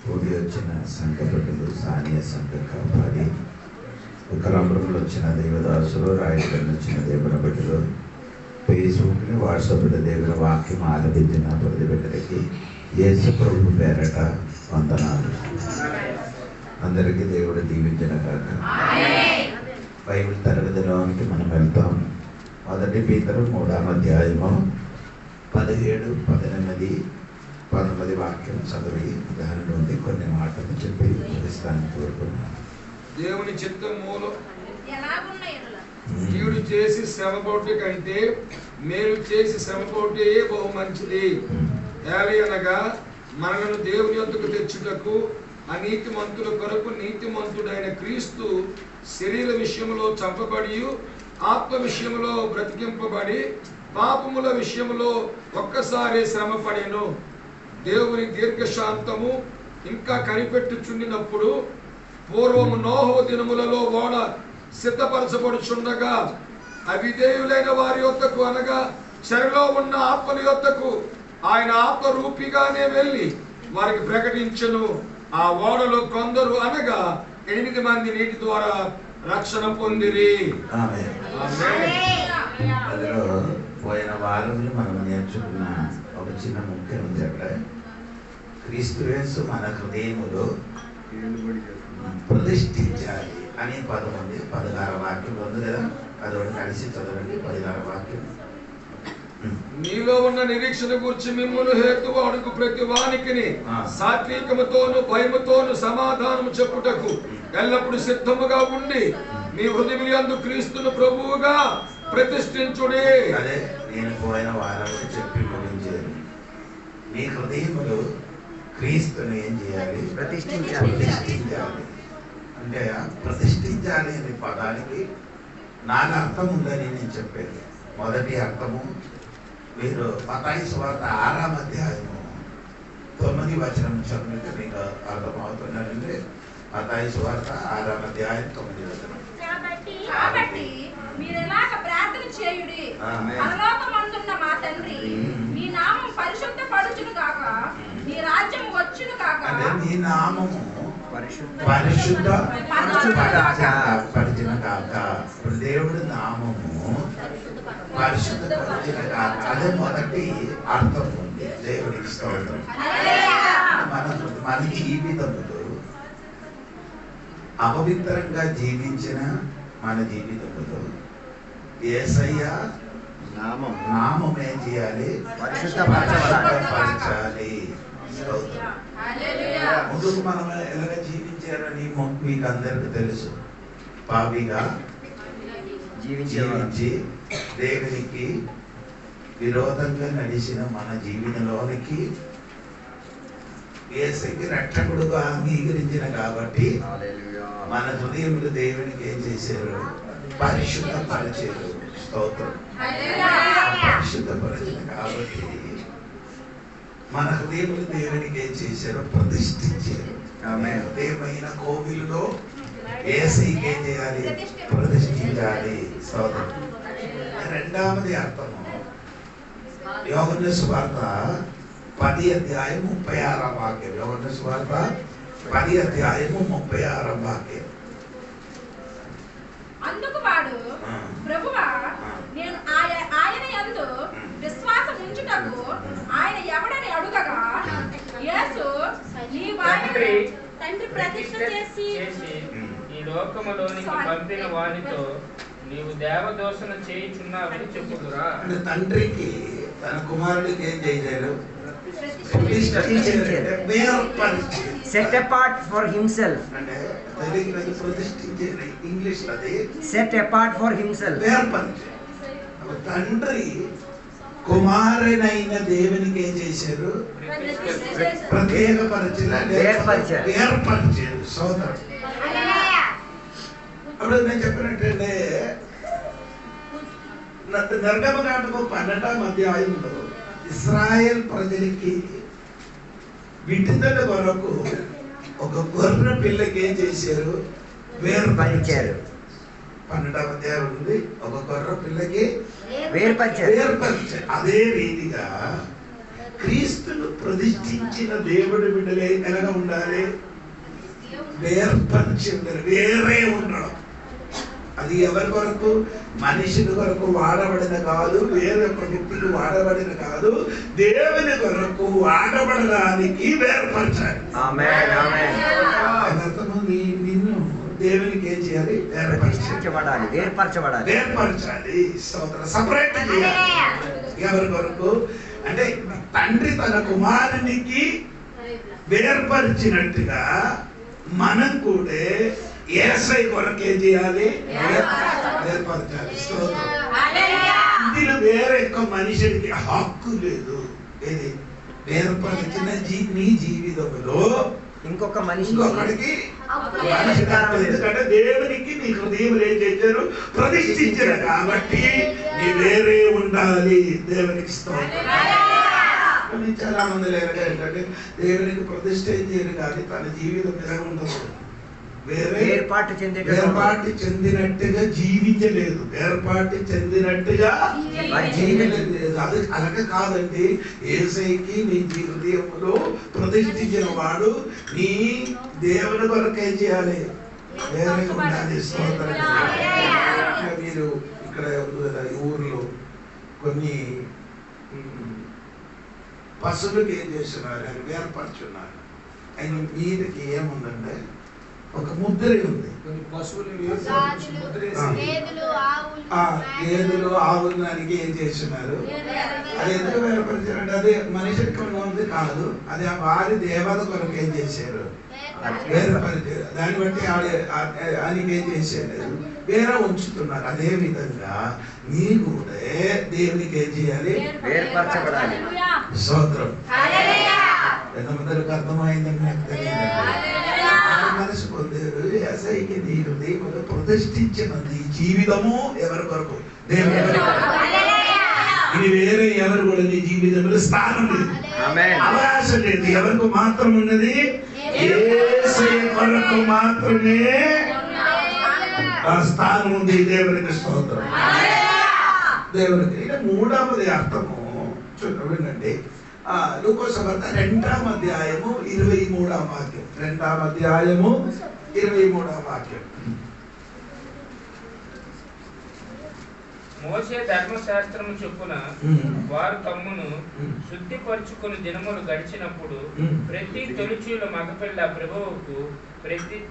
కూడి వచ్చిన సంఘ బిడ్డలు, స్థానియ సంఘ కాపాడి, వికలాంబరంలో వచ్చిన దేవదాసులు, రాయటంలో వచ్చిన దేవుని బిడ్డలు, ఫేస్బుక్ని, వాట్సాప్లో దేవుని వాక్యం ఆలపించిన ప్రతి బిడ్డలకి యేసు ప్రభు పేరట వందనాలు. అందరికీ దేవుడు దీవించిన కాక. బైబిల్ తరగతిలోనికి మనం వెళ్తాం. 1 పీతరు 3వ అధ్యాయము 17, 18, 19 వాక్యం చదివి దాని నుండి కొన్ని మాటలు చెప్పి ముగిస్తాను కోరుకున్నాను. దేవుని చిత్తములో కీడు చేసి శ్రమపడుట కంటే మేలు చేసి శ్రమపడుటే బహు మంచిది. ఏలయనగా మనలను దేవుని యొద్దకు తెచ్చుటకు అనీతిమంతుల కొరకు నీతిమంతుడైన క్రీస్తు శరీర విషయంలో చంపబడి ఆత్మ విషయంలో బ్రతికింపబడి పాపముల విషయంలో ఒక్కసారి శ్రమపడెను. దేవుని దీర్ఘశాంతము ఇంకా కనిపెట్టుచుండినప్పుడు పూర్వము నోహు దినములలో ఓడ సిద్ధపరచబడుచుండగా అవిధేయులైన వారి యొద్దకు అనగా చెరలో ఉన్న ఆత్మల యొద్దకు ఆయన ఆత్మరూపిగానే వెళ్ళి వారికి ప్రకటించెను. ఆ ఓడలో కొందరు అనగా 8 మంది నీటి ద్వారా రక్షణ పొందిరి. అందులో పోయిన వారంలో మనం నేర్చుకున్న ఒక చిన్న ముఖ్యం ఉంది. అక్కడ క్రీస్తు యేసు మన హృదయములో ప్రతిష్ఠించాలి అనే పదం ఉంది. 16వ వాక్యం ఉంది కదా, అదొకటి కలిసి చదవండి. 16వ వాక్యం. నీలో ఉన్న నిరీక్షణ గురించి మిమ్మును హేతువు అడుగు ప్రతి వానికిని సాత్వికముతోను భయముతోను సమాధానము చెప్పుటకు ఎల్లప్పుడు సిద్ధముగా ఉండి మీ హృదయములందు క్రీస్తును ప్రభువుగా ప్రతిష్ఠించుడి. అదే నేను పోయిన వారం చెప్పి ముగించాను. మీ హృదయములు క్రీస్తుని ఏం చేయాలి? ప్రతిష్ఠించాలి. అంటే ప్రతిష్ఠించాలి అనే పదానికి 4 అర్థం ఉందని నేను చెప్పాను. మొదటి అర్థము, మీరు మత్తయి సువార్త 6వ అధ్యాయము 9వ వచనం చదివితే మీకు అర్థమవుతున్నారంటే, మత్తయి సువార్త 6వ అధ్యాయం 9వ వచనం. కాబట్టి మీరెలాగ ప్రార్థన చేయుడి, పరలోకమందున్న మా తండ్రి, నీ నామం పరిశుద్ధపరచును గాక, నీ రాజ్యం వచ్చును గాక. అంటే నీ నామము పరిశుద్ధ పరిచిన కాక. దేవుడి నామము పరిశుద్ధపరిచిన కాక. అదే మొదటి అర్థం ఉంది. దేవుడికి స్తోత్రం. మన జీవితములో అపవిత్రంగా జీవించిన మన జీవితంలో యేసయ్య నామం ఏం చేయాలి? పరిశుద్ధపరచాలి. ముందుకు మనం ఎలాగ జీవించారని మీకు అందరికి తెలుసు. పాపిగా జీవించి దేవునికి విరోధంగా నడిచిన మన జీవితంలోనికి యేసుకి రక్షకుడుగా అంగీకరించిన కాబట్టి మన హృదయములు దేవునికి ఏం చేశారు? పరిశుద్ధపరిచారు. స్తోత్రం. పరిశుద్ధపరిచిన కాబట్టి మన హృదయములు దేవునికి ఏం చేశారు? ప్రతిష్ఠించారు. హృదయమైన కోవిలులో యేసయ్యకి ఏం చేయాలి? ప్రతిష్ఠించాలి. స్తోత్రం. రెండవది అర్థము, యోహాను సువార్త 10వ అధ్యాయం 36వ వాక్యం. యోహాను సువార్త 10వ అధ్యాయం 36వ వాక్యం. అందుకు వాడు, ప్రభువా, నేను ఆయన యందు విశ్వాసం ఉంచుటకు ఆయన ఎవడని అడుగగా, యేసు, తండ్రి ప్రతిష్ఠ చేసి ఈ లోకములోనికి పంపిన వానితో నీవు దేవదోషణ చేయుచున్నావని చెప్పుదురా. తండ్రికి తన కుమారుడికి ఏం చేశారు? Set apart for himself. English అది set apart for himself. తండ్రి కుమారునైన దేవునికి ఏం చేశారు? వేర్పరిచారు. సోదరుడు. అప్పుడు నేను చెప్పినట్టంటే, నిర్గమకాండము 12వ అధ్యాయంలో ఇశ్రాయేల్ ప్రజలకి విడుదల కొరకు ఒక గొర్రె పిల్లకి ఏం చేశారు? వేర్పరిచారు. 12వ అధ్యాయం ఉంది. ఒక గొర్రె పిల్లకి వేర్పరిచారు. అదే రీతిగా క్రీస్తును ప్రతిష్ఠించిన దేవుడి బిడ్డలే ఎలాగ ఉండాలి? వేర్పరిచి ఉండాలి, వేరే ఉండడం. అది ఎవరి కొరకు? మనిషిని కొరకు వాడబడిన కాదు, వేరొక వ్యక్తికి వాడబడిన కాదు, దేవుని కొరకు వాడబడడానికి వేర్పరచాలి. నిన్ను దేవునికి ఏం చేయాలి? వేర్పరచాలి. సపరేట్ చేయాలి. ఎవరి కొరకు అంటే తండ్రి తన కుమారునికి వేర్పరిచినట్టుగా మనం కూడా యేసయ్య కొరకు ఏం చేయాలి? వేర్పరచాలి. ఇందులో వేరే ఎక్కువ మనిషికి హక్కు లేదు. ఏది వేర్పరిచిన నీ జీవితంలో ఇంకొక మనిషి ఎందుకంటే దేవునికి నీ హృదయం ఏం చేశారు? ప్రతిష్ఠించారు. కాబట్టి నీ వేరే ఉండాలి. దేవునికి చాలా మంది లేరు ఏంటంటే దేవునికి ప్రతిష్ఠ ఏం చేయరు కానీ తన జీవితం ఎలా ఉండదు, వేర్పాటు చెందినట్టుగా జీవించలేదు. వేర్పాటు చెందినట్టుగా జీవించలేదు. అది అలాగే కాదండి. యేసయ్యకి నీ హృదయంలో ప్రతిష్ఠించిన వాడు నీ దేవుని కొరకు ఏం చేయాలి? వేరే ఉండాలి. మీరు ఇక్కడ ఊర్లో కొన్ని పశువులకు ఏం చేస్తున్నారు? ఆయన వేర్పరుచున్నారు. ఆయన మీదకి ఏముందంటే ఒక ముద్ర ఉంది. కొన్ని పశువులు గేదెలు ఆవులు దానికి ఏం చేస్తున్నారు? అది ఎందుకు వేరపరిచారంటే అది మనిషికి ఉంది కాదు, అది వారి దేవత కొరకు ఏం చేశారు? వేరపరిచారు. దాన్ని బట్టి ఆయనకి ఏం చేశారు? వేరే ఉంచుతున్నారు. అదే విధంగా నీ కూడా దేవునికి ఏం చేయాలి? వేర్పరచబడాలి. స్తోత్రం. ఎంతమందికి అర్థమైందని నాకు తెలియదు. మనసు పొందారు. యేసయ్యకి నీ హృదయంలో ప్రతిష్ఠించిన నీ జీవితము ఎవరి కొరకు? దేవుని కొరకు. ఇది వేరే ఎవరు కూడా నీ జీవితంలో స్థానం లేదు, అవకాశం లేదు. ఎవరికి మాత్రం ఉన్నది? యేసయ్య కొరకు మాత్రమే ఆ స్థానం ఉంది. దేవునికి స్తోత్రం. దేవునికి మూడవది అర్థము వినండి. లూకా సువార్త 2వ అధ్యాయము 23వ వాక్యం. 2వ అధ్యాయము 23వ వాక్యం. మోషే ధర్మశాస్త్రము చొప్పున వారు తమ్మును శుద్ధిపరుచుకుని దినములు గడిచినప్పుడు ప్రతి తొలిచూలు మగపిల్ల ప్రభువుకు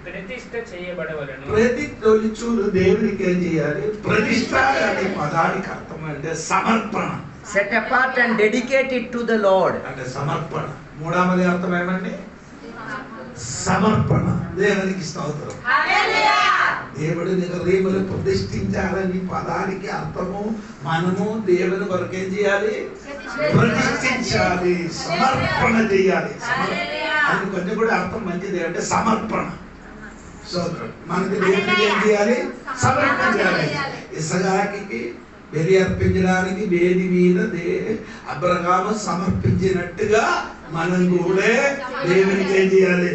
ప్రతిష్ఠ చేయబడవలను. ప్రతి తొలిచూలు దేవునికి ఏం చేయాలి? ప్రతిష్ఠ అనే పదానికి అర్థం అంటే సమర్పణ. Set apart and dedicate it to the Lord. అంటే సమర్పణ. మూడవది అర్థం ఏమండి? సమర్పణ. దేవునికి స్తోత్రం. దేవుడిని హృదయంలో ప్రతిష్ఠించాలని పదానికి అర్థము మనము దేవుని కొరకు ఏం చేయాలి? ప్రతిష్ఠించాలి, సమర్పణ చేయాలి. అది కొంచెం కూడా అర్థం మంచిది అంటే సమర్పణ. స్తోత్రం. మనకి దేవుడికి ఏం చేయాలి? సమర్పణ చేయాలి. ఇస్సాకుకి బలి అర్పించడానికి వేది మీద అబ్రహాము సమర్పించినట్టుగా మనం కూడా దేవునికి ఏం చేయాలి?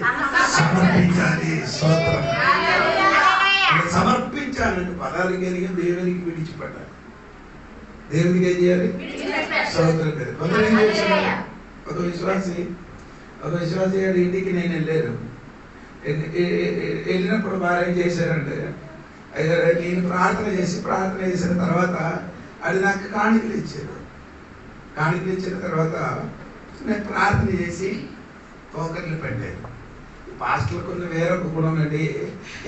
సమర్పించాలి. స్తోత్రం. సమర్పించాలని పదాలు కలిగి దేవునికి విడిచిపెట్టాలి. దేవునికి ఏం చేయాలి? స్తోత్రం. కొందరు ఏం చేస్తున్నారు? ఒక విశ్వాసి ఇంటికి నేను వెళ్ళినప్పుడు వారు ఏం చేశారంటే నేను ప్రార్థన చేసిన తర్వాత అది నాకు కాணிకలు ఇచ్చారు. కాணிకలు ఇచ్చిన తర్వాత నేను ప్రార్థన చేసి పోకర్లు పెట్టాను. పాస్టర్లకు ఉన్న వేరొక గుణం అండి,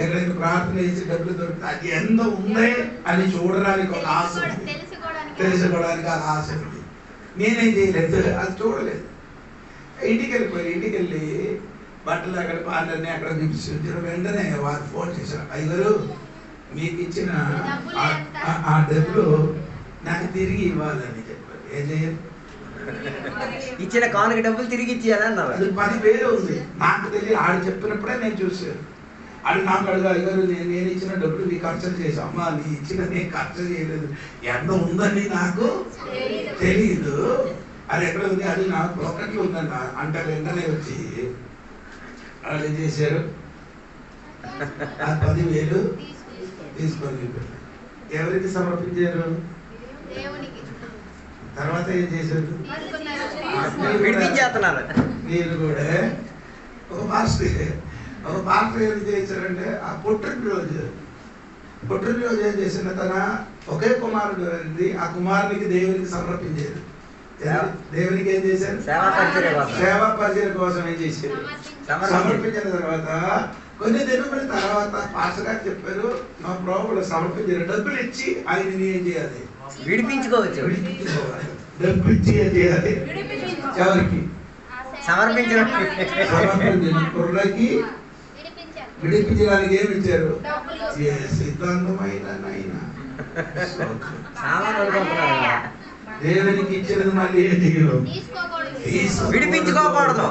ఎక్కడైనా ప్రార్థన చేసి డబ్బులు దొరికితే అది ఎంత ఉందే అని చూడడానికి ఒక ఆశ ఉంది, తెలుసుకోవడానికి ఆ ఆశ ఉంది. నేనేం చేయలేదు, అది చూడలేదు. ఇంటికి వెళ్ళి బట్టలు అక్కడ పార్లర్ని అక్కడ చూపించారు. వెంటనే వారు ఫోన్ చేశారు, అయ్యగారు మీకు ఇచ్చిన ఆ డబ్బులు నాకు తిరిగి ఇవ్వాలని చెప్పారు. ఏం చేయాలి? ఇచ్చిన కానుక డబ్బులు తిరిగి ఇచ్చేయాలన్నారు. అది 10,000 ఉంది. నాకు తెలియదు, ఆడు చెప్పినప్పుడే నేను చూసాను. అది నాకు అడుగు, అయ్యగారు నేను ఇచ్చిన డబ్బులు నీ ఖర్చు చేసావు. అమ్మా నీ ఇచ్చిన నేను ఖర్చు చేయలేదు, ఎంత ఉందని నాకు తెలియదు. అది ఎక్కడ ఉంది? అది నాకు పాకెట్లో ఉందంట అంటే వెంటనే వచ్చి వాళ్ళు ఏం చేశారు? ఆ 10,000 తీసుకొని ఎవరికి సమర్పించారు? తర్వాత ఏం చేశారు? విడిపించేస్తున్నారు. వీళ్ళు కూడా ఒక మాస్టర్ ఏం చేశారంటే ఆ పుట్టినరోజు ఏం చేసిన తన ఒకే కుమారుడు ఉంది, ఆ కుమారునికి దేవునికి సమర్పించారు. దేవునికి ఏం చేశారు? సేవా పరిచర్య కోసం ఏం చేశారు? సమర్పించిన తర్వాత కొన్ని దినముల తర్వాత పాస్టర్ గారు చెప్పారు, మా ప్రభువులు సమర్పించారు. డబ్బులు ఇచ్చి ఆయనని ఏం చేయాలి? విడిపించుకోవచ్చు. డబ్బు ఇచ్చి ఏం చేయాలి? ఎవరికి? సమర్పించిన కుర్రకి విడిపించడానికి ఏమి ఇచ్చారు? సిద్ధాంతమైన దేవునికి ఇచ్చినది మళ్ళీ ఏం చేయరు? విడిపించుకోకూడదు.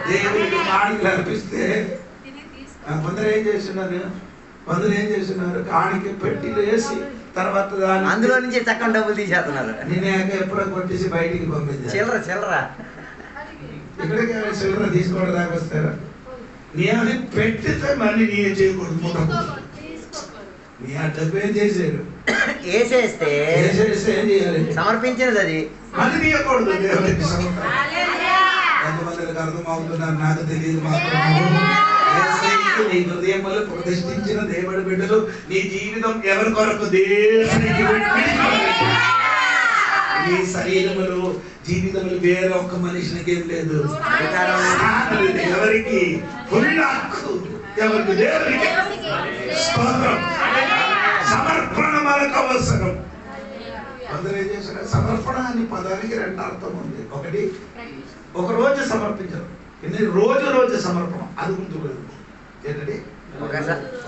దేవునికి కాணிకలు అర్పిస్తే కొందరు ఏం చేస్తున్నారు? కాணிక పెట్టిలు వేసి తర్వాత దాన్ని అందులో నుంచి చక్కని డబ్బులు తీసేస్తున్నారు. నేను ఎప్పుడో కొట్టేసి బయటికి పంపించాను. చిల్లర ఇక్కడికి చిల్లర తీసుకోవడం దాకా వస్తారా? నేను పెట్టితే మళ్ళీ నేను చేయకూడదు. నీ ఆ డబ్బు ఏం చేశారు? వేసేస్తే ఏం చేయాలి? సమర్పించినది అది మళ్ళీ తీయకూడదు. దేవునికి ఎంతమందికి అర్థం అవుతున్నారు నాకు తెలియదు. నీ హృదయములు ప్రతిష్ఠించిన దేవుడి బిడ్డలు, నీ జీవితం ఎవరి కొరకు? దేవునికి. నీ శరీరములు జీవితములు వేరే ఒక్క మనిషికి ఏం లేదు. ఎవరికి? ఎవరికి? దేవునికి. సమర్పణ మనకు అవసరం. అందరూ ఏం చేశారు? సమర్పణ అనే పదానికి రెండు అర్థం ఉంది. ఒకటి ఒక రోజు సమర్పించరు, రోజు సమర్పణ. అది ముందు ఏంటంటే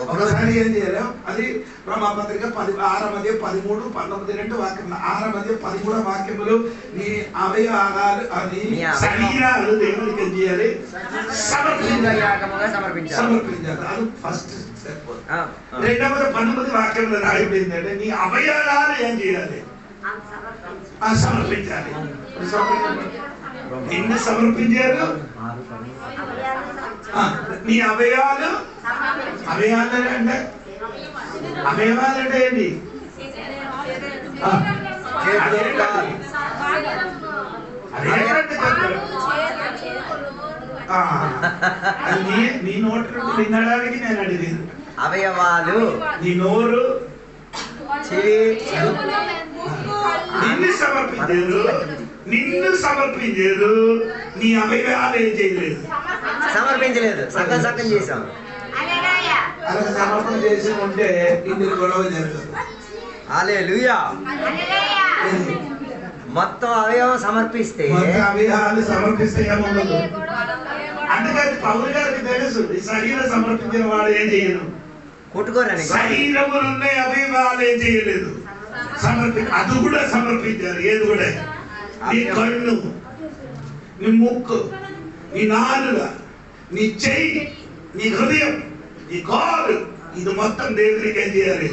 ఒకసారి ఏం చేయాలి? అది రోమాపత్రిక 6:13-19 వాక్యములు. 6:13 వాక్యములు నీ అవయవాలు అది శరీరాలు దేవునికి ఏం చేయాలి? సమర్పించాలి. అది ఫస్ట్ స్టెప్. రెండవది 19 వాక్యంలో రాయబడింది అంటే నీ అవయవాలు ఏం చేయాలి? సమర్పించాలి. ఎన్ని సమర్పించారు? నీ అవయవాలు అంటే ఏంటి? నీ నోటి నుండి వినడానికి నేను అడిగింది. అవయవాలు నీ నోరు, నిన్ను సమర్పించారు. నీ అవయవాలు ఏం చేయలేదు? సమర్పించలేదు. సగం చేసాం. అలా సమర్పణ చేసి ఉంటే ఇందులో గొడవ జరగదు. హల్లెలూయా. మొత్తం అవయవం సమర్పిస్తే అవయవాలు సమర్పిస్తే ఏముండదు. అందుకని పౌలు గారికి తెలుసు, ఈ శరీరం సమర్పించిన వాడు ఏం చేయను? కొట్టుకోరని. శరీరములున్న అవయవాలు ఏం చేయలేదు? అది కూడా సమర్పించారు. ఏది కూడా? నీ కన్ను, నీ ముక్కు, నీ నాలుక, నీ చెయ్యి, నీ హృదయం, నీ కాలు, ఇది మొత్తం దేవుడికి ఏం చేయాలి?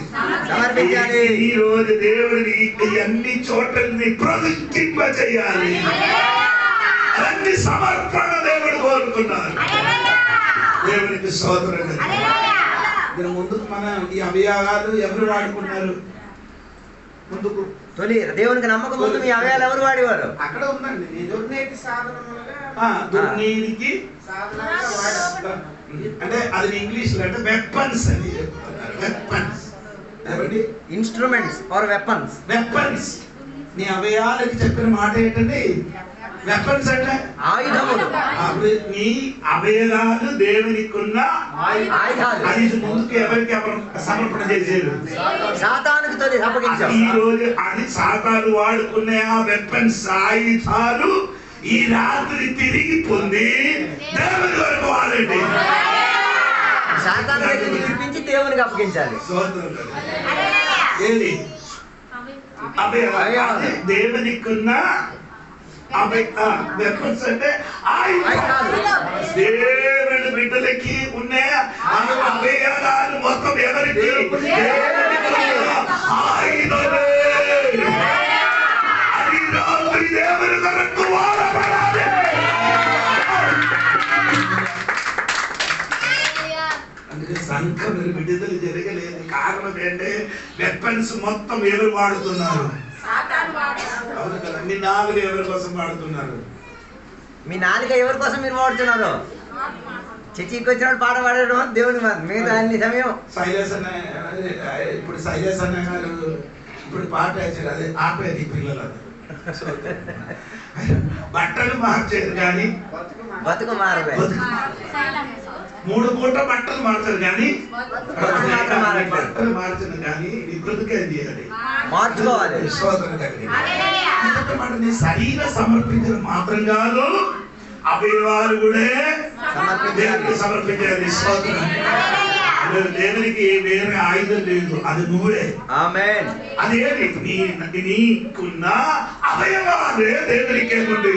సమర్పించాలి. ఈ రోజు దేవుడిని అన్ని చోట్లని ప్రతిష్ఠింప చేయాలి. అన్ని సమర్పణ దేవుడు కోరుకున్నారు. దేవునికి స్తోత్రం. దీని ముందుకు మనం ఈ అవయవాలు ఎవరు వాడుకున్నారు? ముందుకు తొలి దేవునికి నమ్మకం ముందు మీ అవయాలు ఎవరు వాడేవారు? అక్కడ ఉందండి. అంటే అది ఇంగ్లీష్ లో అంటే వెపన్స్ అని చెప్తున్నారు. Weapons instruments or weapons. Weapons. నీ అవయాలకి చెప్పిన మాట ఏంటండి? వెపన్స్ అంటే ఆయుధములు. నీ అవయవాలు దేవునికున్న ఆయుధాలు. అది ముందుకు ఎవరికి సమర్పణ చేసేది? సాతానుకు తొలి అప్పగించాం. ఈ రోజు అది సాతాను వాడుకునే ఆ వెపన్స్, ఆయుధాలు ఈ రాత్రి తిరిగి పొంది దేవుని వరకు వాడండి. సాతాను దగ్గర విడిపించి దేవునికి అప్పగించాలి. ఏది? దేవునికున్న వెపన్స్ అంటే దేవుని బిడ్డలకి ఉన్న అవయవాలు మొత్తం ఎవరికి? ఆయుధమే. అది రాత్రి దేవుని కొరకు వాడబడాలి. అందుకే సంఘం విడుదల జరగలేదు. కారణం ఏంటంటే వెపన్స్ మొత్తం ఎవరు వాడుతున్నారు? సాతాను వాడు. అవును కదా. మీ నాలుగు ఎవరి కోసం వాడుతున్నారు? మీ నాలుక ఎవరి కోసం మీరు వాడుతున్నారు? చర్చికి వచ్చినప్పుడు పాట పాడడం దేవుని మాట మీద అన్ని సమయం. శైలేష్ అన్న ఇప్పుడు శైలేష్ అన్న గారు ఇప్పుడు పాట వేసారు, అదే ఆపేది పిల్లలు. బట్టలు మార్చారు కానీ బతుకు మారలే. 3 పూట బట్టలు మార్చారు కానీ మారట్లేదు. బట్టలు మార్చను కానీ నీ బ్రతుకేం చేయాలి? మార్చుకోవాలి. విశ్వాసం కలిగి ఇంకొక మాట, నీ శరీరం సమర్పించడం మాత్రం కాదు, అవయవాలు కూడా దేవునికి సమర్పించాలి. విశ్వాసం. దేవునికి వేరే ఆయుధం లేదు, అది నువ్వే. ఆమేన్. అదేది నీకున్న అవయవాలే దేవునికి ఏముంది?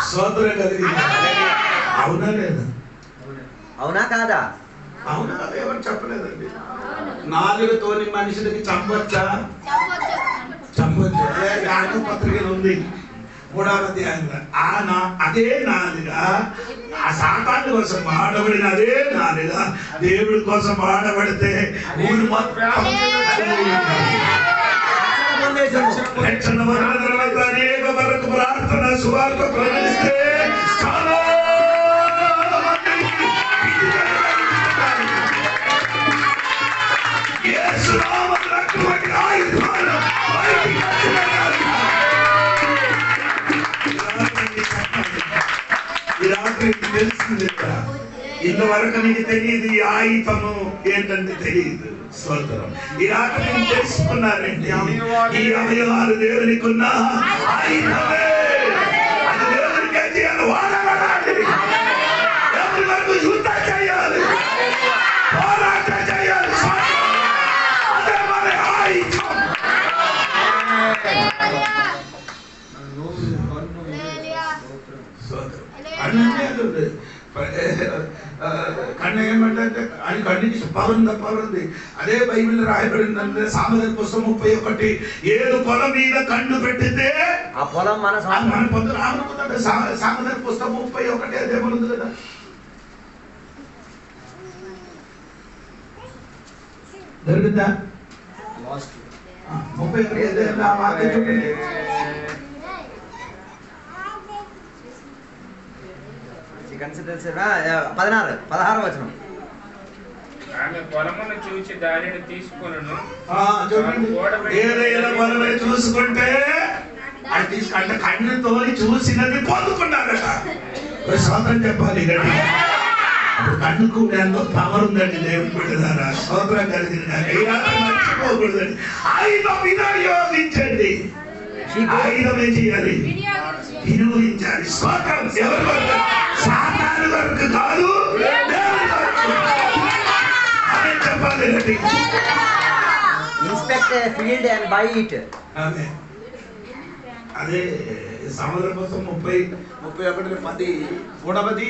స్తోత్రం కలిగి. అవునా లేదా? అవునా కాదా? అవునా కాదా? ఎవరు చెప్పలేదండి. నాలుగుతోని మనుషులకి చంపొచ్చా? చంపొచ్చు. యాకూబు పత్రికలో ఉంది 3వ అధ్యాయంలో. అదే నాలుగా ఆ సాతాను కోసం వాడబడిన అదే నాలుగా దేవుడి కోసం వాడబడితే ఊరు మొత్తం రక్షణ వరణ తర్వాత అనేక వరకు ప్రార్థన సువార్త ప్రకటిస్తే చాలా యేసు నామమున అటువంటి ఆయుధాలు బయటికి వచ్చినాయి. ఈ రాత్రి తెలిసింది కదా, ఇంతవరకు నీకు తెలియదు ఈ ఆయుధము ఏంటంటే తెలియదు. స్తోత్రం. ఈ రాత్రి నేను తెలుసుకున్నారండి, ఈ అవయవాలు దేవునికి ఉన్న ఆయుధమే. అది దేవునికి చేయాలి, వాడబడాలి. దేవుని వరకు యుద్ధం చేయాలి, పోరాటం చేయాలి. అదే మన ఆయుధం. కన్ను ఏమంటే ఆయన కన్నుకి పవర్ ఉంది. అదే బైబిల్ రాయబడిందంటే సామెతల పుస్తకం 31:7 పొలం మీద కన్ను పెట్టితే ఆ పొలం మన పొద్దున ఆమె సామెతల పుస్తకం 31 అదేమనుంది కదా. దొరుకుతా 31 ఆ వాక్యం చూడండి. కన్సిడర్ 16 వచనం. ఆమె పొలమును చూచి దానిని తీసుకొనును. ఏదైనా పొలమే చూసుకుంటే అది తీసుకుంటే కన్నుతో చూసినది పొందుకున్నారట. స్తోత్రం చెప్పాలి గట్టి. అప్పుడు కన్నుకు ఎంతో పవర్ ఉందండి దేవుని బిడ్డలారా. స్తోత్రం కలిగిన మర్చిపోకూడదండి. ఆయుధం వినియోగించండి. ఆయుధం ఏం చేయాలి? వినియోగించాలి. స్తోత్రం. ఎవరి వరకు? సాతాను వరకు కాదు, దేవుని వరకు. అదే చెప్పాలి గట్టి. Inspect field and by it. Amen. అదే సముద్రం కోసం 31:10 మూడవది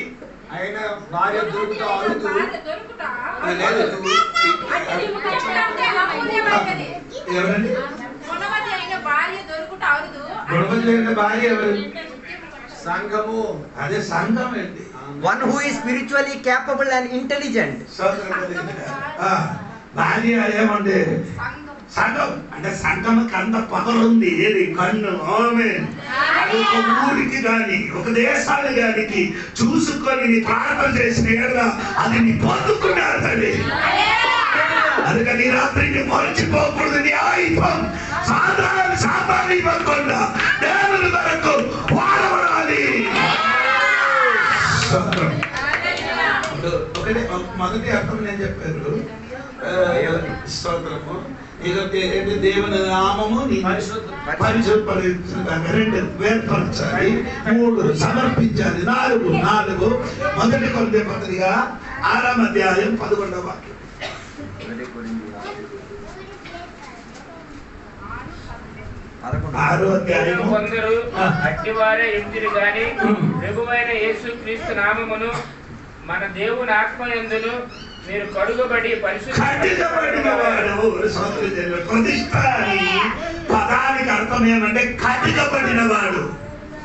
ఆయన భార్య దొరుకుతా అడుగుతూ లేదు. ఎవరండి? గుణవతి అయిన భార్య దొరుకుట అరుదు. గుణవతి అయిన భార్య ఎవరు? సంఘము. అదే సంఘం ఏంటి? One who is spiritually capable and intelligent. భార్య ఏమంటే సంఘం అంటే సంఘంకి అంత పవర్ ఉంది. ఏది? కన్ను. ఆమేన్. అది ఒక ఊరికి గాని ఒక దేశాలు గానికి చూసుకొని ప్రార్థన చేసిన అది నీ పొందుకున్నారు తల్లి. అందుకని రాత్రి నీ మరచిపోకూడదు. నీ ఆయుధం సాధారణ ఇవ్వకుండా దేవుని వరకు వాడబడాలి. ఒకటే మొదటి అర్థం నేను చెప్పారు. స్తోత్రము. ఇక దేవుని నామము పరిశుద్ధపరచాలి. 2 వేర్పరచాలి. 3 సమర్పించాలి. 4 మొదటి కొరింథీ పత్రిక 6వ అధ్యాయం 11వ వాక్యం. 6వ అధ్యాయం. కొందరు అట్టివారే ఇంటిని గాని ప్రభువైన యేసు క్రీస్తు నామమును మన దేవుని ఆత్మయందును మీరు కడుగబడి ప్రతిష్ఠ పదానికి అర్థం ఏమంటే కడిగబడిన వాడు.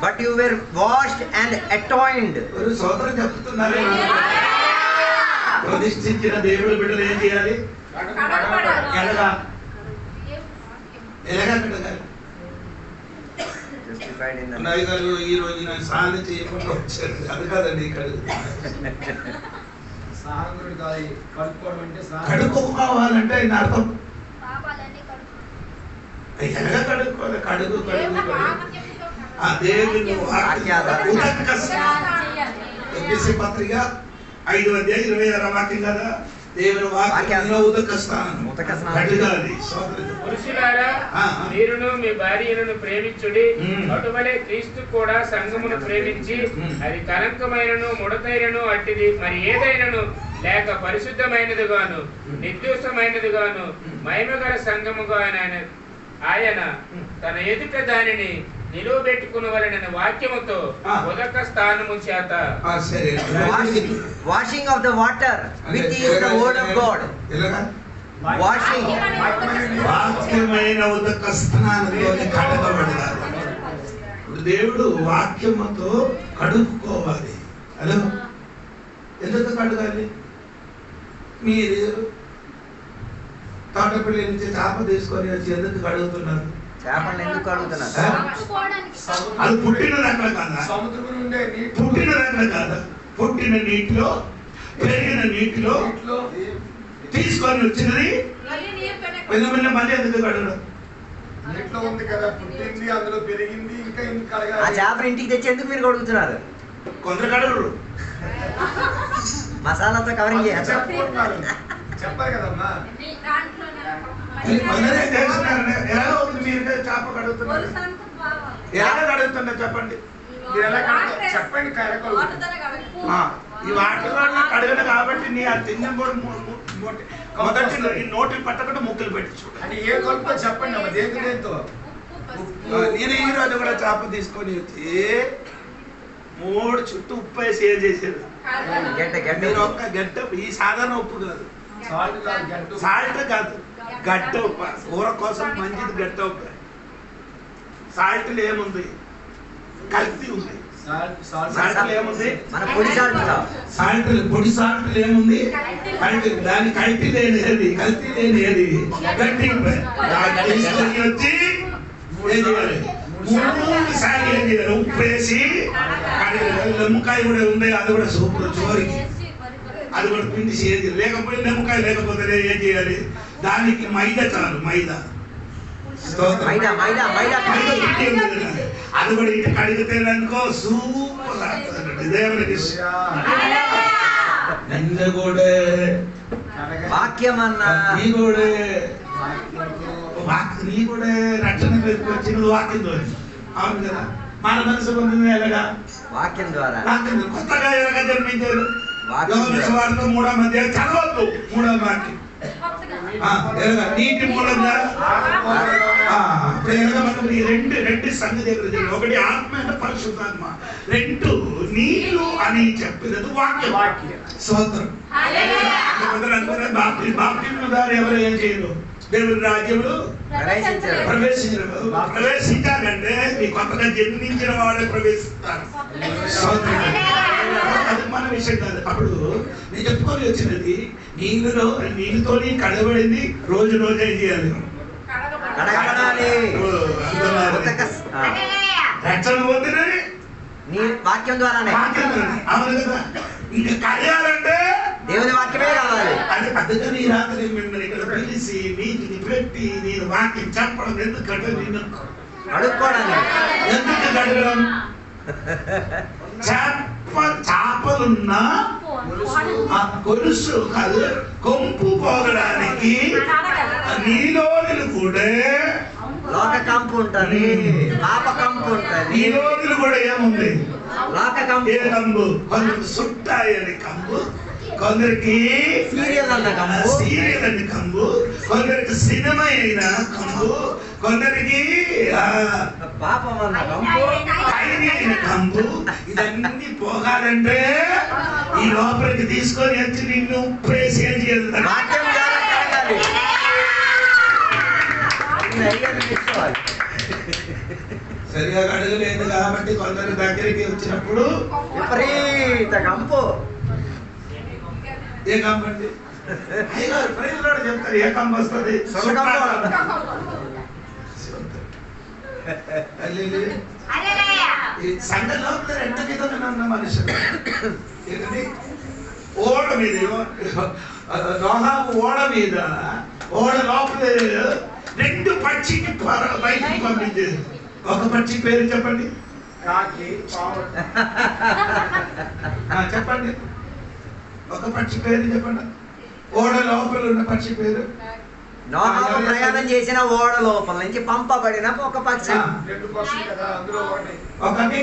But you were washed and atoned. సోదరు చెప్తున్నారు, ప్రతిష్ఠించిన దేవుడి బిడ్డలు ఏం చేయాలి? ఎలాగా ఎలాగా కడగాలి? Justified in the నాయకులు ఈ రోజు నాకు సాధన చేయకుండా వచ్చారు. అది కాదండి కడుక్కోవాలంటే ఆయన అర్థం ఎలాగా కడుక్కోవాలి? కడుగు ఆ దేవుని పత్రిక 5:26 వాక్యం కదా, దేవుని వాక్యంలో ఉదక స్నానం కడగాలి. పురుషులారా, మీరును మీ భార్యలను ప్రేమించుడి, అటువలే క్రీస్తు కూడా సంఘమును ప్రేమించి అది కలంకమైనను ముడతైనను అట్టిది మరి ఏదైనను లేక పరిశుద్ధమైనదిగాను నిర్దోషమైనదిగాను మహిమగల సంఘముగా ఆయన తన ఎదుట దానిని నిలువబెట్టుకునవలెనని వాక్యముతో ఉదక స్థానము చేత washing of the water which is the word of God. Washing వాక్యమైన ఉదక స్నానంతో కడగబడాలి. దేవుడు వాక్యముతో కడుక్కోవాలి. హలో, ఎందుకు కడగాలి? మీరు తోటపల్లి నుంచి చేప తీసుకొని వచ్చి ఎందుకు కడుగుతున్నారు? చేపలను ఎందుకు అడుగుతున్నారు? అది పుట్టిన దాంట్లో కాదా? సముద్రం నుండే పుట్టిన దాంట్లో కాదా? పుట్టిన నీటిలో పెరిగిన నీటిలో తీసుకొని వచ్చినది పెద్ద మళ్ళీ ఎందుకు కడగడం? నీటిలో ఉంది కదా, పుట్టింది, అందులో పెరిగింది, ఇంకా ఆ చేపలు ఇంటికి తెచ్చి ఎందుకు మీరు కడుగుతున్నారు? కొందరు కడగరు, మసాలాతో కవరింగ్ చేయాలి. చెప్పారు కదమ్మా. ఎలా ఉంది? మీరు చేప కడుగుతున్నారు, ఎలా కడుగుతున్నారు చెప్పండి. చెప్పండి. ఈ వాటర్ కడగదు కాబట్టి నీ ఆ తిన్న మొదటి నోటికి పట్టకుండా ముక్కలు పెట్టి చూడండి. అంటే ఏ కలుపుతో చెప్పండి అమ్మ, దేంతో దేంతో. నేను ఈ రోజు కూడా చేప తీసుకొని వచ్చి 3 చుట్టూ ఉప్పు వేసి ఏం చేసేది? మీరు ఒక్క గడ్డ, ఈ సాధారణ ఉప్పు కాదు, సాల్ట్ కాదు, గడ్డ ఉప్పు. కూర కోసం మంచిది గడ్డ ఉప్పు. సాల్ట్ ఏముంది? కల్తీ ఉంది. సాల్ట్ ఏముంది? పొడి సాల్ట్. సాల్ట్ పొడి సాల్ట్ ఏముంది? కల్తీ. దాని కల్తీ లేని ఏది? కల్తీ లేని ఏది? గట్టి తీసుకొని వచ్చి ఏం చేయాలి? 3 సార్లు ఏం చేయాలి? ఉప్పు వేసి నిమ్మకాయ కూడా ఉంది, అది కూడా సూపర్ చోరికి, అది కూడా పిండి చేయాలి. లేకపోతే నిమ్మకాయ లేకపోతే ఏం చేయాలి? దానికి మైదా చాలు, మైదా అది కూడా ఇంటి కడిగితే అనుకో సూపర్ దేవునికి. కూడా వాక్యం అన్నా నీ కూడా రక్షణ వచ్చిన వాక్యంతో. అవును కదా, మన మనసు పొందింది ఎలాగా? వాక్యం ద్వారా. కొత్తగా ఎలాగా జన్మించారు? 3వ అధ్యాయం చదవద్దు. 3వ వాక్యం నీటి మూలంగా రెండు సంగతి. ఒకటి ఆత్మ అంటే పరిశుద్ధాత్మ, 2 నీళ్ళు అని చెప్పినది వాక్యం. స్తోత్రం. బాప్తిస్మం ద్వారా ఎవరు ఏం చేయరు? దేవుని రాజ్యంలో ప్రవేశించాలంటే మీ కొత్తగా జన్మించిన వాళ్ళే ప్రవేశిస్తారు. అది మన విషయం కాదు. అప్పుడు నేను చెప్పుకొని వచ్చినది, నీళ్ళతో కడగబడింది. రోజు ఏం చేయాలి? రక్షణ పొందినది వాక్యం ద్వారానే. అవును కదా. ఇంకా కడగాలంటే దేవుని వాక్యమే కావాలి. అది అందుకని రాత్రి మిమ్మల్ని ఇక్కడ పిలిచి నీటిని పెట్టి నేను వాక్యం చెప్పడం ఎందుకంటే నేను అడుక్కోవడానికి. ఎందుకు కడగడం? చేపలున్న గొలుసు కాదు, కొంపు పోగడానికి నీలోనులు కూడా లోక కంపు ఉంటుంది, పాప కంపు ఉంటుంది. నీలోనులు కూడా ఏముంది? లోక కంపు. ఏ కంపు? కొందరికి సుట్టాయి అని కంపు, కొందరికి సీరియల్ అన్న కంపు, సీరియల్ అని కంపు, కొందరికి సినిమా అయిన కంపు, కొందరికి పాపం అన్న కంపు, అయిన కంపు. ఇదన్నీ పోగాలంటే ఈ లోపలికి తీసుకొని వచ్చి నిన్ను ప్రేస్ ఏం చేయాలి? వాక్యం ద్వారా కడగాలి. సరిగా కడగలేదు కాబట్టి కొందరి దగ్గరికి వచ్చినప్పుడు విపరీత కంపు. ఏ కంపండి? అయ్యగారు ప్రైజ్లో చెప్తారు ఏ కంబ వస్తుంది ఈ సంఘ లోపల రెండు విధమైన ఉన్న మనుషులు ఏంటండి ఓడ మీద నోహాబు ఓడ మీద ఓడ లోపల రెండు పక్షికి బయటికి పంపించేది. ఒక పక్షి పేరు చెప్పండి. కాకి చెప్పండి ఒక పక్షి పేరు చెప్పండి. ఓడ లోపల ఉన్న పక్షి పేరు. నోహము ప్రయాణం చేసిన ఓడ లోపల నుంచి పంపబడిన ఒక పక్షి. రెండు పక్షులు కదా అందులో ఒకటి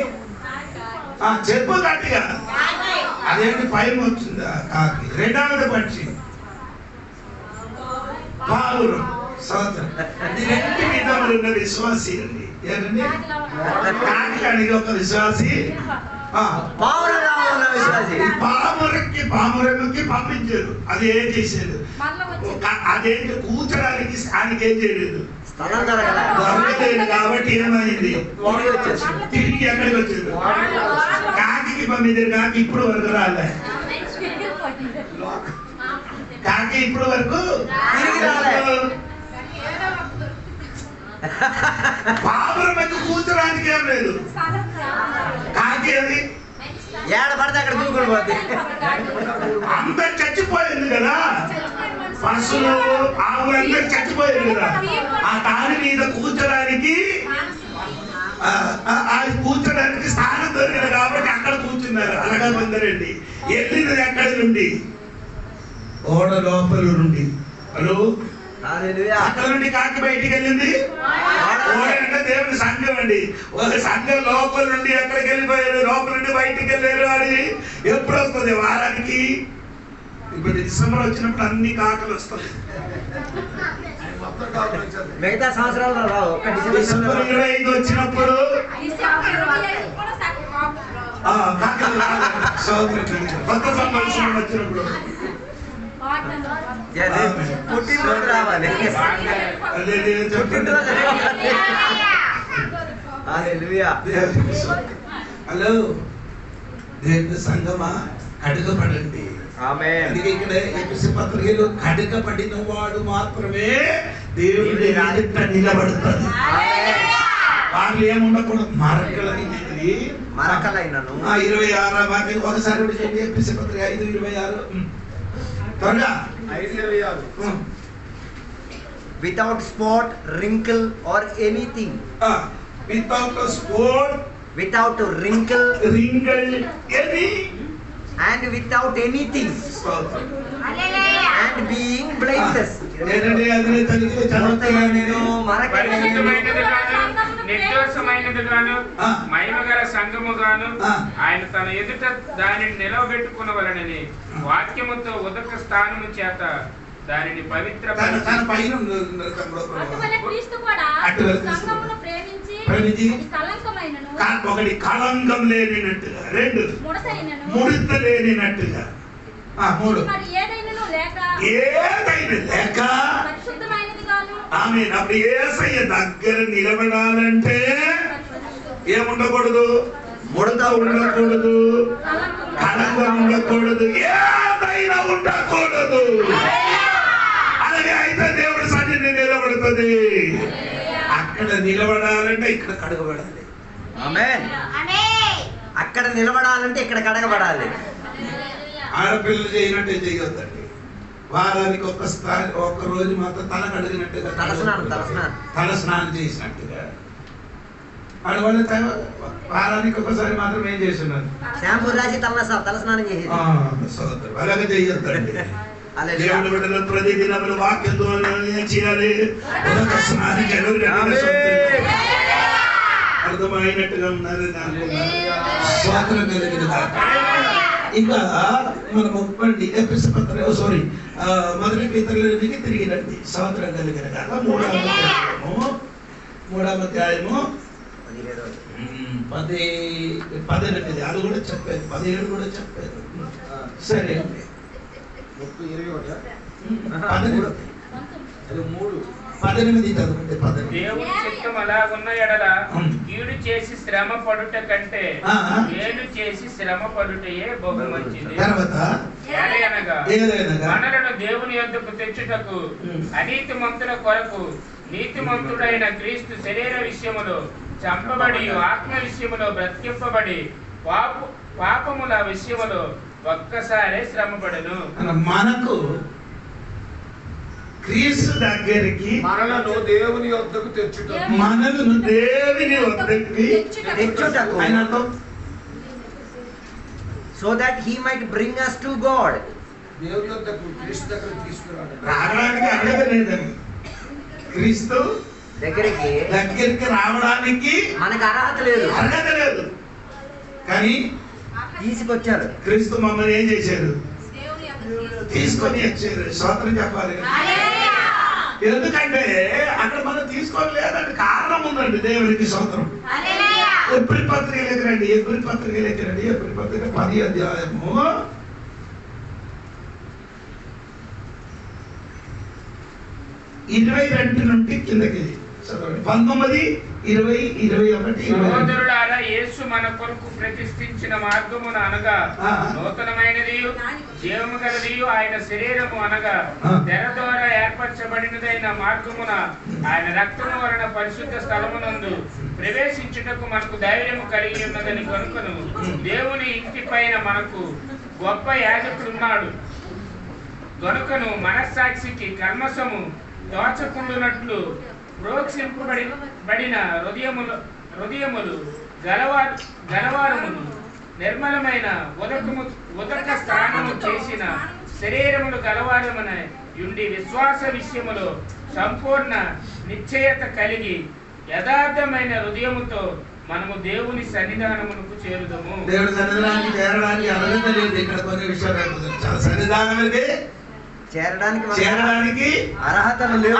చెప్పు గట్టిగా. అదేంటి పైన వచ్చిందా కాకి. రెండవది పక్షి పావురం. ఇది రెండు విధములు ఉన్న విశ్వాసి అండి. ఏంటండి కాకి అనేది ఒక విశ్వాసి, పామురకి పంపించారు. అది ఏం చేసేది అదేంటి కూర్చోడానికి ఆయనకి ఏం చేయలేదు, దొరకలేదు. కాబట్టి ఏమైంది తిరిగి ఎక్కడికి వచ్చారు. కాకి పంపించారు. కాకి ఇప్పుడు వరకు రాలే. కాకి ఇప్పుడు వరకు తిరిగి రాలేదు. పామురం మీద కూర్చోడానికి ఏం లేదు. కాకి అది ఏడ పడితే అక్కడ దూకుడు పోద్ది. అందరు చచ్చిపోయింది కదా, పశువులు ఆవులందరూ చచ్చిపోయింది కదా. ఆ దాని మీద కూర్చోడానికి కూర్చోడానికి స్థానం దొరికింది కాబట్టి అక్కడ కూర్చున్నారు. అలాగా అందరండి వెళ్ళినది ఎక్కడి నుండి, ఓడ లోపల నుండి. హలో అక్కడ నుండి కాకి బయటికి వెళ్ళింది. ఓడంటే దేవుని సంఘం అండి. ఒక సంఘం లోపల నుండి ఎక్కడికి వెళ్ళిపోయారు, లోపల నుండి బయటికి వెళ్ళారు. అని ఎప్పుడు వస్తుంది వారానికి. ఇప్పుడు డిసెంబర్ వచ్చినప్పుడు అన్ని కాకలు వస్తాయి. మిగతా సంవత్సరాలు రావు. డిసెంబర్ 25 వచ్చినప్పుడు కొత్త సంవత్సరం వచ్చినప్పుడు పుట్టినరోజు రావాలి. హలో దేవుని సంగమా కడుగపడండి. ఇక్కడ పత్రికలు కడుగపడిన వాడు మాత్రమే దేవుడి ఎదుట నిలబడుతుంది. వాళ్ళు ఏముండకూడదు మరకలైనను. 26వ వాక్యం ఒకసారి ఎపిసి పత్రిక 5:26 త్వరగా 5:26. Without spot, wrinkle or anything. Without a spot, without a wrinkle, any, and without anything, and being blameless. నిర్దోషమైనదిగాను మహిమగల సంఘముగాను ఆయన తన ఎదుట దానిని నిలవబెట్టుకునవలనని వాక్యముతో ఉదక స్థానము చేత దానిని పవిత్ర ఒకటి కళంకం లేనినట్టుగా, రెండు ముడత లేనినట్టుగా, మూడు ఏదైనా లేక ఆమె అప్పుడు యేసయ్య దగ్గర నిలబడాలంటే ఏముండకూడదు, ముడత ఉండకూడదు, కళంకం ఉండకూడదు, ఏదైనా ఉండకూడదు. అలాగే అయితే దేవుడి సన్నిధి నిలబడుతుంది. అక్కడ నిలబడాలంటే ఇక్కడ కడగబడాలి. ఆమేన్. అక్కడ నిలబడాలంటే ఇక్కడ కడగబడాలి. ఆడపిల్లలు చేయనట్టే చేయొద్దండి. వారానికి ఒక రోజు మాత్రం తల కడిగినట్టుగా, తల స్నానం చేసినట్టుగా. ఆడవాళ్ళు వారానికి ఒకసారి మాత్రం ఏం చేస్తున్నారు, షాంపూ రాసి తల స్నానం చేసి. అలాగే చేయొద్దండి. దేవుడి బిడ్డలు ప్రతిదినములు వాక్యంతో ఏం చేయాలి, అర్థమైనట్టుగా ఉన్నారు. స్వాతంత్రం కలిగిన ఇంకా మనం ఒప్పండి ఎపిసి పత్రిక మొదటి పేతురులోనికి తిరిగి రండి. స్వాతంత్రం కలిగిన కాక 3వ అధ్యాయము 18 అది కూడా చెప్పారు, 17 కూడా చెప్పారు. సరే 21 18 చదవండి. 18. దేవుని చిత్తం అలాగున్న ఎడల కీడు చేసి శ్రమ పడుట కంటే మేలు చేసి శ్రమ పడుటయే బహు మంచిది. తర్వాత ఏలయనగా మనలను దేవుని యొద్దకు తెచ్చుటకు అనీతిమంతుల కొరకు నీతిమంతుడైన క్రీస్తు శరీర విషయములో చంపబడి ఆత్మ విషయములో బ్రతికింపబడి పాపముల విషయములో ఒక్కసారే శ్రమపడను. మనకు క్రీస్తు దగ్గరికి మనలను దేవుని యొద్దకు తెచ్చుటకు మనలను దేవుని వద్దకి తెచ్చుటకు so that he might bring us to God. దేవుని యొద్దకు క్రీస్తు దగ్గరకు తీసుకురావడం. రావడానికి అర్హత లేదని క్రీస్తు దగ్గరికి రావడానికి మనకు అర్హత లేదు కానీ తీసుకొచ్చారు. క్రీస్తు మమ్మల్ని ఏం చేశారు? దేవుని యొక్క తీసుకొని వచ్చారు. స్తోత్రం చెప్పాలి. ఎందుకంటే అక్కడ మనం తీసుకోలేదంటే కారణం ఉందండి. దేవునికి స్తోత్రం. ఎబ్రీ పత్రికలోకి రండి. ఎబ్రీ పత్రిక 10 అధ్యాయము 22 నుండి కిందకి చదవండి. 19, 20, 21. సహోదరులారా, యేసు మన కొరకు ప్రతిష్ఠించిన మార్గమున అనగా నూతనమైనది జీవము గలది ఆయన శరీరము అనగా తెర ద్వారా ఏర్పరచబడినదైన మార్గమున ఆయన రక్తము వలన పరిశుద్ధ స్థలమునందు ప్రవేశించుటకు మనకు ధైర్యము కలిగి ఉన్నదని కనుకను దేవుని ఇంటి పైన మనకు గొప్ప యాజకుడున్నాడు గనుకను మనస్సాక్షికి కల్మషము దోచకుండునట్లు ప్రోక్షింపబడిన హృదయములు గలవారమును నిర్మలమైన ఉదక స్నానము చేసిన శరీరములు గలవారమున యుండి విశ్వాస విషయములో సంపూర్ణ నిశ్చయత కలిగి యథార్థమైన హృదయముతో మనము దేవుని సన్నిధానమునకు చేరుదము. దేవుని సన్నిధానానికి చేరడానికి అర్హత లేదు. ఇక్కడ కొన్ని విషయాలు సన్నిధానానికి చేరడానికి అర్హతలు లేవు.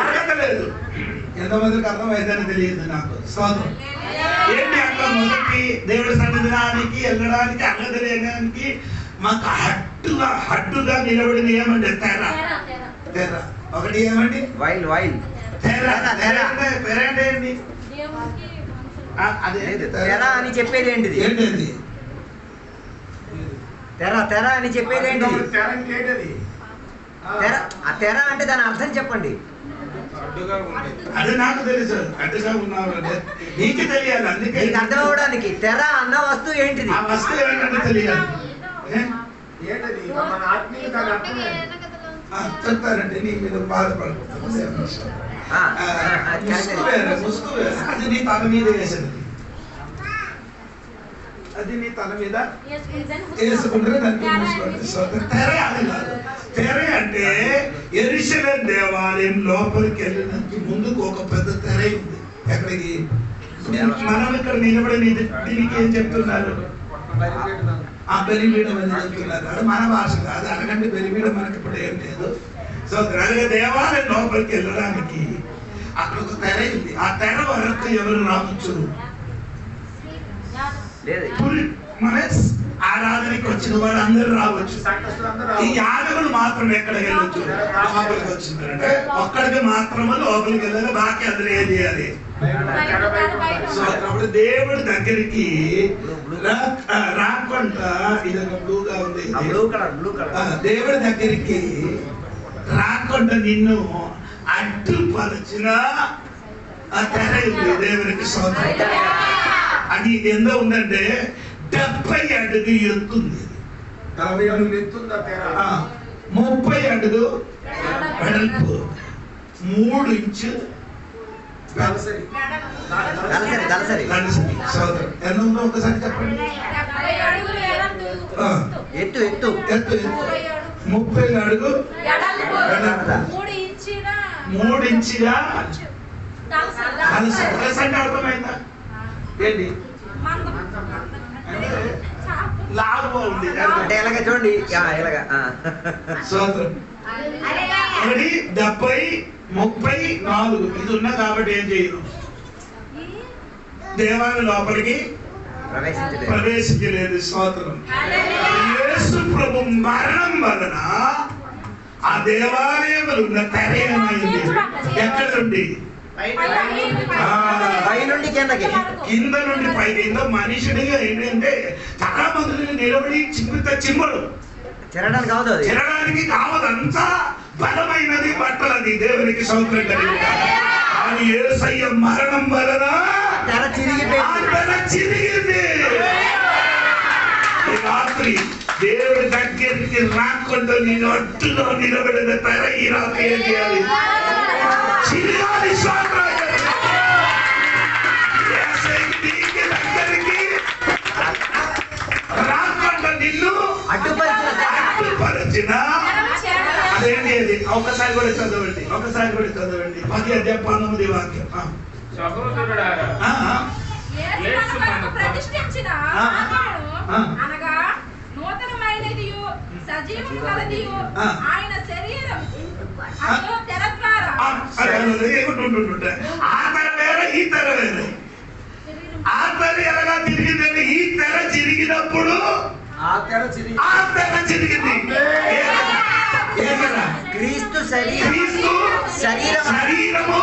ఎంతమందికి అర్థమైందని తెలియదు నాకు. స్తోత్రం. ఏంటి అక్కడ మొదటి దేవుడి సన్నిధానానికి వెళ్ళడానికి అర్హత లేడానికి మాకు హట్టుగా నిలబడింది ఏమండి? తెర. ఒకటి ఏమండి? వైల్ తెర అంటే ఏంటి? తెర అని చెప్పేది ఏంటిది? ఏంటది? తెర అని చెప్పేది ఏంటిది? ఏంటది? తెర అంటే దాని అర్థం చెప్పండి. అది నాకు తెలుసు. అడ్డుగా ఉన్నావు నీకు తెలియాలి. అందుకే నీకు అర్థం అవడానికి తెర అన్న వస్తువు ఏంటిది? ఆ వస్తువు ఏంటంటే తెలియాలి. ఏంటది? మన ఆత్మీయత అర్థమే. చెప్తారండి. నీ మీద బాధపడకూడదు. ముసుగు వేరు. అది నీ తల మీద వేసేది. అది నీ తల మీద వేసుకుంటే దానికి మూసుకోండి. తెర అది కాదు. తెర అంటే యెరూషలేము దేవాలయం లోపలికి వెళ్ళినందుకు ముందుకు ఒక పెద్ద తెర ఉంది. ఎక్కడికి? మనం ఇక్కడ నిలబడి దీనికి ఏం చెప్తున్నారు? ఆ బలిపీఠం అని చెప్తున్నారు. అది మన భాష కాదు. అనకంటే బలిపీఠం మనకి ఇప్పుడు ఏం లేదు. సో దేవాలయం లోపలికి వెళ్ళడానికి అక్కడ ఒక తెర ఉంది. ఆ తెర వరకు ఎవరు రావచ్చు? మన ఆరాధనకి వచ్చిన వారు అందరూ రావచ్చు. ఈ యాజకులు మాత్రం ఎక్కడికి వెళ్ళొచ్చు? లోపలికి వచ్చిందంటే ఒక్కడికి మాత్రమే లోపలికి వెళ్ళాలి. బాకీ అందరూ ఏం చేయాలి? సో అప్పుడు దేవుడి దగ్గరికి రాకుండా ఇదొక బ్లూగా ఉంది. దేవుడి దగ్గరికి రాకుండా నిన్ను అడ్డుపరిచిన ఆ తెర ఉంది. దేవునికి స్తోత్రం. అది ఎంత ఉందంటే 70 అడుగు ఎత్తుంది. 40 అడుగులు ఎత్తుందా తెర? 30 అడుగు వెడల్పు, 3 ఇంచు దళసరి. ఎంత ఉందో ఒకసారి చెప్పండి. ఎత్తు 30 అడుగు 3 ఇంచుగా అంటే అర్థమైందా? ఏంటి? లాభం ఉంది అంటే ఇలాగ చూడండి. ఇలాగ సోదరం 70, 30, 40 ఇది ఉన్నా కాబట్టి ఏం చేయదు? దేవాలయం లోపలికి ప్రవేశించలేదు. స్తోత్రం. యేసు ప్రభు మరణం వలన ఆ దేవాలయంలో ఉన్న తెర ఏమైంది? ఎక్కడ నుండి? పై నుండి కిందకి, కింద నుండి పై కింద. మనిషినిగా ఏంటంటే చాలా మందిని నిలబడి చిమ్మరు తిరగడానికి కావదు, అది తిరగడానికి కావదు. అంతా బలమైనది బట్టలది. దేవునికి సౌకర్యం కలిగి కానీ యేసయ్య మరణం వలన తెర చిరిగిపోయింది. ఈ రాత్రి దేవుడి దగ్గరికి రాకుండా నేను అడ్డులో నిలబడిన తెర ఈ రాత్రి ఏం చేయాలి? చిరగాలి. దగ్గరికి రాకుండా నిన్ను అడ్డుపరిచిన అదేంటి? అది ఒకసారి కూడా చదవండి, ఒకసారి కూడా చదవండి. 10:19 వాక్యం. సహోదరులారా, యేసు మనకు ప్రతిష్ఠించిన అనగా నూతనమైనదియు సజీవము గలదియు ఆయన శరీరం అదో తెర ద్వారా. ఆ తెర వేరే, ఈ తెర వేరే. ఆ తెర ఎలాగా తిరిగిందంటే ఈ తెర చిరిగినప్పుడు ఆ తెర చిరిగింది. క్రీస్తు శరీరము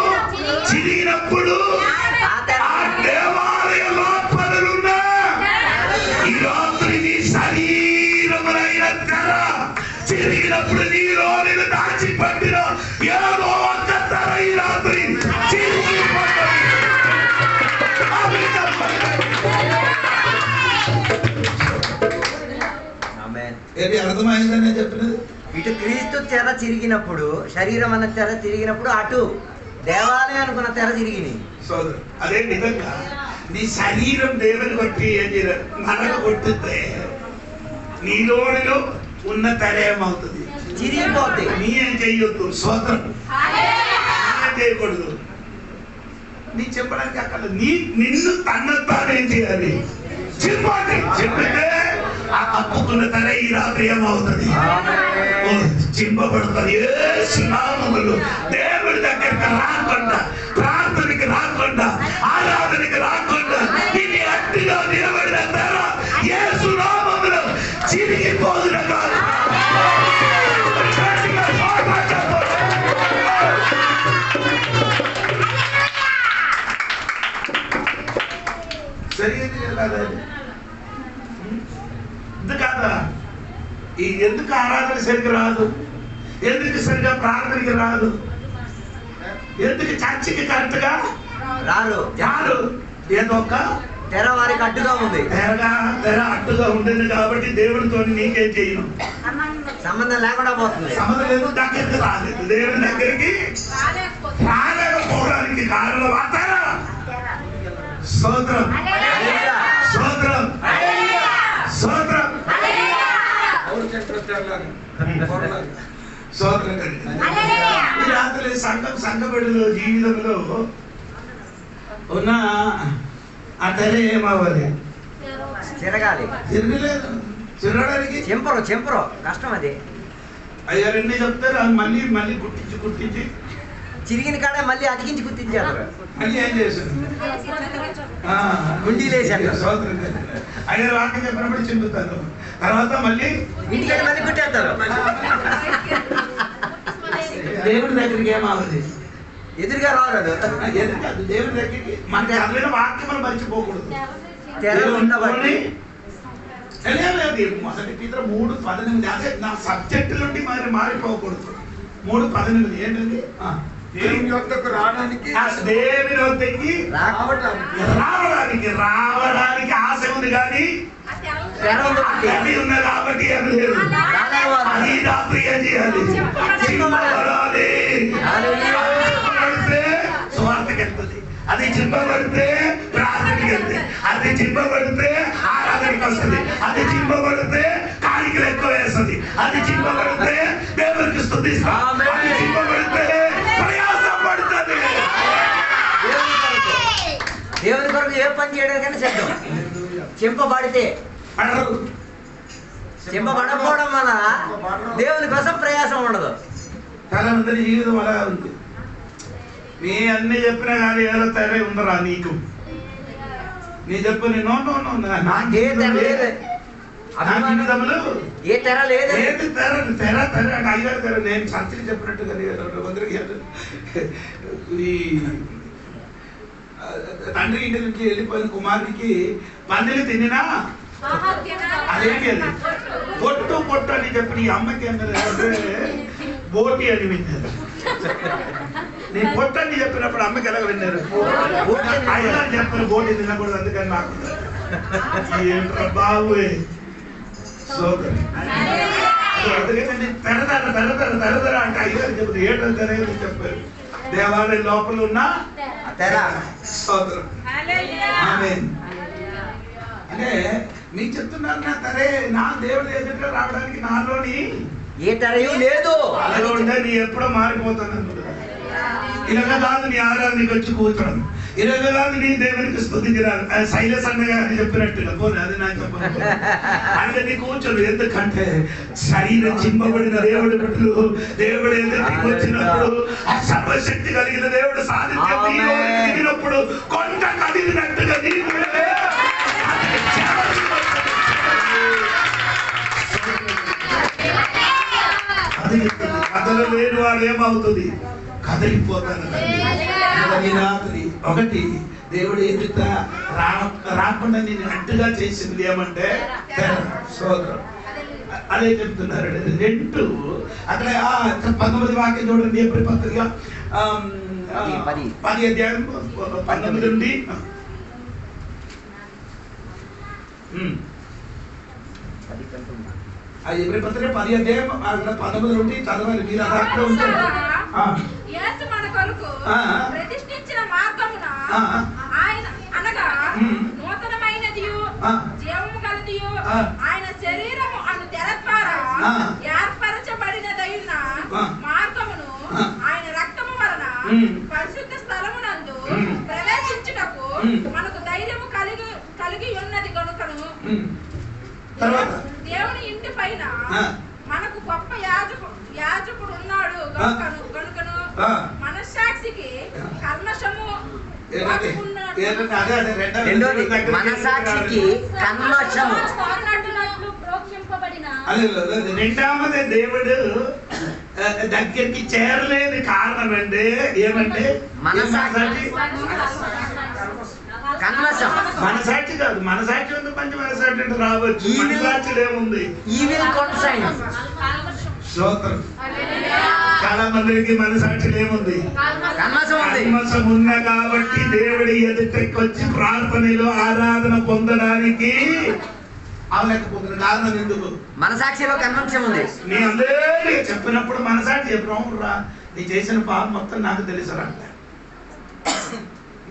చిరిగినప్పుడు ఆ దేవాలయ లోపలున్న ఈ రాత్రి నీ శరీరములైన తెర చిరిగినప్పుడు నీలో నేను దాచిపట్టిన ఏదో ఒక తెర ఈ రాత్రి చిరిగిపోతుంది. ఏది అర్థమైందనే చెప్పినది. ఇటు క్రీస్తు తెర చిరిగినప్పుడు, శరీరం అన్న తెర తిరిగినప్పుడు, అటు దేవాలయం అనుకున్న తెర తిరిగినాయి. సోదరు, అదే విధంగా నీ శరీరం దేవుని బట్టి నరక కొట్టితే నీలోనిలో ఉన్న తెర ఏమవుతుంది? చిరిగిపోతుంది. నీ ఏం చెయ్యొద్దు. సోదరు, ఏం చేయకూడదు. నీ చెప్పడానికి అక్కడ నిన్ను తన్నతానేం చేయాలి? చెప్పాలి. చెప్పితే ఆ కప్పుకున్న తెర ఈ రాత్రి ఏమవుతుంది? చింపబడుతుంది. యేసు నామములో దేవుడి దగ్గరికి రాకుండా, ప్రార్థనకి రాకుండా, ఆరాధనకి రాకుండా ఇది అట్టిగా నిలబడిన తెర యేసు నామములో చిరిగిపోదున కాదు. కాదా? ఈ ఎందుకు ఆరాధన సరిగ్గా రాదు? ఎందుకు సరిగ్గా ప్రార్థనకి రాదు? ఎందుకు చర్చికి కరెక్ట్గా రాదు? ఏదో ఒక తెర వారికి అడ్డుగా ఉంది. తెర అడ్డుగా ఉంటుంది కాబట్టి దేవుడితో నీకేం చేయను, సంబంధం లేకుండా పోతుంది. సంబంధం లేదు, దగ్గరికి రాలేదు. దేవుడి దగ్గరికి రాలేకపోవడానికి కారణం ఆ తెర. స్తోత్రం, స్తోత్రం, స్తోత్రం. స్తోత్రం. ఈ రాత్రి సంఘబడిలో జీవితంలో ఉన్న ఆ తెర ఏమవ్వాలి? తిరగాలి. తిరగలేదు. తిరగడానికి చెంపరు కష్టం. అది అయ్యా రెండు చెప్తారు. అది మళ్ళీ మళ్ళీ కుట్టించి చిరిగిన కాడ మళ్ళీ అతికించి గుర్తించారు. మళ్ళీ ఏం చేశారు? గుండీలేసారు. అయ్యా వాక్యం చెప్పినప్పుడు చింపుతారు. తర్వాత మళ్ళీ ఇంటికి మళ్ళీ కుట్టేస్తారు. దేవుడి దగ్గరికి ఏమవుతుంది? ఎదురుగా రాదు. దేవుడి దగ్గరికి మన చదివిన వాక్యములు మర్చిపోకూడదు. ఉండబట్టి మొదటి Peter 3:18. అదే నా సబ్జెక్టు నుండి మారిపోకూడదు. 3:18 ఏంటండి? దేవుని యొద్దకు రావడానికి రావడానికి ఆశ ఉంది కానీ ఉన్నది కాబట్టి ఏం లేదు. అది రాత్రి ఏం చేయాలి? స్వార్థకి వెళ్తుంది. అది చింపబడితే ప్రార్థనకి వెళ్తుంది. అది చింపబడితే ఆరాధనకి వస్తుంది. అది చింపబడితే కాணிకలు ఎక్కువ వేస్తుంది. అది చింపబడితే దేవునికి స్తుతిస్తుంది. అది చింపబడితే ప్రయాసం పడుతుంది. దేవుని కొరకు ఏ పని చేయడానికైనా సిద్ధం. చింపబడితే చింపబడకపోవడం వల్ల దేవుని కోసం ప్రయాసం ఉండదు. తనందరి జీవితం అలా ఉంది. నీ అన్ని చెప్పినా కానీ ఏదో తెర ఉందరా నీకు? నీ చెప్పు. నాకే నా జీవితంలో ఏ తెర లేదు. ఏది తెర తెర తెర అంటే అయ్యారు తెర. నేను సంతకి చెప్పినట్టుగా ఈ తండ్రి ఇంటి నుంచి వెళ్ళిపోయిన కుమారుడికి పందిని తినినా అదేంటి అది పొట్టు పొట్టు అని చెప్పి ఈ అమ్మకి ఏంటంటే బోటి అని విన్నారు. నేను పొట్టు అని చెప్పినప్పుడు అమ్మకి ఎలా విన్నారు? అయ్యా చెప్పారు బోటి తినకూడదు, అందుకని నాకు ఏంట్రా బాబు సోదరు అందుకని తెరదర తెరదర తెరదర అంటే అయ్యారు చెప్తారు. ఏంటో తెరదని చెప్పారు. దేవాలయం లోపల ఉన్న తెర. సోదరు ఆమేన్. అంటే మీకు చెప్తున్నాను నా తరే నా దేవుడి ఎదుట రావడానికి నాలోని ఏ తెరయు లేదు. అలా ఉంటే నీ ఎప్పుడో మారిపోతాను. ఇలాగ కాదు నీ ఆరాధనకి వచ్చి కూర్చోడం, ఇలాగ కాదు నీ దేవునికి స్తుతించరాదు. శైలస్ అన్నగా అని చెప్పినట్టుగా పోనీ అది నాకు చెప్పను. అంటే నీ కూర్చోడు. ఎందుకంటే శరీరం చింపబడిన దేవుడి బిడ్డలు దేవుడు ఎదుటికి వచ్చినప్పుడు ఆ సర్వశక్తి కలిగిన దేవుడు సాధించే దిగినప్పుడు కొంత కదిలినట్టుగా నీకు కథలు లేని వాడు ఏమవుతుంది? కదిలిపోతాను. రాత్రి ఒకటి దేవుడు ఎదుట రాకుండా నేను అడ్డుగా చేసింది ఏమంటే సోదరం. అదే చెప్తున్నారు. రెండు అక్కడ 19 వాక్యం చూడండి. ఎప్పుడు పత్రిక 10 అధ్యాయం 19 నుండి అది ఎవరి పత్రిక 10 అధ్యాయం 19 నుండి చదవాలి. మీరు అక్కడ ఉంటారు. యేసు మన కొరకు ప్రతిష్ఠించిన మార్గమున ఆయన అనగా నూతనమైనదియు జీవము కలదియు ఆయన శరీరము అను తెర ద్వారా ఏర్పరచబడినదైన మార్గమును ఆయన రక్తము వలన పరిశుద్ధ స్థలమునందు ప్రవేశించుటకు మనకు ధైర్యము కలిగి ఉన్నది కనుకను దేవుని ఇంటి పైన మనకు గొప్ప యాజకుడు ఉన్నాడు కనుకను మనస్సాక్షికి కల్మషము మనసాక్షికి కల్మషము రెండవది దేవుడు దగ్గరికి చేరలేని కారణం అంటే ఏమంటే మనసాక్షి కాదు. మనసాక్షి ఉంది, మంచి మనసాక్షి అంటే రావచ్చు. మనసాక్షి ఏముంది? చాలా మందికి మనసాక్షి ఏముంది? కల్మషం ఉన్నా కాబట్టి దేవుడి ఎదుటికి వచ్చి ప్రార్థనలో ఆరాధన పొందడానికి అవలేకపోతున్న కారణం ఎందుకు? మనసాక్షిలో కల్మషం ఉంది. నీ అందరికీ చెప్పినప్పుడు మనసాక్షి రా నీ చేసిన పాపం మొత్తం నాకు తెలుసురా.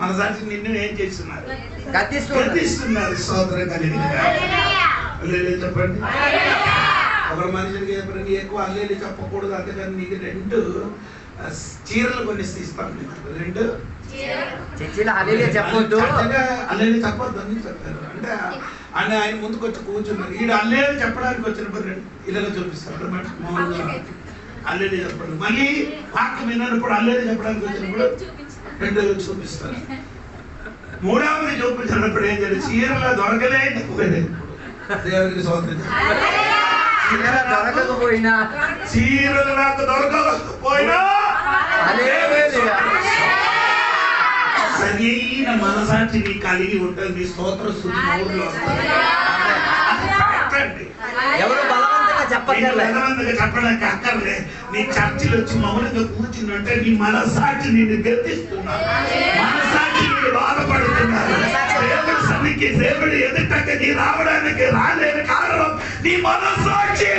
మనసాక్షి నిన్ను ఏం చేస్తున్నారు? గద్దిస్తున్నారు. సోదరం కలిగి చెప్పండి. ఒక మనిషికి నీ ఎక్కువ అల్లేలి చెప్పకూడదు. అందుకని నీకు 2 చీరలు కొన్ని ఇస్తాను. 2 చెప్పొద్దు, అల్లేలి చెప్పొద్దు అని చెప్పారు. అంటే ఆయన ముందుకు వచ్చి కూర్చున్నారు. ఈడు అల్లేలి చెప్పడానికి వచ్చినప్పుడు ఇలాగ చూపిస్తారు. అల్లేలి చెప్పండి. మళ్ళీ వాక్యం విన్నప్పుడు అల్లేలి చెప్పడానికి వచ్చినప్పుడు 2 చూపిస్తారు. 3వది చూపించినప్పుడు ఏం చేయాలి? చీరలో దొరకలేదు. దేవునికి స్వాతంత్రం. దొరకకపోయినా చీరలు నాకు దొరకకపోయినా సరైన మనసాక్షి నీ కలిగి ఉంటుంది. నీ స్తోత్ర స్తుతి ఊర్లో ఎవరు బలవంతంగా చెప్పడానికి అక్కర్లే. నీ చర్చిలు వచ్చి మౌనంగా కూర్చుందంటే నీ మనసాక్షి నిన్ను గర్తిస్తున్నారు. మనసాక్షి నిన్ను బాధపడుతున్నారు. దేవుడి సన్నిధికి దేవుడి ఎదుటకి నీ రావడానికి రాలేని కారణం నీ మనసాక్షి.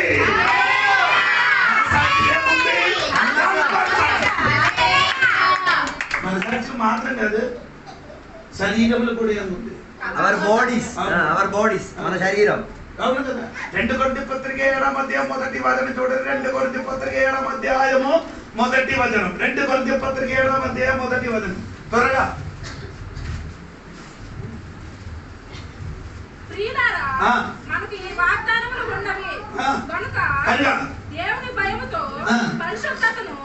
మనసాక్షి మాత్రం కాదు, శరీరంలో కూడా ఏముంది? అవర్ బాడీస్ మన శరీరం. అవును కదా. 2 కొరింథీ పత్రిక 7వ అధ్యాయం 1వ వచనం చూడండి. 2 కొరింథీ పత్రిక 7వ అధ్యాయము 1వ వచనం. 2 కొరింథీ పత్రిక 7వ అధ్యాయం 1వ వచనం. త్వరగా. ప్రియులారా, మనకు ఈ వాగ్దానములు ఉన్నవి కనుక దేవుని భయముతో పరిశుద్ధతను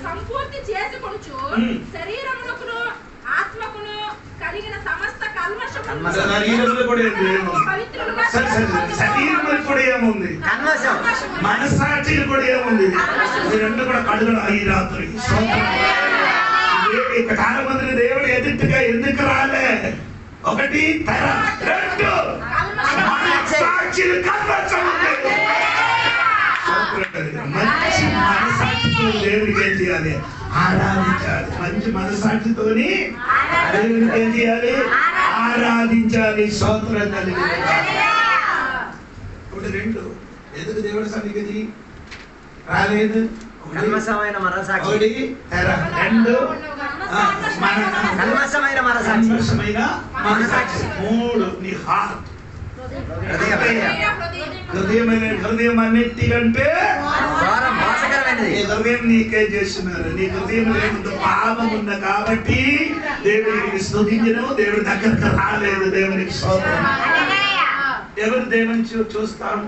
సంపూర్తి చేసుకొనుచు శరీరమునకును ఆత్మకును కలిగిన సమస్త కల్మషమును పవిత్రులుగా సరే సరే శరీరం కూడా ఏముంది, మనసాక్షి కూడా ఏముంది, ఇది రెండు కూడా కడుగులు ఈ రాత్రి. చాలా మంది దేవుడు ఎదుటిగా ఎందుకు రాలే? ఒకటి తెర, రెండు మనసాక్షిని కల్మషం ఉంది. మంచి మనసాక్షితో దేవుడికి ఏం చేయాలి? ఆరాధించాలి. మంచి మనసాక్షితోని దేవుడికి ఏం చేయాలి? ఆరాధించాలి. స్తోత్రం కలిగి ఇప్పుడు రెండు ఎందుకు దేవుడి సన్నిధికి రాలేదు? కల్మషమైన మనసాక్షి, ఒకటి తెర, రెండు కల్మషమైన మనసాక్షి, మూడు నీ హార్ట్. హృదయం అన్నిటికంటే నీ హృదయం నీకే చేస్తున్నారు. నీ హృదయం లేకుండా పాపం ఉంది కాబట్టి దేవుడికి స్తుతించను, దేవుడి దగ్గరకు రాలేదు. దేవునికి స్తోత్రం. ఎవరు దేవుని చూస్తాం?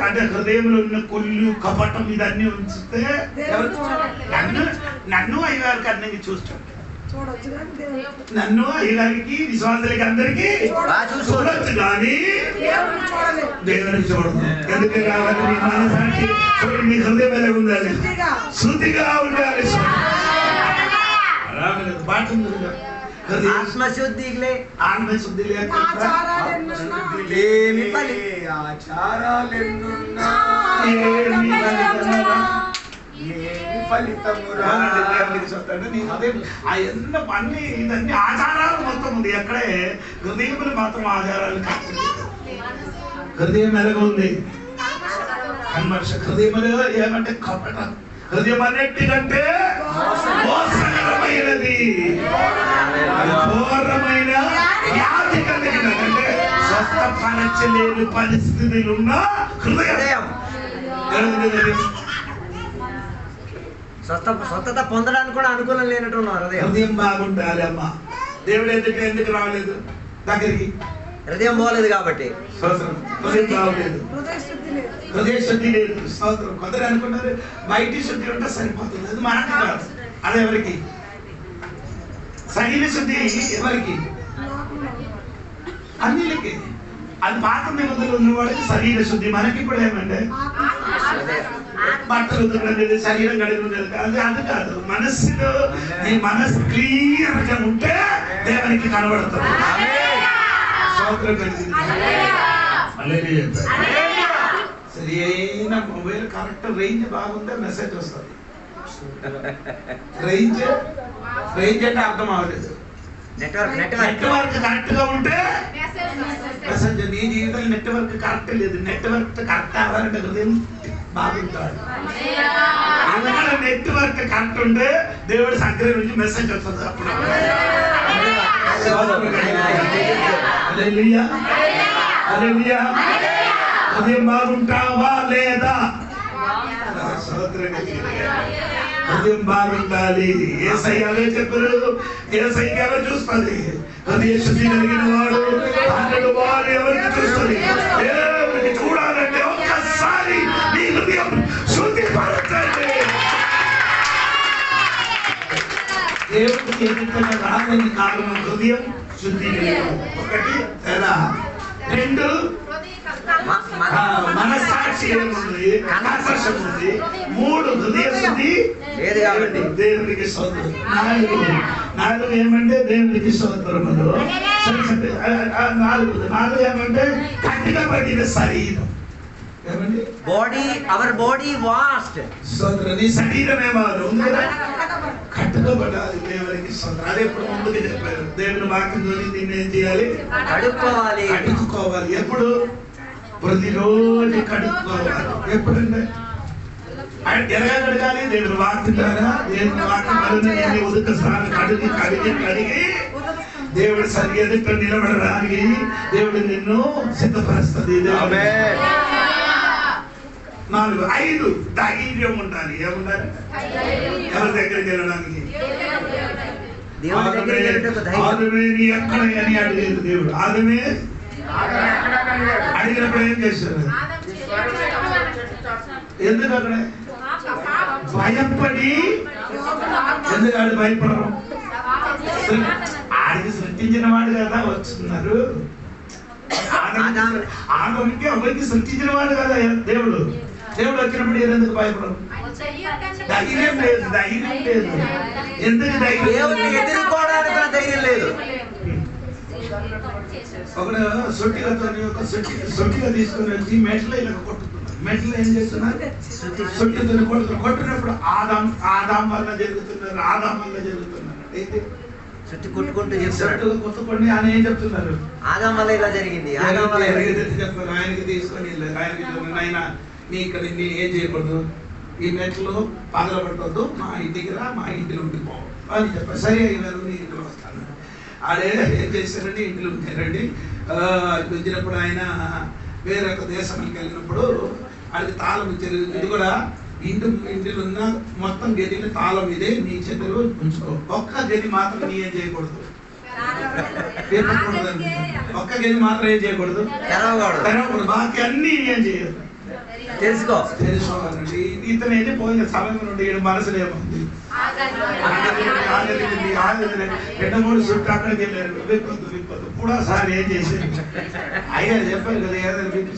అంటే హృదయంలో ఉన్న కొల్లు కపటం ఇదన్నీ ఉంచితే నన్ను అయ్యగారికి అన్నీ చూస్తాడు. నన్ను అయ్యగారికి విశ్వాసాలకి అందరికి చూడొచ్చు కానీ దేవునికి చూడదు. ఎందుకు కావాలి? నీ మనసాక్షి నీ హృదయం ఎలా ఉండాలి? శుద్ధిగా ఉండాలి. బాట ఆత్మశుద్ధి ఆత్మశుద్ధి అన్ని ఆచారాలు మొత్తం ఉంది. ఎక్కడే హృదయములు మాత్రం ఆచారాలు కాకుండా హృదయం ఎలాగ ఉంది? కన్మర్ష హృదయములు ఏమంటే కపటం. హృదయం అన్నిటికంటే మోసకరమైనది, ఘోరమైన వ్యాధి కలిగినదంటే స్వస్థపరచలేని పరిస్థితులు ఉన్న హృదయం. స్వస్థత పొందడానికి కూడా అనుకూలం లేనట్టున్నారు. హృదయం బాగుండాలి. అమ్మ దేవుడు ఎందుకు రాలేదు దగ్గరికి? హృదయం పోలేదు కాబట్టి. హృదయం బాగలేదు, హృదయ శుద్ధి లేదు. స్తోత్రం. కొందరు అనుకున్నారు బయటి శుద్ధి ఉంటే సరిపోతుంది. అది మనకి కాదు. అది ఎవరికి? శరీర శుద్ధి ఎవరికి? అన్నిలకి. అది పాత నిబంధనలు ఉన్నవాడికి శరీర శుద్ధి. మనకి కూడా ఏమంటే బట్టలు ఉతకలేదు, శరీరం కడిగినది కాదు. అది కాదు. మనస్సులో నీ మనస్సు క్లియర్ గా ఉంటే దేవునికి కనబడుతుంది. సరి అయిన మొబైల్ కరెక్ట్ రేంజ్ బాగుంటే మెసేజ్ వస్తుంది. రేంజ్ అంటే అర్థం అవ్వలేదు. నెట్వర్క్ కరెక్ట్ గా ఉంటే మెసేజ్. నీ జీవితంలో నెట్వర్క్ కరెక్ట్ లేదు. నెట్వర్క్ కరెక్ట్ అవ్వాలంటే హృదయం బాగుంటాడు. నెట్వర్క్ కరెక్ట్ ఉంటే దేవుడి సంక్రమ నుంచి మెసేజ్ వస్తుంది. అప్పుడు హృదయం బాగుంటావా లేదా? హృదయం బాగుండాలి. ఏసయ్యే చెప్పారు. ఏసయ్య ఎవరు చూస్తుంది? హృదయ శుద్ధి కలిగిన వాడు అన్నడు వారు ఎవరికి చూస్తుంది? ఎవరికి చూడాలంటే ఒక్కసారి నీ హృదయం శుద్ధి పరచండి. దేవుడికి ఎదుగుతున్న రాదని కారణం హృదయం శుద్ధి. ఒకటి తెర, రెండు మనసాక్షి ఏముంది? కన్మర్షం ఉంది. మూడు హృదయ శుద్ధి లేదు కాబట్టి దేవునికి స్తోత్రం. నాలుగు ఏమంటే దేవునికి స్తోత్రములు. నాలుగు ఏమంటే కఠినపడిన శరీరం. ఏమండి? Our body vast. స్తోత్రం. నీ శరీరం ఏమారు కట్టుకోబడాలి. దేవునికి స్తోత్రం. అదే ఇప్పుడు ముందుకు చెప్పారు. దేవుని వాక్యంతో దీన్ని ఏం చేయాలి? కడుక్కోవాలి. ఎప్పుడు? ప్రతిరోజు కడుక్కోవాలి. ఎప్పుడంటే ఎలా కడగాలి? దేవుని వాక్యం ద్వారా. దేవుని వాక్యం ఉదక స్నానం కడిగి దేవుడి సరి ఎదుట నిలబడడానికి దేవుడు నిన్ను సిద్ధపరుస్తుంది. నాలుగు, ఐదు ధైర్యం ఉండాలి. ఏముండాలి? ఎవరి దగ్గరికి వెళ్ళడానికి? ఆదమే నీ ఎక్కడ అని అడిగేది దేవుడు. ఆదమే అడిగినప్పుడు ఏం చేశారు? ఎందుకు అక్కడ భయపడి ఎందుకు ఆడు భయపడరు? ఆడికి సృష్టించిన వాడు కదా వస్తున్నారు. ఆమెకి అబ్బాయికి సృష్టించిన వాడు కదా దేవుడు. దేవుడు వచ్చినప్పుడు ఎందుకు భయపడరు? ధైర్యం లేదు, ధైర్యం లేదు. ఎందుకు ధైర్యం? ఎదుర్కోవడానికి ధైర్యం లేదు. ఒకడు సొట్టిగా తీసుకుని వచ్చి మెట్లో ఇలా కొట్టుతున్నారు. మెట్లో ఏం చేస్తున్నారు? సొట్టితో కొట్టినప్పుడు ఆదాం వల్ల జరుగుతున్నారు, ఆదాం వల్ల జరుగుతున్నారు. అయితే చుట్టూ కొట్టుకుంటూ చెప్తారు. కొట్టుకోండి అని ఏం చెప్తున్నారు? ఆదాం వల్ల ఇలా జరిగింది, ఆదాం వల్ల చెప్తున్నారు. ఆయనకి తీసుకొని ఆయనకి ఆయన నీ ఇక్కడ నీ ఏం చేయకూడదు, ఈ మెట్లు పగలబట్టద్దు, మా ఇంటికి రా, మా ఇంటిలో ఉండిపో అని చెప్పారు. సరే అయినారు, నీ ఇంట్లో వస్తాను. ఆడే ఏం చేశారండి? ఇంట్లో ఉంటారండి. వచ్చినప్పుడు ఆయన వేరొక దేశానికి వెళ్ళినప్పుడు అది తాళం ఇచ్చారు. ఇది కూడా ఇంటిలో ఉన్న మొత్తం గదిని తాళం ఇదే, నీ చేతిలో ఉంచుకో. ఒక్క గది మాత్రం నీ ఏం చేయకూడదు, ఒక్క గది మాత్రం ఏం చేయకూడదు, తెరవకూడదు. బాకీ అన్ని ఏం చేయదు, తెలుసుకోవాలండి. ఇతను వెళ్ళిపోయిన సమయం నుండి మనసులో ఏముంది? 2-3 చుట్టూ అక్కడికి వెళ్ళారు. విప్పొద్దు కూడా సార్ ఏం చేశారు? అయ్యా చెప్పారు కదా, ఏదైనా విప్పి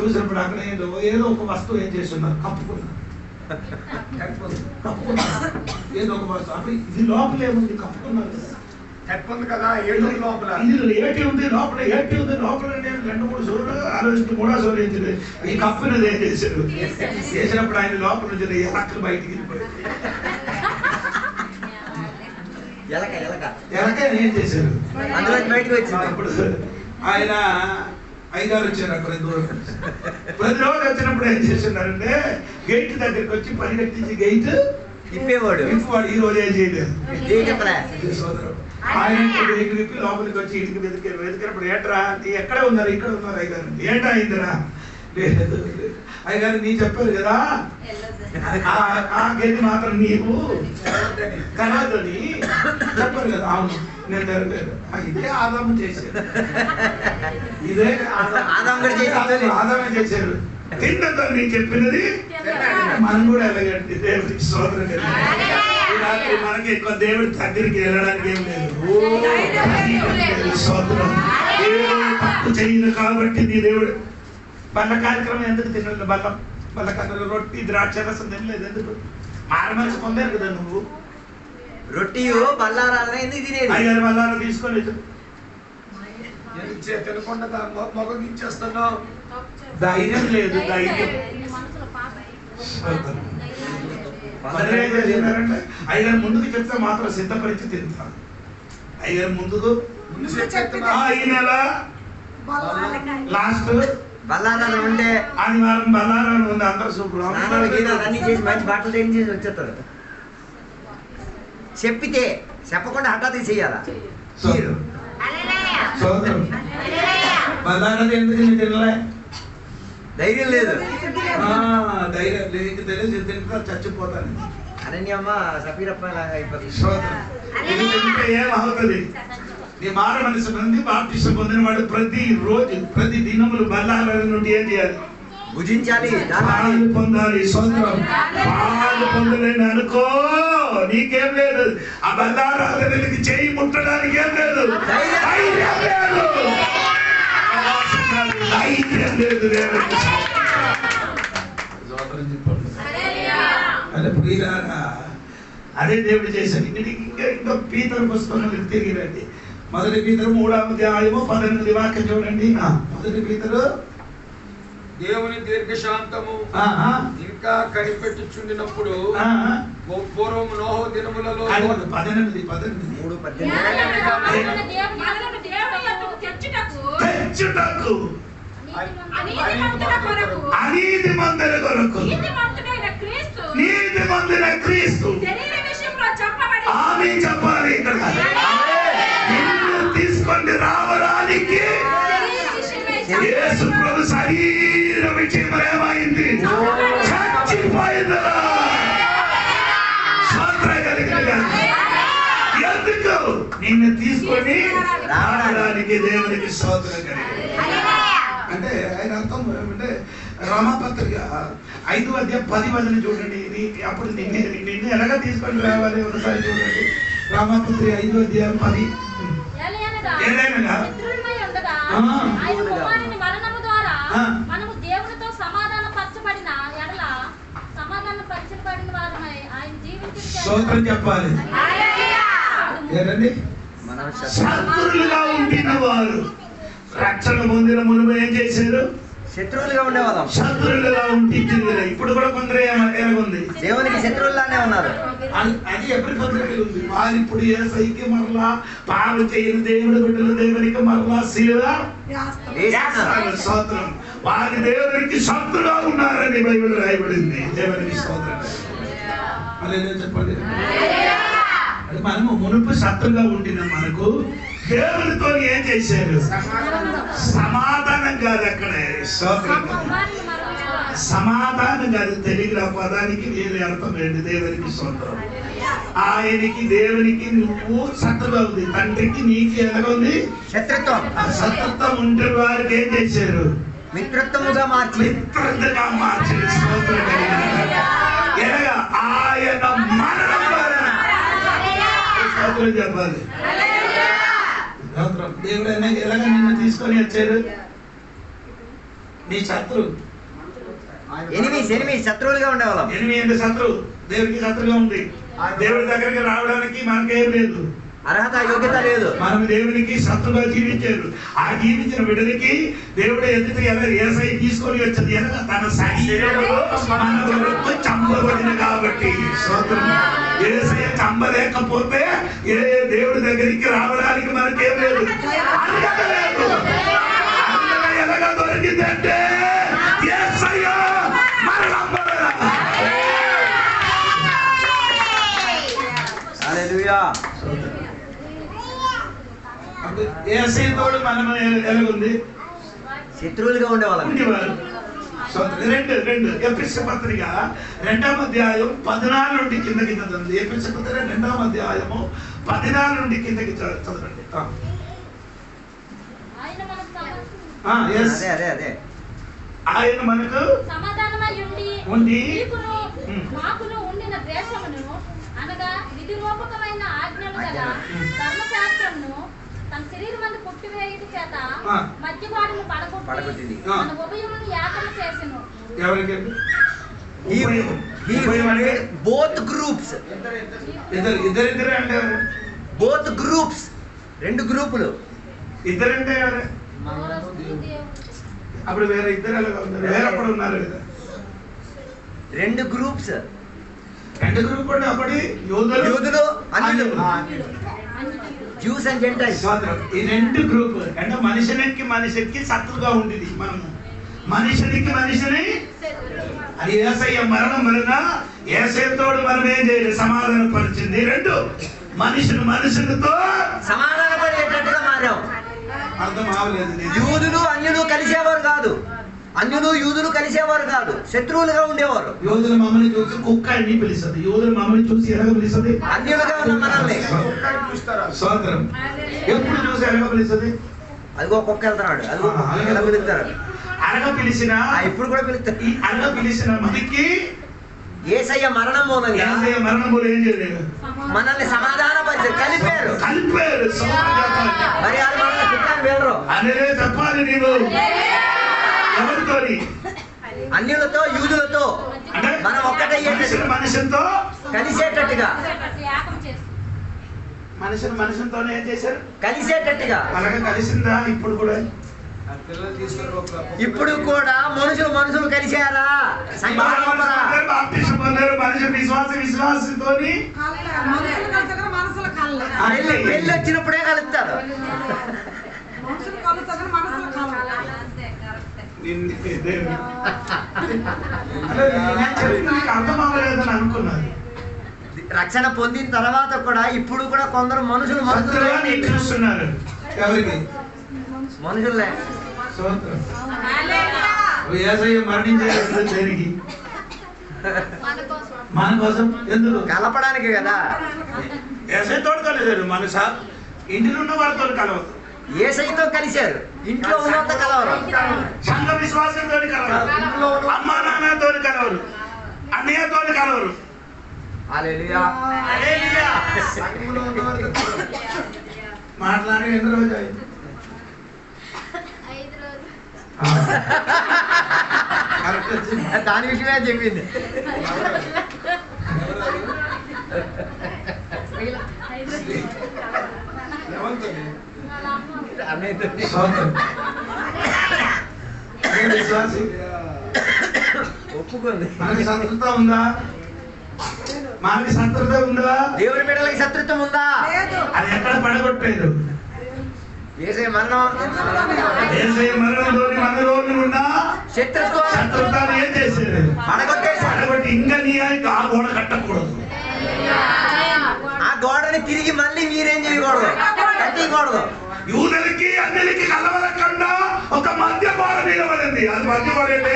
చూసినప్పుడు అక్కడ ఏదో ఒక వస్తువు ఏం చేస్తున్నారు, కప్పుకున్నారు. ఏదో ఒక వస్తువు అప్పుడు ఇది లోపల ఏముంది, కప్పుకున్నారు. కప్పుంది కదా, ఏడు లోపల ఏటి ఉంది, లోపల ఏటి ఉంది, లోపల 2-3 సోర్లు ఆలోచించి 3వ సోర్లు ఏంటి? ఈ కప్పుని ఏం చేశారు? చేసినప్పుడు ఆయన లోపల నుంచి ఎలకలు బయటికి వెళ్ళిపోయారు. ఎలక ఏం చేశారు? బయటకు వచ్చింది. అప్పుడు ఆయన అయ్యగారు వచ్చారు. అక్కడ ప్రతిరోజు వచ్చినప్పుడు ఏం చేస్తున్నారంటే గేట్ దగ్గరికి వచ్చి పరిగెత్తించి గేట్ ఇప్పేవాడు. ఈ రోజు ఏం చేయలేదు. ఆయన విప్పి లోపలికి వచ్చి ఇంటికి వెతికినప్పుడు ఏంట్రా ఎక్కడే ఉన్నారు? ఇక్కడ ఉన్నారు అయ్యగారు. ఏంటా అయిందిరా? లేదు అయ్యగారు, నీ చెప్పారు కదా ఆ గది మాత్రం నీకు కలదని చెప్పారు కదా. అవును, నేను తెరలేదు. ఇదే ఆదాము చేశారు, ఇదే ఆదామే చేశారు. తిండతో నేను చెప్పినది మనం కూడా ఎలాగండి దేవుడికి స్తోత్రం. మనకి ఎక్కువ దేవుడి దగ్గరికి వెళ్ళడానికి ఏం లేదు. స్తోత్రం. ఏదో తప్పు చేయను కాబట్టి నీ దేవుడు బల్ల కార్యక్రమం ఎందుకు తినలేదు? బల్ల కార్యక్రమం రొట్టి ద్రాక్షరసం తినలేదు ఎందుకు? మారమనసు పొందారు కదా నువ్వు. రొట్టి బల్లారాధన ఎందుకు తినేది? అయ్యారు బల్లారా తీసుకోలేదు. తినకుండా మొగగిచ్చేస్తున్నావు. ధైర్యం లేదు, ధైర్యం. అయ్యారు ముందుకు చెప్తే మాత్రం సిద్ధపరిచి తింటాను. అయ్యారు ముందుకు ఈ నెల లాస్ట్ బల్లారాధన ఉంటే ఆదివారం బల్లారాధన ఉంది. అందరూ శుభ్రం అన్ని చేసి మంచి బట్టలు ఏం చేసి వచ్చేస్తారు. చెప్పితే చెప్పకుండా హఠాత్తు చేయాలా? బల్లారాధన ఎందుకు తినలే? ధైర్యం లేదు. ధైర్యం లేదు, తెలియదు తింటా చచ్చిపోతాను. అనన్యమ్మ సఫీరప్ప అయిపోతుంది. ఏమవుతుంది? నీ మార మనసు నుండి బాప్టిజం పొందిన వాడు ప్రతి దినములు బల్లారాధన నుండి ఏం చేయాలి? భుజించాలి, పాలు పొందాలి. సొంతం పాలు పొందలేని అనుకో, నీకేం లేదు. ఆ బల్లారాధనకి చేయి ముట్టడానికి ఏం లేదు, ధైర్యం లేదు, ధైర్యం లేదు. అదే దేవుడు చేశాడు. ఇంకా పీతరు పుస్తకం తిరిగి రండి. 1 పీతరు 3వ అధ్యాయము 18 వాక్యం చూడండి. 1 పీతరు దేవుని దీర్ఘశాంతము ఇంకా కనిపెట్టుచుండినప్పుడు పూర్వము నోహు దినములలో 18 తెచ్చుటకు అనీతిమంతుల కొరకు నీతిమంతుల క్రీస్తు ఆమె చెప్పాలి. ఇక్కడ నిన్ను తీసుకొని రావడానికి యేసు ప్రభు శరీర విషయం ఏమైంది? చచ్చిపోయిందా? ఎందుకు నిన్ను తీసుకొని రావడానికి దేవునికి స్తోత్రం కలిగింది. అంటే ఆయన అర్థం ఏమంటే రామపత్రిక 5:10 చూడండి. అప్పుడు నిన్ను ఎలాగా తీసుకొని రావాలి ఒకసారి చూడండి. రామపుత్రి 5:10. ఏదైనా స్తోత్రం చెప్పాలి. ఏంటండి? శత్రువులుగా ఉండిన వారు రక్షణ పొందిన మునుపు ఏం చేశారు? శత్రువులుగా ఉండేవాళ్ళం. శత్రువులుగా ఉంటుంది. ఇప్పుడు కూడా కొందరు ఎలాగుంది? దేవునికి శత్రువులానే ఉన్నారు. అది ఎప్పటి పత్రికలు ఉంది. వారు ఇప్పుడు యేసయ్యకి మరలా పాలు చేయని దేవుడి బిడ్డలు దేవునికి మరలా శిలువ వేస్తారు. స్తోత్రం. వారి దేవునికి శత్రుగా ఉన్నారని బైబిల్ రాయబడింది. దేవునికి స్తోత్రం. చెప్పండి. అది మనము మునుపు శత్రుగా ఉండిన మనకు దేవునితో ఏం చేశారు? సమాధానం కాదు. అక్కడే సమాధానం కాదు. తెలుగులో పదానికి వేరే అర్థం ఏంటి? దేవునికి స్తోత్రం. ఆయనకి దేవునికి నువ్వు శత్రుగా ఉంది. తండ్రికి నీకు ఎలాగా ఉంది? శత్రుత్వం. శత్రుత్వం ఉంటే వారికి ఏం చేశారు? మిత్రత్వముగా మార్చి స్తోత్రం. ఎలాగా? ఆయన మరణం స్తోత్రం చెప్పాలి. దేవుడు ఎలాగ నిన్ను తీసుకొని వచ్చారు? నీ శత్రు ఎనిమిది శత్రువులుగా ఉండేవాళ్ళం. 8 శత్రువు దేవుడికి శత్రుగా ఉంది. దేవుడి దగ్గరికి రావడానికి మనకేం లేదు, అర్హత యోగ్యత లేదు. మనం దేవునికి శత్రుగా జీవించారు. ఆ జీవించిన బిడ్డలకి దేవుడు ఎదుటి యేసయ్య తీసుకొని వచ్చేది ఎలాగ? తన శరీరంలో మన వరకు చంపబడిన కాబట్టి. యేసయ్య చంపలేకపోతే ఏ దేవుడి దగ్గరికి రావడానికి మనకేం లేదు, అర్హత లేదు. ఎలాగ దొరికిందంటే యేసయ్య మరణం వలన. హల్లెలూయా. యేసయ్యతోడు మనం ఎలాగుంది? శత్రువులుగా ఉండేవాళ్ళం. రెండు ఎఫెసీ పత్రిక 2వ అధ్యాయం 14 నుండి కిందకి చదవండి. ఎఫెసీ పత్రిక 2వ అధ్యాయము 14 నుండి కిందకి చదవండి. ఆయన మనకు సమాధానమై ఉండి మాకును ఉండిన ద్వేషమును అనగా విధి రూపకమైన ఆజ్ఞలు గల ధర్మశాస్త్రమును తన శరీరమందు పుట్టివేయుట చేత మధ్యవాడును పడగొట్టి మన ఉభయమును యాతన చేసెను. ఎవరికి? Both groups. ఇద్దరు అంటే బోత్ గ్రూప్స్, 2 గ్రూపులు. ఇద్దరంటే ఎవరు? అప్పుడు వేరే ఇద్దరు ఎలాగా ఉన్నారు? వేరప్పుడు ఉన్నారు కదా. 2 గ్రూప్స్. 2 గ్రూప్ అంటే ఒకటి యూదులు, అన్యులు, జ్యూస్ అండ్ జెంటైల్స్. ఈ 2 గ్రూప్ అంటే మనిషికి శత్రుగా ఉండేది. మనము మనిషిని అది యేసయ్య మరణం వలన యేసయ్యతోడు మనం ఏం చేయాలి? సమాధాన పరిచింది. 2 మనుషులతో సమాధాన పడేటట్టుగా మారాం. అర్థం అవలేదు. యూదులు అన్యులు కలిసేవారు కాదు, అన్యులు యూదులు కలిసేవారు కాదు, శత్రువులుగా ఉండేవారు. యూదులు మమ్మల్ని చూసి కుక్క అని పిలుస్తుంది. యూదులు మమ్మల్ని చూసి ఎలాగ పిలుస్తుంది? అన్యులుగా ఉన్న మనల్ని స్వాతంత్రం ఎప్పుడు చూసి ఎలాగ పిలుస్తుంది? అదిగో కుక్క వెళ్తున్నాడు, అదిగో ఎలా పిలుస్తారు? అనగ పిలిచిన ఇప్పుడు కూడా పిలుస్తారు. ఈ అనగ పిలిచిన మనకి యేసయ్య మరణం మూలంగా ఏం చేయలేదు, మనల్ని సమాధానపరిచారు, కలిపారు. మరి వాళ్ళు మనల్ని కుక్కని వెళ్ళరు. అదే చెప్పాలి. నీవు ఎవరితోని? అన్యులతో యూదులతో మనం ఒక్కటయ్యేటట్టు, మనుషులతో కలిసేటట్టుగా. మనుషులతోనే ఏం చేశారు? కలిసేటట్టుగా. అలాగే కలిసిందా? ఇప్పుడు కూడా మనుషులు కలిశారా? విశ్వాసంతో పెళ్ళి వచ్చినప్పుడే కలుస్తారు. అర్థమవ్వలేదని అనుకున్నాను. రక్షణ పొందిన తర్వాత కూడా ఇప్పుడు కూడా కొందరు మనుషులు చూస్తున్నారు. ఎవరికి? మనుషులే. మరణించేది మన కోసం, ఎందుకు? కలపడానికి కదా. యేసయ్యతోడు కలిసాడు. మన ఇంటిలో ఉన్న వారితో కలవదు. యేసయ్యతో కలిశారు. ఇంట్లో ఉన్నంత కలవరు, సంఘ విశ్వాసంతో కలవరు, అమ్మా నాన్నతో కలవరు, అన్నయ్యతో కలవరు. హల్లెలూయా. మాట్లాడి ఎన్ని రోజు అయింది? 5 రోజులు. కరెక్ట్ వచ్చింది. దాని విషయమే చెప్పింది. 5 రోజులు. విశ్వాసి ఒప్పుకుంది. మనకి శత్రుత ఉందా? మనకి శత్రుత ఉందా? దేవుని బిడ్డలకి శత్రుత్వం ఉందా? అది ఎక్కడ పడగొట్టలేదు. యేసయ్య మరణం యేసయ్య మరణంతో మన రోజులు ఉన్నా శత్రుత్వాన్ని ఏం చేసేది? పడగొట్టి ఇంకా నీ ఆ గోడ కట్టకూడదు. ఆ గోడని తిరిగి మళ్ళీ మీరేం చేయకూడదు, కట్టకూడదు. యూదులకి అన్యులకి కలవరకుండా ఒక మధ్య గోడ నిలబడింది. అది మధ్య గోడ అంటే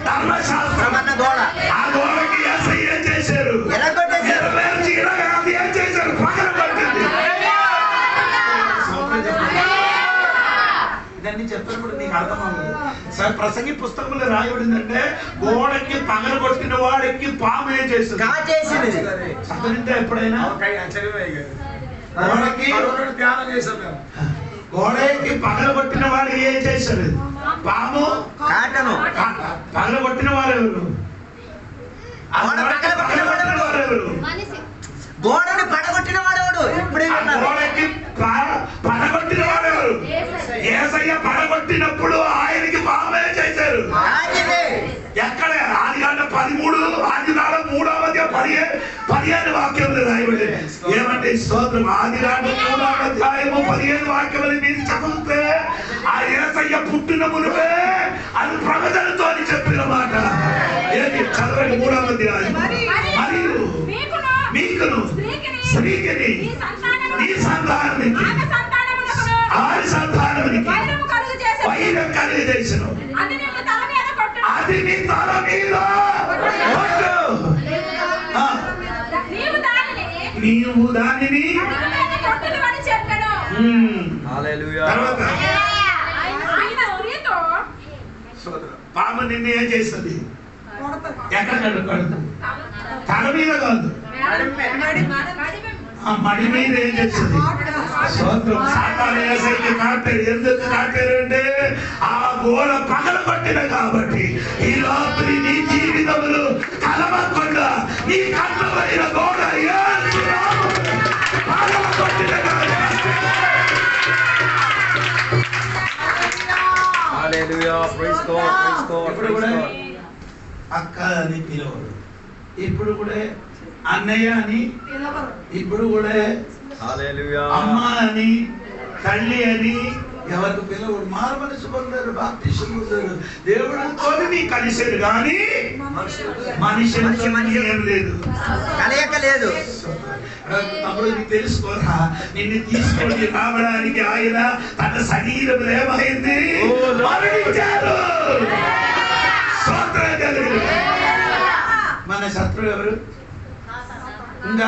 ధర్మశాస్త్రం అన్న గోడ. ఆ గోడకి యేసయ్య ఏం చేశారు? ఏం చేశారు? పగలగొట్టింది. ఇదన్నీ చెప్పినప్పుడు నీకు అర్థం అవ్వదు. సార్ ప్రసంగి పుస్తకంలో రాయబడిందంటే గోడకి పగలగొట్టిన వాడికి పాము ఏం చేస్తుంది? కాచేసింది. చదివితే ఎప్పుడైనా గోడకి పగలగొట్టిన వాడు ఏం చేశారు? పాము కాటను. పగలగొట్టిన వారు ఎవరు? గోడని పడగొట్టిన వాడెవడు? గోడకి పడగొట్టిన వాడెవరు? యేసయ్య పడగొట్టినప్పుడు ఆయనకి పామే చేశారు. ఎక్కడ? ఆదికాండం 13, ఆదికాండం 3వ అధ్యాయం 15 వాక్యములు రాయబడి ఏమంటే స్తోత్రం. ఆదికాండం 3వ అధ్యాయము 15 వాక్యములు మీరు చదివితే ఆ యేసయ్య పుట్టిన మునుపే అది ప్రవచనతో అని చెప్పిన మాట. ఏంటి? చదవండి 3వ అధ్యాయం. మరియు మీకును స్త్రీకిని నీ సంతానానికి ఆరి సంతానానికి వైరం కలిగజేసెను. అది నీ తల మీద కొట్టు. నీవు దానిని తర్వాత పాము నిన్ను ఏం చేస్తుంది? ఎక్కడ కట్టుకోడు? తల మీద కాదు, మడి మీద ఏం చేస్తుంది? సాతాను యేసయ్యకి కాపాడు. ఎందుకు కాపాడు అంటే ఆ గోడ పగలగొట్టిన కాబట్టి. ఈ రాత్రి నీ జీవితంలో కలవకుండా నీ కట్టబడిన గోడ పగలగొట్టిన ఇప్పుడు కూడా అక్క అని పిలవరు, ఇప్పుడు కూడా అన్నయ్య అని, ఇప్పుడు కూడా అమ్మ అని, తల్లి అని ఎవరికి పిలవడు. మారు మనసు పొందారు, బాప్తిసం పొందారు, దేవుడితో నీ కలిసారు కానీ మనిషి ఏం లేదు, కలయిక లేదు. తమ్ముడు నీకు తెలుసుకోరా, నిన్ను తీసుకొని రావడానికి ఆయన తన శరీరం ఏమైంది? మరణించారు. మన శత్రువు ఎవరు? ఇంకా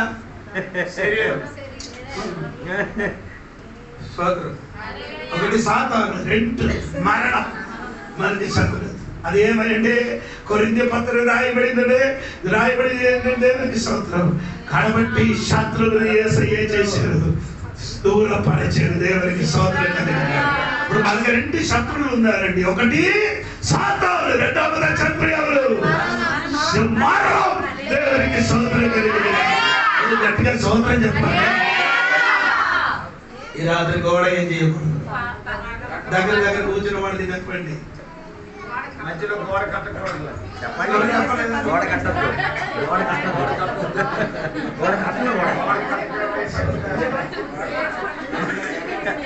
ఒకటి సాతాను, 2 మరణం, మనది శత్రువు. అది ఏమంటే కొరింథీ పత్రిక రాయబడింది ఏంటంటే స్తోత్రం. కాబట్టి శత్రువులు యేసయ్య చేశారు, దూరపరిచారు. దేవునికి స్తోత్రం కలిగింది. ఇప్పుడు మనకి 2 శత్రువులు ఉన్నారండి. ఒకటి సాతాను, రెండవది శత్రువు ఎవరు? మరణం. దేవునికి స్తోత్రం కలిగింది. గట్టిగా స్తోత్రం చెప్పాలి. ఈ రాత్రి గోడ ఏం చేయకూడదు. దగ్గర కూర్చున్న వాడిని చెప్పండి, మధ్యలో గోడ కట్టకూడదు. గోడ కట్టద్దు, గోడ కట్టను.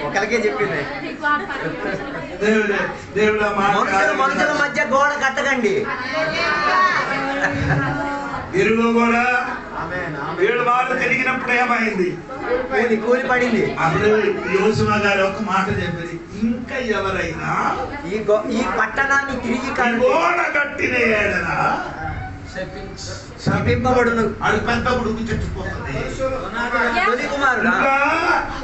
ఒకరికే చెప్పింది. దేవుడు మనుషుల మధ్య గోడ కట్టకండి. ఇరుగు కూడా 7 మార్లు తిరిగినప్పుడు ఏమైంది? కూలి పడింది. అప్పుడు యోసువ గారు ఒక మాట చెప్పారు, ఇంకా ఎవరైనా ఈ పట్టణాన్ని తిరిగి గోడ కట్టిన ఏడన శపింపబడును. అది పెద్ద ఉడుకు చుట్టుపోతుంది. కుమారుడు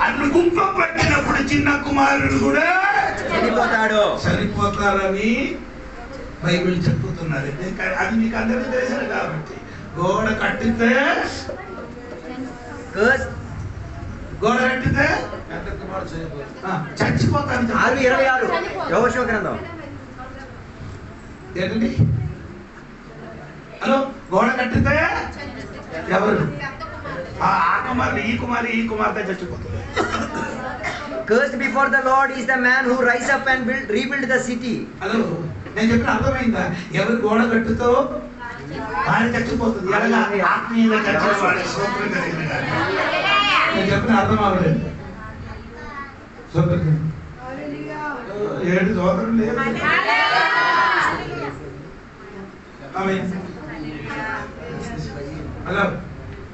అన్ని గుంపం పెట్టినప్పుడు చిన్న కుమారుడు కూడా చనిపోతాడని బైబిల్ చెప్పుతున్నారు. అది మీకు అందరికీ తెలిసారు కాబట్టి గోడ కట్టితే చచ్చిపోతాను. 6:26 యోషువ గ్రంథం. ఏంటండి? హలో, గోడ కట్టితే ఎవరు? ఆ కుమారుడు ఈ కుమార్తె చచ్చిపోతుంది. Cursed before the Lord is the man who rise up and rebuild the city. Hello, నేను చెప్పిన అర్థమైందా? ఎవరు గోడ కట్టుతో వాడు చచ్చిపోతుంది. ఆత్మీయంగా చచ్చిపోవాలి. సూత్రం కలిగిన నేను చెప్పిన అర్థం అవ్వలేదు. సూత్రం ఏడు సోదరులు లేదు. హలో,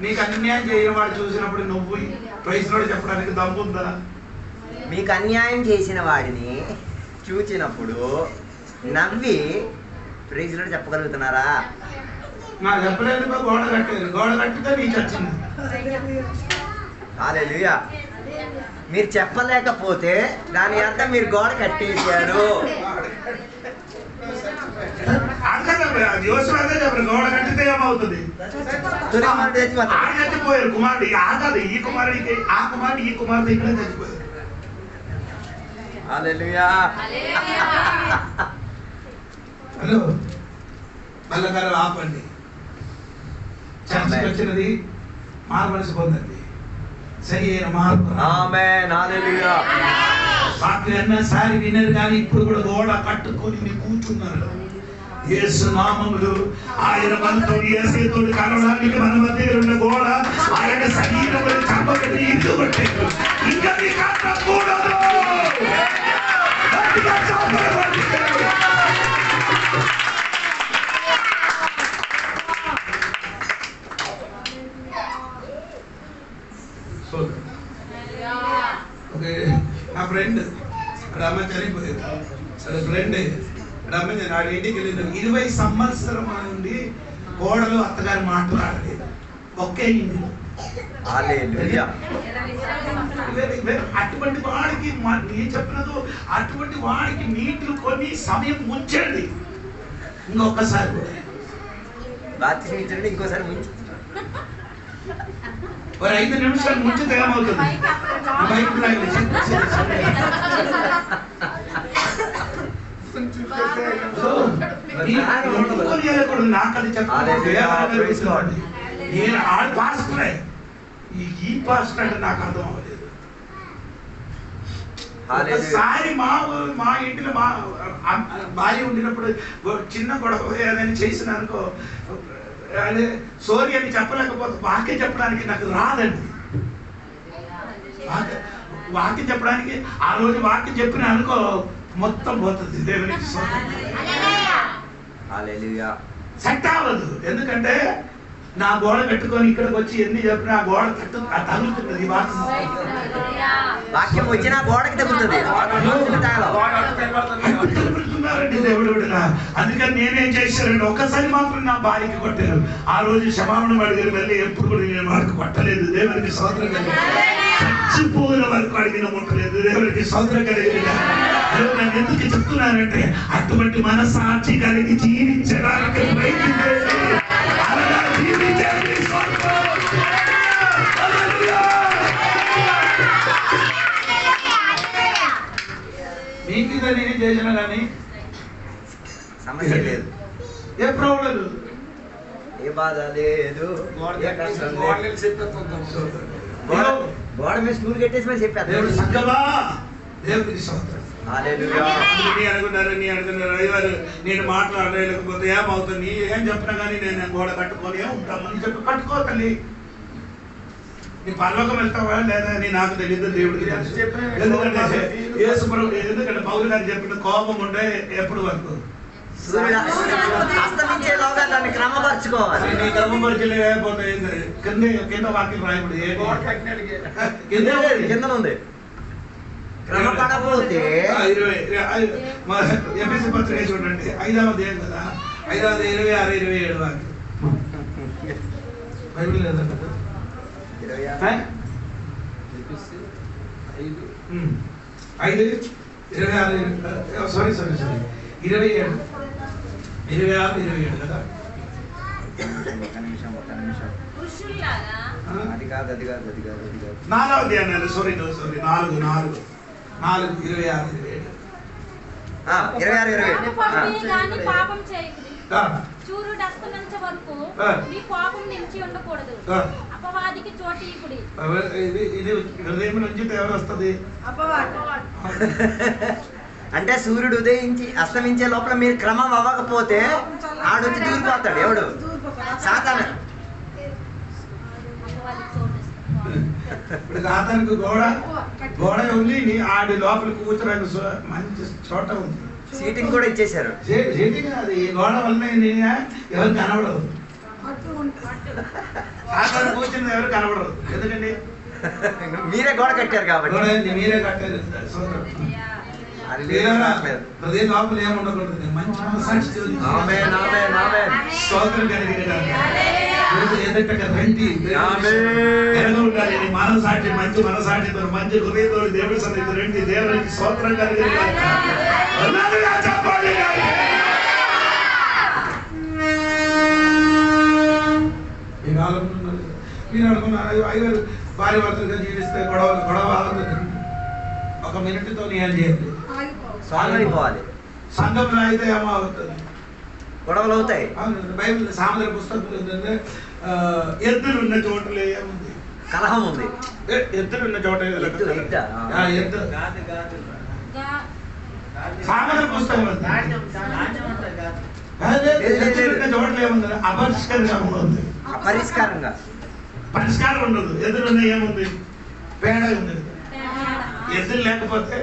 నీకు అన్యాయం చేయని వాడు చూసినప్పుడు నువ్వు వయసులో చెప్పడానికి దమ్ముందా? మీకు అన్యాయం చేసిన వాడిని చూచినప్పుడు నవ్వి ప్రైజ్లో చెప్పగలుగుతున్నారా? నా చెప్పలేదు. గోడ కట్టేది. గోడ కట్టితే నీకు వచ్చింది. హల్లెలూయా. మీరు చెప్పలేకపోతే దాని అర్థం మీరు గోడ కట్టేశారు. గోడ కట్టితే ఏమవుతుంది? చచ్చిపోయారు కుమారుడు. ఆగదు. ఈ కుమారుడికి ఆ కుమారుడు ఈ కుమారుడు ఇక్కడే చచ్చిపోయారు. హల్లెలూయా. హలో, మళ్ళగారు ఆపండి. చర్చకి వచ్చినది మారు మనసు పొందండి. సరి అయిన మార్పు. ఆమేన్. హల్లెలూయా. వాక్యం ఎన్నోసారి వినరు కానీ ఇప్పుడు కూడా గోడ కట్టుకొని మీరు కూర్చున్నారు. యేసు నామములో ఆయన మనతో యేసుతో కలవడానికి మన మధ్య ఉన్న గోడ ఆయన శరీరంలో చంపబడి ఇల్లు కొట్టారు. ఇంకా మీ కట్టకూడదు. నా ఫ్రెండ్ రమ్మ చనిపోయారు. ఫ్రెండ్ రమ్మ నాడు ఇంటికి వెళ్ళిన 20 సంవత్సరం నుండి కోడలు అత్తగారు మాట్లాడలేదు. ఒకే ఇంటిలో. అటువంటి వాడికి నేను చెప్పినదు, అటువంటి వాడికి నీటిలో కొని సమయం ముంచండి. ఇంకొకసారి ఇంకోసారి ముంచి 5 నిమిషాలు ముంచితే ఏమవుతుంది? నాకు అది చెప్పండి. నేను ఆడు పాస్టరే. ఈ పాస్టర్ అంటే నాకు అర్థం అవ్వలేదు. ఒకసారి మా ఇంటిలో మా భార్య ఉండినప్పుడు చిన్న గొడవ ఏదైనా చేసిన అనుకో, అదే సోరీ అని చెప్పలేకపోతే వాక్యం చెప్పడానికి నాకు రాదండి. వాక్యం చెప్పడానికి ఆ రోజు వాక్యం చెప్పిన అనుకో మొత్తం పోతుంది. దేవునికి సెట్ అవ్వదు. ఎందుకంటే నా గోడ పెట్టుకొని ఇక్కడికి వచ్చి ఎన్ని చెప్పినా ఆ గోడ తగులుతున్నది. వాక్యం వచ్చినా గోడకి తగులుతుంది. దేవుడు. అందుకని నేనేం చేశానండి, ఒక్కసారి మాత్రం నా భార్యకి కొట్టారు. ఆ రోజు క్షమాపణ అడిగారు. మళ్ళీ ఎప్పుడు కూడా నేను వాడికి కొట్టలేదు. దేవునికి స్తోత్రం కలిగి చచ్చిపోయిన వరకు అడిగిన ముట్టలేదు. దేవునికి స్తోత్రం కలిగి నేను ఎందుకు చెప్తున్నానంటే అటువంటి మనసాక్షి కలిగి జీవించడానికి మీకు ఇదే నేను చేసిన కానీ సమస్య లేదు, ఏ ప్రాబ్లం, ఏ బాధ లేదు. గోడ మీద స్టూల్ కట్టేసి మరి చెప్పారు. దేవుడు సంగమా, దేవుడికి స్తోత్రం. అనుకున్నారు అయ్యారు నేను మాట్లాడలేకపోతే ఏమవుతుంది? ఏం చెప్పినా కానీ నేను గోడ కట్టుకొని ఉంటామని చెప్పి కట్టుకో తల్లి. నీ పరలోకం వెళ్తావా లేదా అని నాకు తెలియదు, దేవుడికి తెలుసు. ఎందుకంటే పౌలు గారు చెప్పిన కోపం ఉండే ఎప్పుడు వరకు దాన్ని క్రమపరచుకోవాలి. నీ క్రమపరచలేకపోతే కింద వాక్యం రాయబడి కింద ఉంది. క్రమపడకపోతే ఎఫ్ఎస్సి పత్రిక చూడండి 5వ అధ్యాయం కదా, 5వ 26, 27 వాక్యం. బైబిల్ లేదంట. 5, 26, సారీ 27, 26, 27 కదా. ఒక్క నిమిషం పురుషుల్లాగా అది కాదు 4వ అధ్యాయం సారీ 4, 26, 27. గాని పాపం చేయకుడి. సూర్యుడు అస్తమించే వరకు మీ కోపం నిలిచి ఉండకూడదు. అపవాదికి చోటు ఇప్పుడి. ఇది హృదయం నుంచి ఎవరు వస్తుంది? అంటే సూర్యుడు ఉదయించి అస్తమించే లోపల మీరు క్రమం అవ్వకపోతే ఆడొచ్చి దూరిపోతాడు. ఎవడు? సాతాను. ఇప్పుడు సాతానికి గోడ ఉంది, ఆడి లోపల కూర్చోడానికి మంచి చోట ఉంది. సీటింగ్ కూడా ఇచ్చేశారు. సీటింగ్ అది గోడ వల్ల ఎవరు కనబడదు. సాతాను కూర్చుని ఎవరు కనబడరు. ఎందుకండి? మీరే గోడ కట్టారు కాబట్టి. మీరే కట్టారు. హృదయ లోపల ఏముండకూడదు. మంచి మనసాక్షి స్తోత్రం కలిగిన రండి ఉండాలి. మనసాక్షి మంచి మనసాక్షితో మంచి హృదయంతో దేవుడి సన్నిధితో రండి. దేవునికి స్తోత్రం కలిగిన ఈ కాలంలో మీరు అనుకున్నారు ఐదారు భార్య భర్తలుగా జీవిస్తే గొడవ ఒక మినిట్తో ఏం చేయండి. అయిపోవాలి. సంఘంలో అయితే ఏమో అవుతుంది, గొడవలు అవుతాయి. బైబిల్ సామెతల పుస్తకంలో ఏంటంటే ఎద్దులు ఉన్న చోటలో ఏముంది? కలహం ఉంది. ఎద్దులు ఉన్న చోట ఎద్దు సామెతల పుస్తకం చోట్ల ఏముంది? అపరిష్కరంగా ఉంది. పరిష్కారంగా పరిష్కారం ఉండదు. ఎద్దులున్న ఏముంది? పేడ ఉంది. ఎద్దులు లేకపోతే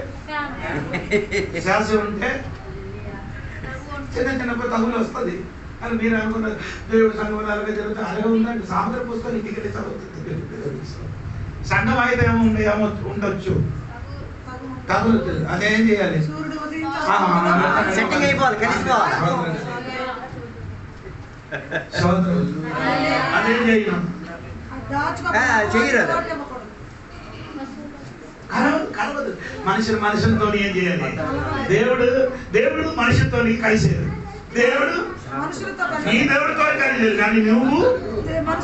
శాస్త్రం ఉంటే చిన్న చిన్న తగులు వస్తుంది అని మీరు అనుకున్న దేవుడు సంఘం అలాగే జరుగుతుంది. అలాగే ఉందండి. సామెతల పుస్తకం ఇంటికి వెళ్ళి చదువుతుంది. సంఘం అయితే ఏమో ఉండొచ్చు, తగులు అదేం చేయాలి? సెట్టింగ్ అయిపోవాలి, కలిసిపోవాలి. అదేం చేయను చెయ్యరు. కలవదు. మనుషులతో ఏం చేయాలి? దేవుడు మనుషులతో కలిసేది. దేవుడు నీ దేవుడితో కలిసేది, కానీ నువ్వు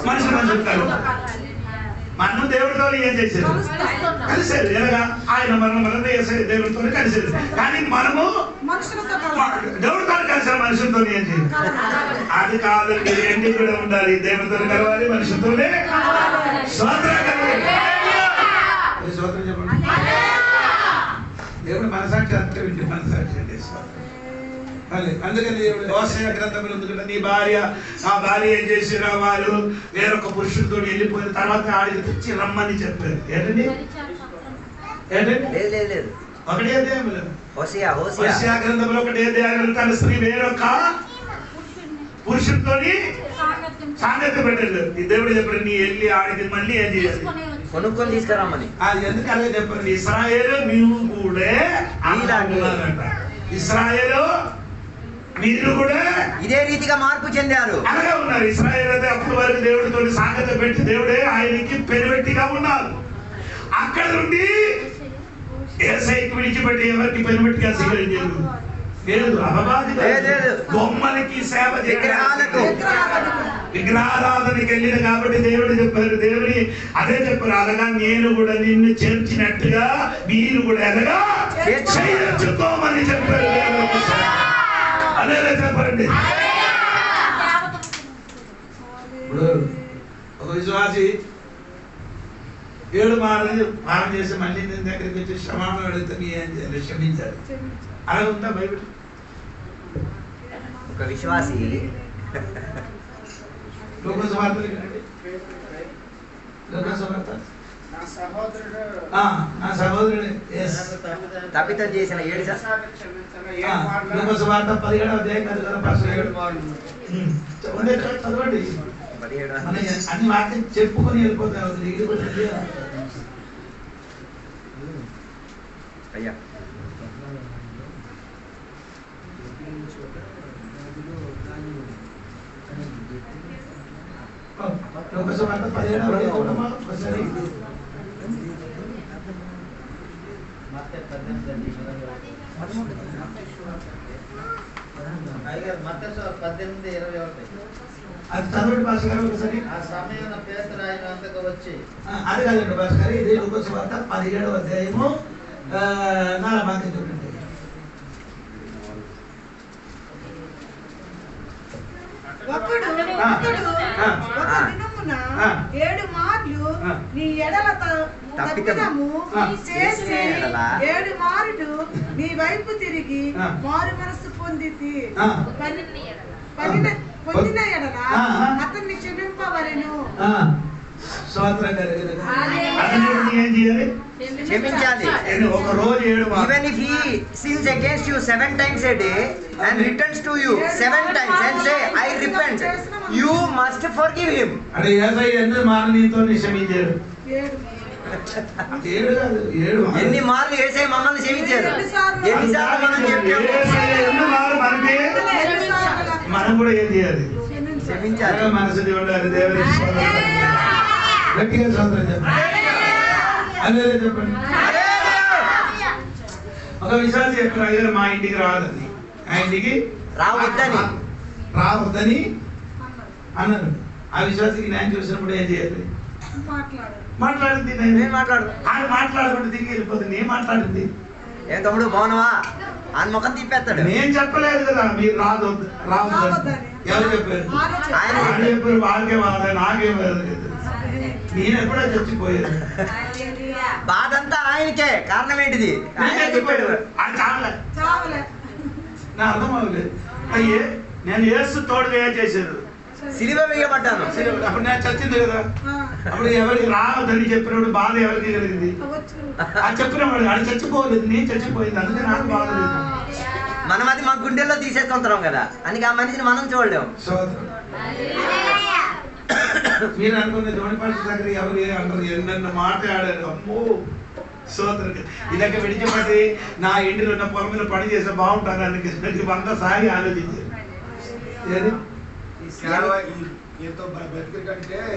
మనుషులు కలవు. మనం దేవుడితో ఏం చేసేది? కలిసేది. ఎలాగా? ఆయన మనం దేవుడితో కలిసేది, కానీ మనము దేవుడితో కలిసిన మనుషులతో ఏం చేయాలి? అది కాదండి. రెండు కూడా ఉండాలి. దేవుడితో కలవాలి, మనుషులతోనే. స్తోత్రం చెప్పండి. దేవుడు మనసాక్షి అంతే వింటే మనసాక్షి అంటే అందుకని దేవుడు హోషేయ గ్రంథంలో ఎందుకంటే నీ భార్య ఆ భార్య ఏం చేసినా వారు వేరొక పురుషుడితో వెళ్ళిపోయిన తర్వాత ఆడికి తెచ్చి రమ్మని చెప్పారు. ఏంటండి? లేదు ఒకటే అధ్యాయం హోషేయ గ్రంథంలో ఒకటే అధ్యాయం తన స్త్రీ వేరొక పురుషుడితో సాంగత్యం పెట్టలేదు. ఈ దేవుడు చెప్పారు నీ వెళ్ళి ఆడికి మళ్ళీ ఏం చేయాలి? కొనుక్కొని తీసుకురామని. అది ఎందుకనే చెప్పండి. ఇశ్రాయేలు మీరు కూడా అలాగంట. ఇశ్రాయేలు మీరు కూడా ఇదే రీతిగా మార్పు చెందారు. అలాగే ఉన్నారు. ఇశ్రాయేలు అయితే అప్పటి వరకు దేవుడితో సాంగత్యం పెట్టి దేవుడే ఆయనకి పెనుబెట్టిగా ఉన్నారు. అక్కడ నుండి యేసయ్యకి విడిచిపెట్టి ఎవరికి పెనుబెట్టిగా స్వీకరించారు? లేదు. బొమ్మలకి సేవ విగ్రహారాధనకి వెళ్ళిన కాబట్టి దేవుడు చెప్పారు. దేవుని అదే చెప్పారు. అలాగా నేను కూడా నిన్ను చేర్చినట్టుగా మీరు కూడా ఎలాగా చేర్చుకోమని చెప్పారు. అదే చెప్పండి. ఇప్పుడు ఒక విశ్వాసి 7 మార్లు పాపం చేసి మళ్ళీ నేను దగ్గరికి వచ్చి క్షమాపణ అడిగితే నీ ఏం చేయాలి? క్షమించాలి. అలా ఉందా బైబిల్? ఒక విశ్వాసి నా సహోదరుడు తప్పితం చేసిన 7 వార్త 17వ అధ్యాయం చదవండి. అన్ని వాక్యం చెప్పుకొని వెళ్ళిపోతారు. అయ్యా అది చదవండి భాష గారు ఒకసారి. ఆ సమయం పేతురు ఆయన అంతకు వచ్చి అది కాదండి భాష గారు, ఇది లూకాసు వార్త 17వ అధ్యాయము 4వ వాక్యం చూడండి. ఒకడు ఒక దినమున 7 మార్లు నీ ఎడల తప్పిదము చేసి 7 మారులు నీ వైపు తిరిగి మారు మనస్సు పొందితి పొందిన ఎడల అతన్ని క్షమింపవలెను. క్షమించాలి. ఒక రోజు 7 Even if he sins against you 7 times a day and returns to you 7 times and say I repent, you must forgive him. అంటే యేసయ్య ఎన్ని మార్లు నీతో క్షమించాడు? 7 కాదు, 7 ఎన్ని మార్లు యేసయ్య మమ్మల్ని క్షమించారు? ఎన్నిసార్లు మనం చెప్పాము? ఎన్ని మార్లు మనకి మనం కూడా ఏం చేయాలి? క్షమించాలి. మనసు ఉండాలి. దేవుని గట్టిగా సోదరం చెప్పండి. అదే చెప్పండి. ఒక విశ్వాసి చెప్పిన అయ్యారు మా ఇంటికి రావద్దని, ఆ ఇంటికి రావద్దని అన్నారు. ఆ విశ్వాసికి న్యాయం చూసినప్పుడు ఏం చేయాలి? మాట్లాడింది నేను మాట్లాడుకుంటే తిరిగి వెళ్ళిపోతుంది. ఏం మాట్లాడింది? ఏం తమ్ముడు బాగున్నావా అని ముఖం తిప్పేస్తాడు. నేను చెప్పలేదు కదా మీరు రావద్దు. ఎవరు చెప్పారు? ఆయన చెప్పారు. వాళ్ళకే వాళ్ళ నాకేం నేను ఎప్పుడో చచ్చిపోయాను. బాధంతా ఆయనకే. కారణం ఏంటిది? నా అర్థం అవ్వలేదు. అయ్యే నేను యేసు తోడుగా ఏం చేశారు? సిలువ వేయబడ్డాను. అప్పుడు నేను చచ్చింది కదా. అప్పుడు ఎవరికి రావద్దని చెప్పినప్పుడు బాధ ఎవరికి కలిగింది? అది చెప్పినప్పుడు అది చచ్చిపోలేదు, నేను చచ్చిపోయింది. అందుకే నాకు బాధ లేదు. మనం అది మా గుండెల్లో తీసేసుకుంటున్నాం కదా, అని ఆ మనిషిని మనం చూడలేము. మీరు అనుకున్న జోడిపాటి దగ్గర ఎవరు అంటారు? ఎన్నెన్న మాట్లాడారు. అమ్మో సోదరు ఇలాగ విడిచిపెట్టి నా ఇంటిలో ఉన్న పొలం మీద పని చేస్తే బాగుంటాను అని వంద సారి ఆలోచించారు.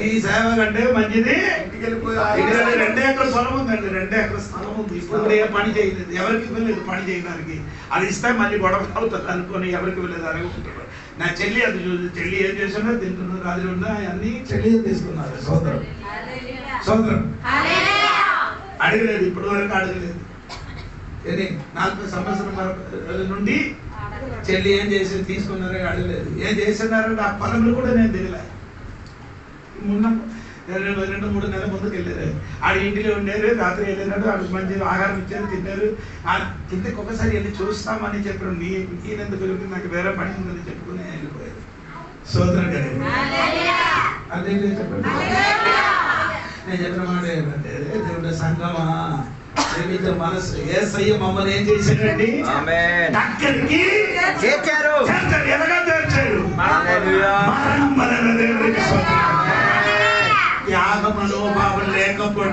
ఈ సేవ కంటే మంచిది 2 ఎకరాల పొలం ఉందండి, 2 ఎకరాల స్థలం ఉంది. ఇప్పుడు ఏ పని చేయలేదు, ఎవరికి ఇవ్వలేదు పని చేయడానికి. అది ఇస్తే మళ్ళీ గొడవ అవుతుంది అనుకొని ఎవరికి ఇవ్వలేదు అనుకుంటారు. నా చెల్లి అది చూసి చెల్లి ఏం చేస్తున్నా తింటున్నారు, రాజు ఉన్నా అన్ని చెల్లి తీసుకున్నారు. సోదరం అడగలేదు, ఇప్పటి వరకు అడగలేదు. 40 సంవత్సరం నుండి చెల్లి ఏం చేసి తీసుకున్నారో అడగలేదు. ఏం చేస్తున్నారంటే ఆ పొలంలో కూడా నేను దిగలే. మొన్న 2-3 నెలల ముందుకు వెళ్ళారు. ఆడ ఇంటిలో ఉండేరు. రాత్రి వెళ్ళినాడు. ఆడికి మంచి ఆహారం ఇచ్చారు, తిన్నారు. కిందకి ఒకసారి వెళ్ళి చూస్తామని చెప్పారు. నేనెందుకు వెళ్ళి నాకు వేరే పని ఉందని చెప్పుకుని వెళ్ళిపోయారు. సోదరం గారు అదే చెప్పండి. నేను చెప్పిన మాట ఏంటంటే దేవుడి సంగమా మనసు యేసయ్య మమ్మల్ని ఏం చేశాడండి? అక్కడికి చేర్చారు. ఎలాగా చేర్చారు? త్యాగ మనోభావం లేకపోతే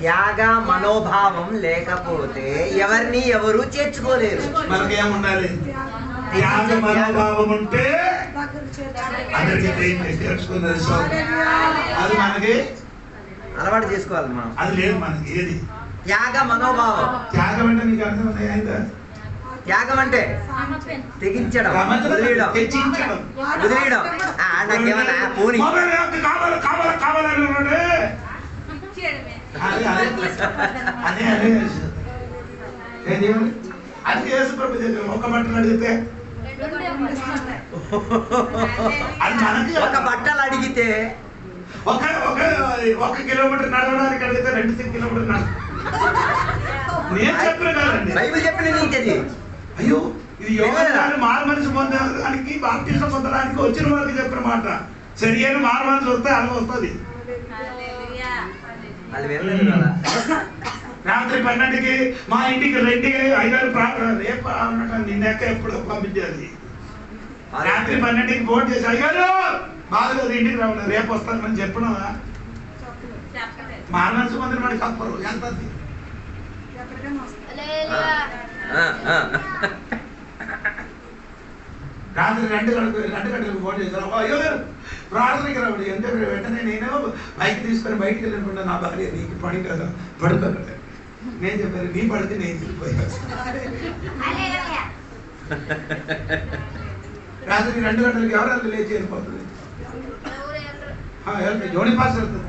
త్యాగ మనోభావం లేకపోతే ఎవరిని ఎవరు చేర్చుకోలేరు. మనకేముండాలి? త్యాగ మనోభావం ఉంటే అందరికీ చేర్చుకున్నది. అది మనకి అలవాటు చేసుకోవాలి మనం. అది లేదు మనకి. ఏది త్యాగ మనోభావం? త్యాగం అంటే మీకు అర్థమైందా? త్యాగం అంటే తెగించడం, వదిలేయడం. నాకేమన్నా పోనీ అది యేసు ప్రభు దగ్గర ఒక బట్టలు అడిగితే అది మనకి ఒక బట్టలు అడిగితే ఒక కిలోమీటర్ నడవడానికి అడిగితే 2 కిలోమీటర్ నేను చెప్పిన కాదండి, బైబిల్ చెప్పిన నీకది. అయ్యో ఇది యోగాన్ని మారు మనసు పొందడానికి బాప్టిజం పొందడానికి వచ్చిన వాళ్ళకి చెప్పిన మాట. సరి అయిన మారు మనసు వస్తే అలా వస్తుంది. రాత్రి 12కి మా ఇంటికి 2-5 రేపు నిన్నెక్క ఎప్పుడు పంపించాలి. రాత్రి 12కి ఫోన్ చేసి అయ్యారు బాధలేదు ఇంటికి రావాలి రేపు వస్తానని చెప్పినా మారు మనసు పొందిన వాడికి తప్పరు. ఎంత రాత్రి 2 గంటలకు ఫోన్ చేశాను. అయ్యో ప్రార్థనకి రావడం అంటే వెంటనే నేను బైక్ తీసుకొని బయటికి వెళ్ళకుండా నా భార్య నీకు పని కదా పడుకోకండి. నేను చెప్పాను నీ పడితే నేను తిరిగిపోయాను. రాత్రి 2 గంటలకు ఎవరెంత లేచి వెళ్ళిపోతుంది. జోని పాస్ వెళ్తుంది.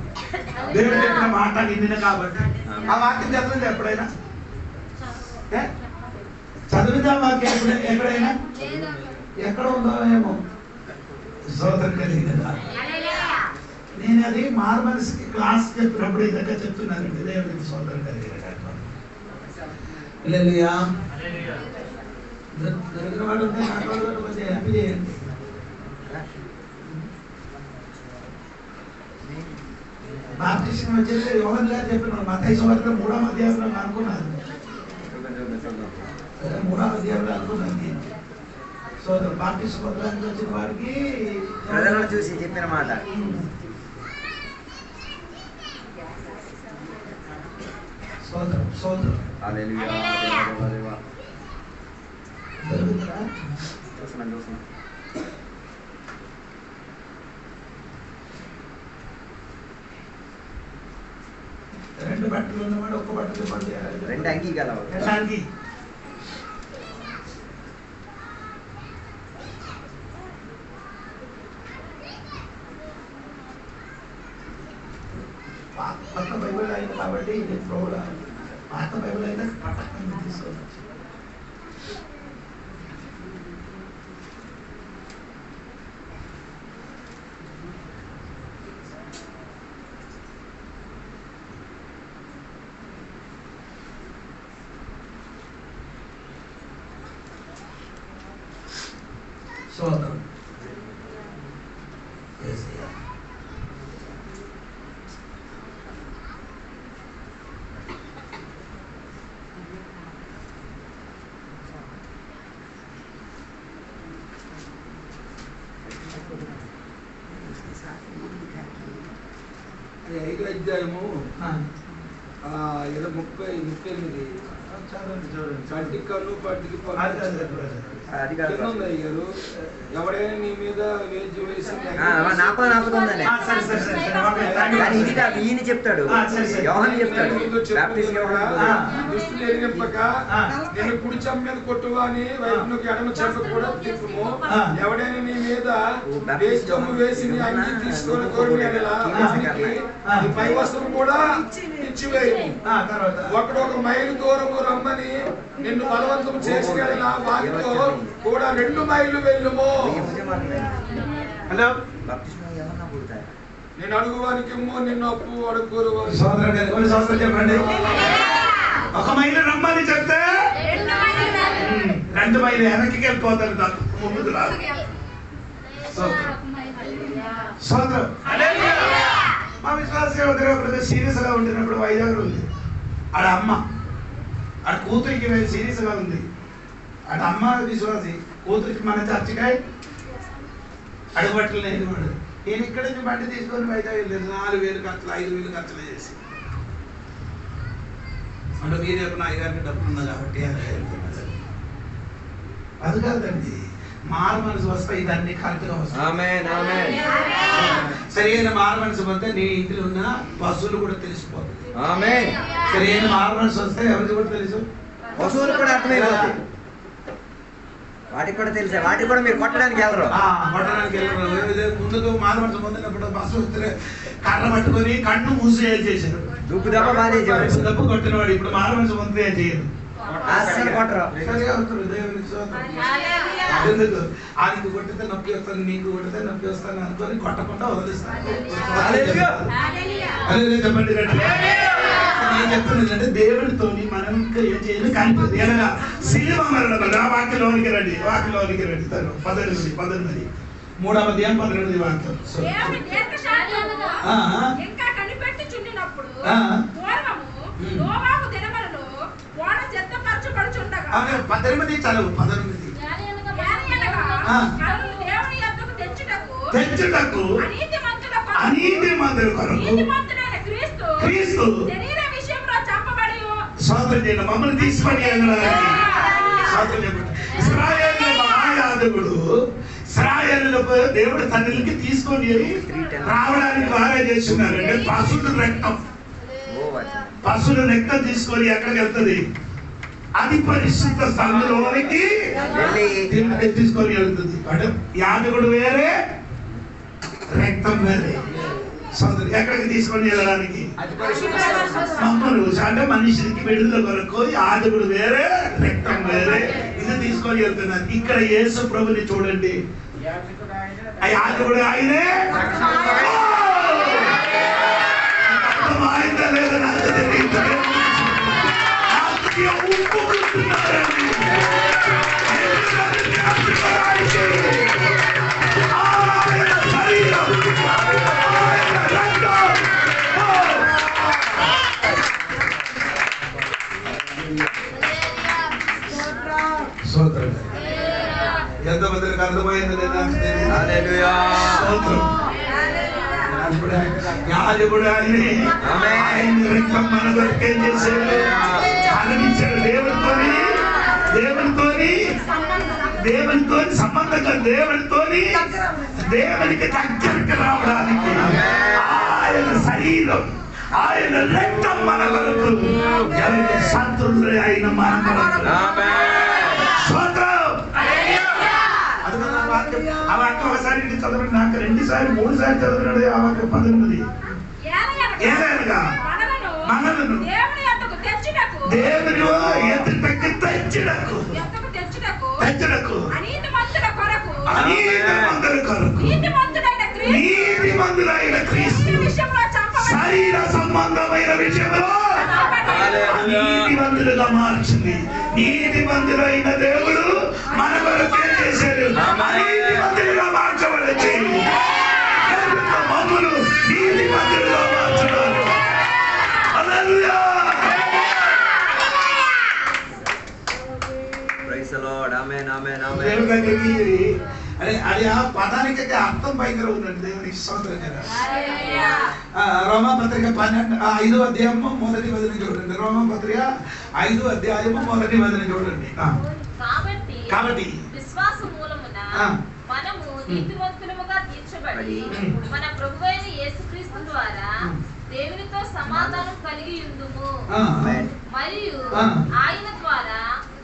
దేవుడు చెప్పిన మాట నిండిన కాబట్టి ఆ వాక్యం చదవండి ఎప్పుడైనా. చదివిందా వాక్యం ఎక్కడైనా ఎక్కడ ఉందో ఏమో స్తోత్రం కలిగినదా. నేను అది మారు మనసుకి క్లాస్ చెప్పినప్పుడు ఇదంతా చెప్తున్నానండి. దేవుడికి స్తోత్రం కలిగినదా. దొరికిన వాడు ఉంటే నాకు వాడు కొంచెం హ్యాపీ చేయండి. బాప్టిజం వచ్చేది యోహన్ గారు చెప్పినాడు. మత్తయి సువార్త 3వ అధ్యాయంలో అనుకున్నాను. 3వ అధ్యాయంలో అనుకున్నాను నేను. సో బాప్టిజం పొందడానికి వచ్చిన వారికి ప్రజలను చూసి చెప్పిన మాట. సోదరం సోదరం చూస్తున్నాను. 2 బట్టలు ఉన్నవాడు 1 బట్టలు పడి 2 అంగీ కదా. అంగీ పాత బైబిల్ అయింది కాబట్టి ఇది ప్రోగ్రాం. పాత బైబిల్ అయితే పట్టకుండా తీసుకోవచ్చు. సోదరం ఐదో అధ్యాయము 38 కంటి కన్ను పట్టికి ఎవడైనా నీ మీద వేచి వేసింది ఈయన చెప్తాడు. యోహాను చెప్తాడు. దుష్టులు ఎరిగింపక నేను కుడి చెంప మీద కొట్టువా అని వైపునకు ఎడమ చెంప కూడా తిప్పుము. ఎవడైనా నీ మీద వేసి వేసి నీ అంగి తీసుకొని కోరి నీ పై వస్తువు కూడా ఇచ్చివేయము. ఒకడు 1 మైలు దూరము రమ్మని నిన్ను బలవంతం చేసి వాటితో కూడా 2 మైళ్ళు వెళ్ళుము. హలో నేను అడుగువానికి నిన్ను అప్పు అడుగురు. సోదరుడు చెప్పండి. 1 మైలు రమ్మని చెప్తే 2 మైలు వెనక్కి వెళ్ళిపోతారు. నాకు ముందు రాదు. సోదరం మా విశ్వాస సీరియస్ గా ఉంటున్నప్పుడు వైజాగ్ ఉంది. ఆడ అమ్మ ఆడ కూతురికి సీరియస్ గా ఉంది. ఆడ అమ్మ విశ్వాసి కూతురికి మన చర్చికాయ అడుగుబట్టలు లేదు వాడు. నేను ఇక్కడ నుంచి బండి తీసుకొని వైజాగ్ వెళ్ళలేదు. 4,000 ఖర్చులు 5,000 ఖర్చులు చేసి అంటే మీరు చెప్పిన అయ్యగారికి డబ్బులు ఉన్నా కాబట్టి అది కాదండి. మారు మనసు వస్తే ఇదన్నీ కరెక్ట్గా వస్తాయి. సరైన మారు మనసు వస్తే నీ ఇంట్లో ఉన్న పశువులు కూడా తెలిసిపోతుంది. సరైన మారు మనసు వస్తే ఎవరికి కూడా తెలుసు, పశువులు కూడా అర్థమైపోతుంది. వాటికి కూడా తెలుసా, వాటికి కూడా మీరు కొట్టడానికి వెళ్ళరు. కొట్టడానికి వెళ్ళరు. ముందుకు మారు మనసు పొందినప్పుడు బస్సు వస్తే కర్ర పట్టుకొని కన్ను మూసి చేశారు. దుప్పు దెబ్బ బాగా డబ్బు కొట్టినవాడు ఇప్పుడు మారు మనసు పొందితే ఏం చేయరు. ఎందుకు ఆయనకు కొట్టితే నొప్పి వస్తాను, నీకు కొట్టితే నొప్పి వస్తాను అనుకొని కొట్టకుండా వదిలిస్తాను. చెప్పండి. నేను చెప్తున్నదంటే దేవుడితో మనం ఇంకా ఏం చేయాలి కనిపిస్తుంది. ఎలాగా శిలువ మరణం. వాక్యలోనికి రండి, వాక్యలోనికి రండి. 19 3వ అధ్యాయం 18 వాక్యం. ఇంకా కనిపెట్టుచుండినప్పుడు అవును 18 చదువు. 18 తెచ్చుటకు అనీతి మంతుల కొరకు క్రీస్తు స్వాతంత్రం చేయండి. మమ్మల్ని తీసుకొని ఇస్రాయేలు మహాయాజకుడు భూమిలోకి దేవుడు తండ్రికి తీసుకొని రావడానికి బాగా చేస్తున్నారు. అంటే పశువుల రక్తం తీసుకొని ఎక్కడికి వెళ్తుంది? అది పరిశుద్ధ స్థలంలోనికి తీసుకొని వెళ్తుంది. అంటే యాజకుడు వేరే, రక్తం వేరే. సోదరు ఎక్కడికి తీసుకొని వెళ్ళడానికి? అంటే మనిషికి విడుదల కొరకు యాజకుడు వేరే, రక్తం వేరే, ఇది తీసుకొని వెళ్తున్నారు. ఇక్కడ యేసు ప్రభుని చూడండి, ఆ యాజకుడు ఆయనే. అర్థమైందా లేదా నాకు తెలియదు. ఎంతమందికి అర్థమైంది లేదా? యాజకుడు ఆయనే, ఆయన రక్తం మన కొరకే చేశాడు, ఆనందించాడు. దేవునితో సంబంధంగా దేవునికి దగ్గరికి రావడానికి ఆయన శరీరం, ఆయన రక్తం మన కొరకు, ఎవరికి శత్రువులు ఆయన మన కొరకు. ఆ వాక్యం ఒకసారి చదవండి, నాకు 2 సార్లు 3 సార్లు చదివినాడు. ఆ వాక్యం 19. ఏలనగా మనలను దేవుని ఎద్దుకు తెచ్చుటకు నీతిమంతుల కొరకు నీతిమంతులైన క్రీస్తు శరీర సంబంధమైన విషయంలో నీతిమంతులుగా మార్చింది. నీతిమంతులైన దేవుడు మన కొరకు ఏం చేశాడు? నీతిమంతులుగా మార్చబడింది. మమ్ములు నీతిమంతులుగా మార్చున్నారు. Hallelujah. Praise the Lord. Amen amen amen. దేవుని దగ్గరికి అది ఆ పదానికి అర్థం భయంకర ఉందండి. దేవునికి స్తోత్రం కదా. రోమాపత్రిక 5వ అధ్యాయము 1వ వచనం చూడండి. రోమాపత్రిక 5వ అధ్యాయము 1వ వచనం చూడండి. కాబట్టి విశ్వాసం మూలమున మనము నీతిమంతులముగా తీర్చబడి మన ప్రభువైన యేసుక్రీస్తు ద్వారా దేవునితో సమాధానం కలిగి ఉందుము. మరియు ఆయన ద్వారా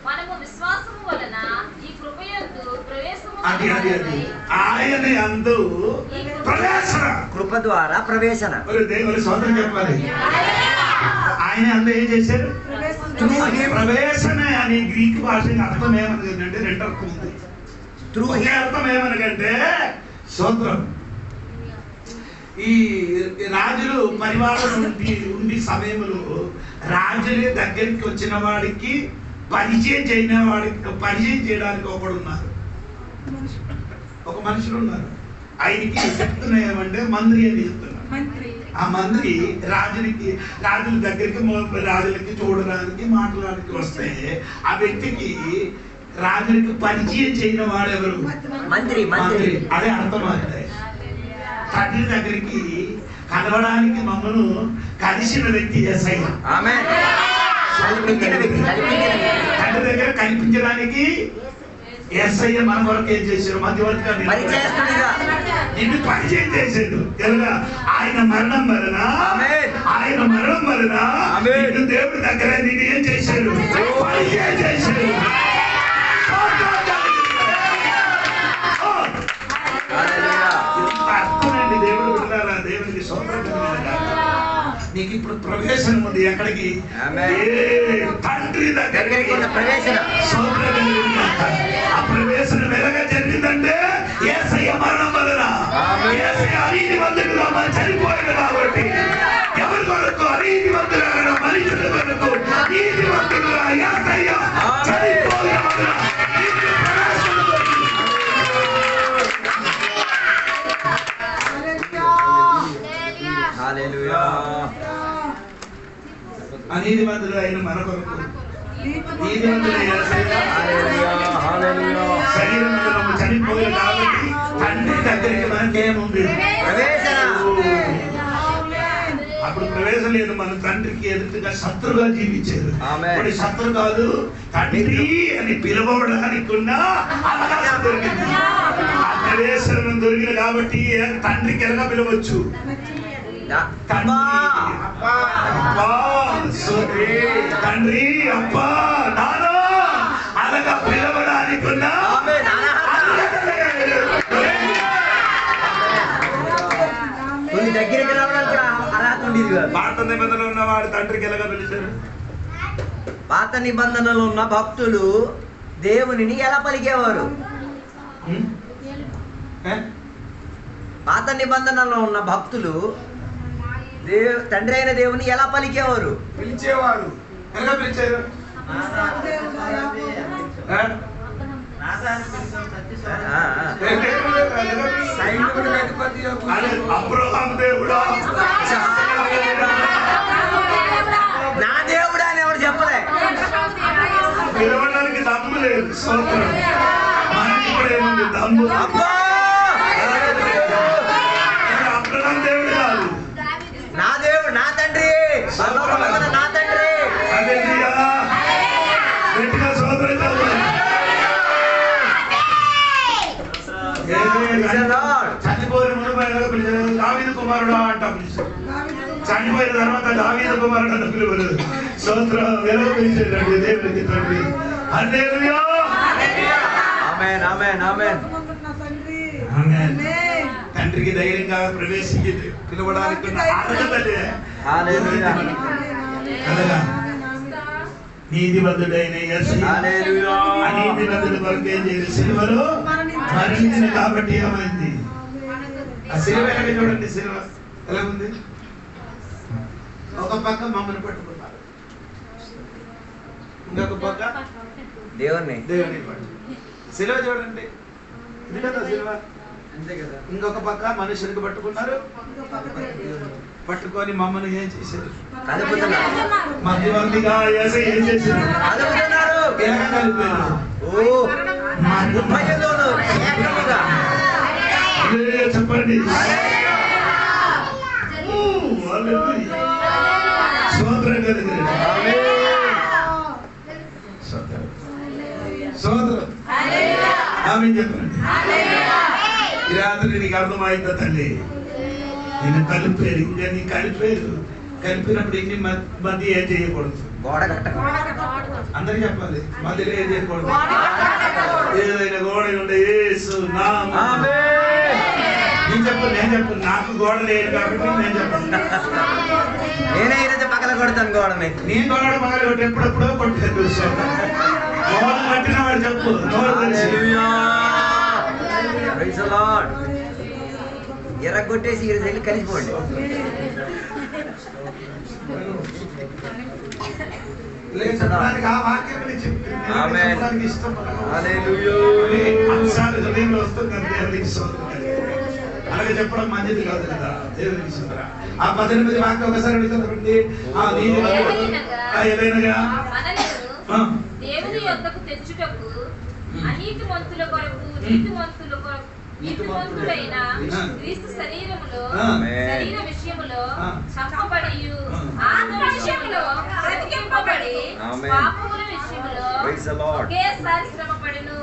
మనము విశ్వాసము వలన ఈ కృపయందు ప్రవేశము ఆయన యందు ప్రవేశన, కృప ద్వారా ప్రవేశన. దేవుని స్తోత్రం చెప్పాలి. ఆయన అందు ఏం చేశారు? ప్రవేశన అని గ్రీక్ భాషకి అర్థం ఏమనగంటే 2 అర్థం ఉంది. ఒకే అర్థం ఏమనగంటే స్తోత్రం. ఈ రాజులు పరివారం ఉండి సమయంలో రాజుల దగ్గరికి వచ్చిన వాడికి పరిచయం చేయడానికి ఒకడు ఉన్నారు, ఒక మనుషులు ఉన్నారు. ఆయనకి చెప్తున్నా ఏమంటే మంత్రి అని చెప్తున్నారు. ఆ మంత్రి రాజుల దగ్గరికి రాజులకి చూడడానికి మాట్లాడడానికి వస్తే ఆ వ్యక్తికి రాజులకి పరిచయం చేయని వాడెవరు? మంత్రి. అదే అర్థమవుతాయి. తండ్రి దగ్గరికి కలవడానికి మమ్మల్ని కలిసిన వ్యక్తి యేసయ్య. తండ్రి దగ్గర కనిపించడానికి యేసయ్య మన కొరకు ఏం చేశారు? మధ్యవర్తిగా నిన్ను పరిచయం చేశాడు. కనుక ఆయన మరణం వలన నిన్ను దేవుడి దగ్గర నిన్ను ఏం చేశాడు? పరిచయం చేశాడు. అర్థమండి దేవుడు విన్నారా? దేవునికి స్తోత్రం. నీకు ఇప్పుడు ప్రవేశం ఉంది. ఎక్కడికి? తండ్రి దగ్గరికి ప్రవేశం. ఆ ప్రవేశం ఎలాగా జరిగిందంటే యేసయ్య మరణం వలన. యేసయ్య అనీతిమంతుడుగా చనిపోయాడు కాబట్టి ఎవరి కొరకు? అనీతిమంతుడైన మనుషుల కొరకు నీతిమంతుడుగా యేసయ్య చనిపోయిన వలన అనీతిమంతుడు అయిన మన కొరకు నీతిమంతుడైన శరీరంలో చనిపోయాడు కాబట్టి తండ్రి దగ్గరికి మనకేముంది? అప్పుడు ప్రవేశం లేదు. మన తండ్రికి ఎదురుగా శత్రుగా జీవించారు. ఇప్పుడు శత్రు కాదు, తండ్రి అని పిలవడానికి ఉన్న అవకాశం దొరికింది. ప్రవేశం దొరికింది కాబట్టి తండ్రికి ఎలాగ పిలవచ్చు? తండ్రి, అబ్బా, నాన్న అలాగా పిలవడానికి దగ్గరికి రావడానికి అర్హత ఉండేది కాదు. పాత నిబంధనలో ఉన్నవాడు తండ్రికి ఎలాగ పిలిచారు? పాత నిబంధనలో ఉన్న భక్తులు దేవునిని ఎలా పలికేవారు? పాత నిబంధనలో ఉన్న భక్తులు తండ్రి అయిన దేవుని ఎలా పలికేవారు? పిలిచేవారు. ఎలా పిలిచారు? అబ్రహాము దేవుడా, నా దేవుడా అని ఎవరు చెప్పలే. పిలవడానికి దమ్ము లేదు. మనకి ఇప్పుడు ఏముంది దమ్ము? అబ్రహాం దేవుడు కాదు, నా దేవుడు, నా తండ్రి, నా తండ్రి. చనిపోయిన ముందు దావీదు కుమారుడు అంట పిలిచారు. చనిపోయిన తర్వాత దావీదు కుమారుడు అని పిలువలేదు. స్తోత్రం. ఎలా పిలిచారండి దేవుడికి తండ్రి? హల్లెలూయా. ఆమేన్, ఆమేన్, ఆమేన్. తండ్రికి ధైర్యంగా ప్రవేశించి పిలవడానికి నీతిమంతుడైన నీతిమంతుడి కొరకు ఏం చేయాలి? సిలువలో మరణించింది కాబట్టి ఏమైంది? ఆ సిలువ ఎలాగ చూడండి. సిలువ ఎలా ఉంది? ఒక పక్క మమ్మల్ని పట్టుకున్నారు, ఇంకొక పక్క దేవుని సిలువ చూడండి. ఇది కదా సిలువ. ఇంకొక పక్క మనుషులకు పట్టుకున్నారు, పట్టుకొని మమ్మల్ని ఏం చేశారు? మధ్యవర్తిగా ఏం చేశారు? చెప్పండి. సోదరం కలిగి సోదరం ఆమె చెప్పండి. ఈ రాత్రి నీకు అర్థమైందా తల్లి? నేను కలిపారు, ఇంకా నీ కలిపినప్పుడు ఇన్ని మధ్య ఏం చేయకూడదు? అందరికి చెప్పాలి. మధ్యలో ఏం చేయకూడదు? ఏదైనా గోడ ఉండే యేసు నామమున. నేను చెప్పను, నేను చెప్పను. నాకు గోడ లేదు కాబట్టి నేను చెప్పను. నేనైతే పగల కొడతాను గోడని. నేను గోడ పగల కొట్టి ఎప్పుడెప్పుడో కొట్టాను. గోడ కట్టిన వాడు చెప్పు. ఎర్రగొట్టేసి ఈరోజు వెళ్ళి కలిసిపోండి. అలాగే చెప్పడం మంచిది కాదు కదా దేవునికి. ఆ 18 వాక్యం ఒకసారి అడుగుతుంది. దేవుని యొద్దకు తెచ్చుటకు అనీతిమంతుల కొరకు నీతిమంతుడైన క్రీస్తు శరీరములో శరీర విషయములో చంపబడియు ఆత్మ విషయములో బ్రతికింపబడి పాపముల విషయములో ఒకేసారి శ్రమపడెను.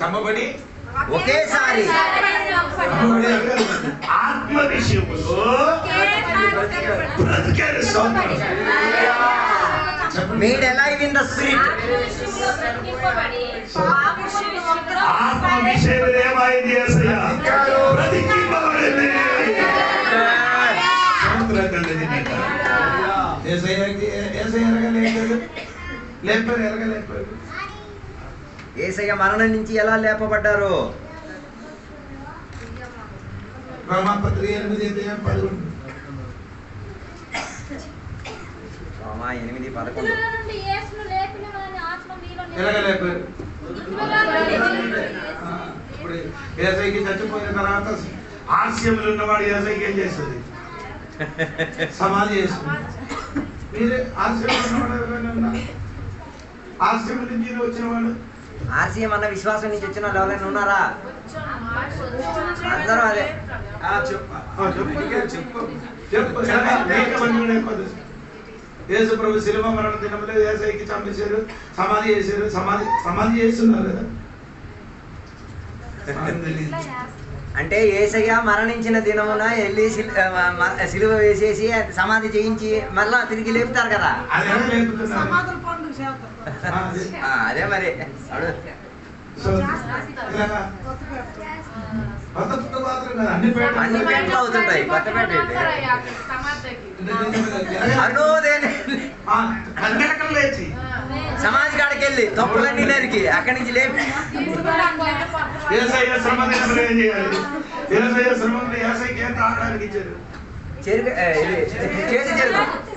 చంపబడి ఒకేసారి ఆత్మ విషయములో made alive in the spirit. ఆత్మ విషయములో ఏమైంది? యేసయ్య బ్రతికింపబడింది. యేసయ్య మరణం నుంచి ఎలా లేపబడ్డారు? రోమాపత్రిక 8:11. రోమా 8:11. ఇప్పుడు యేసయ్యకి చచ్చిపోయిన తర్వాత హాస్యములు ఉన్నవాడు యేసయ్యకి ఏం చేస్తుంది? సమాధి చేస్తుంది. మీరే హాస్యములు ఉన్నవాడు ఎవరైనా ఉన్నారు? హాస్యం నుంచి వచ్చిన వాడు, ఆర్సీఎం అన్న విశ్వాసం నుంచి వచ్చిన వాళ్ళు ఎవరైనా ఉన్నారా? అందరూ అదే. యేసు ప్రభు శిలువ మరణ దినంలో యేసయ్యకి చంపేశారు, సమాధి చేశారు. సమాధి చేస్తున్నారు కదా. అంటే యేసయ్య మరణించిన దినమున వెళ్ళి సిలువ వేసేసి సమాధి చేయించి మళ్ళా తిరిగి లేపుతారు కదా. అదే మరి అన్ని పేటలు అవుతుంటాయి. కొత్తపేట సమాధి కాడికి వెళ్ళి తప్పులన్నీ నరికి అక్కడి నుంచి లేపి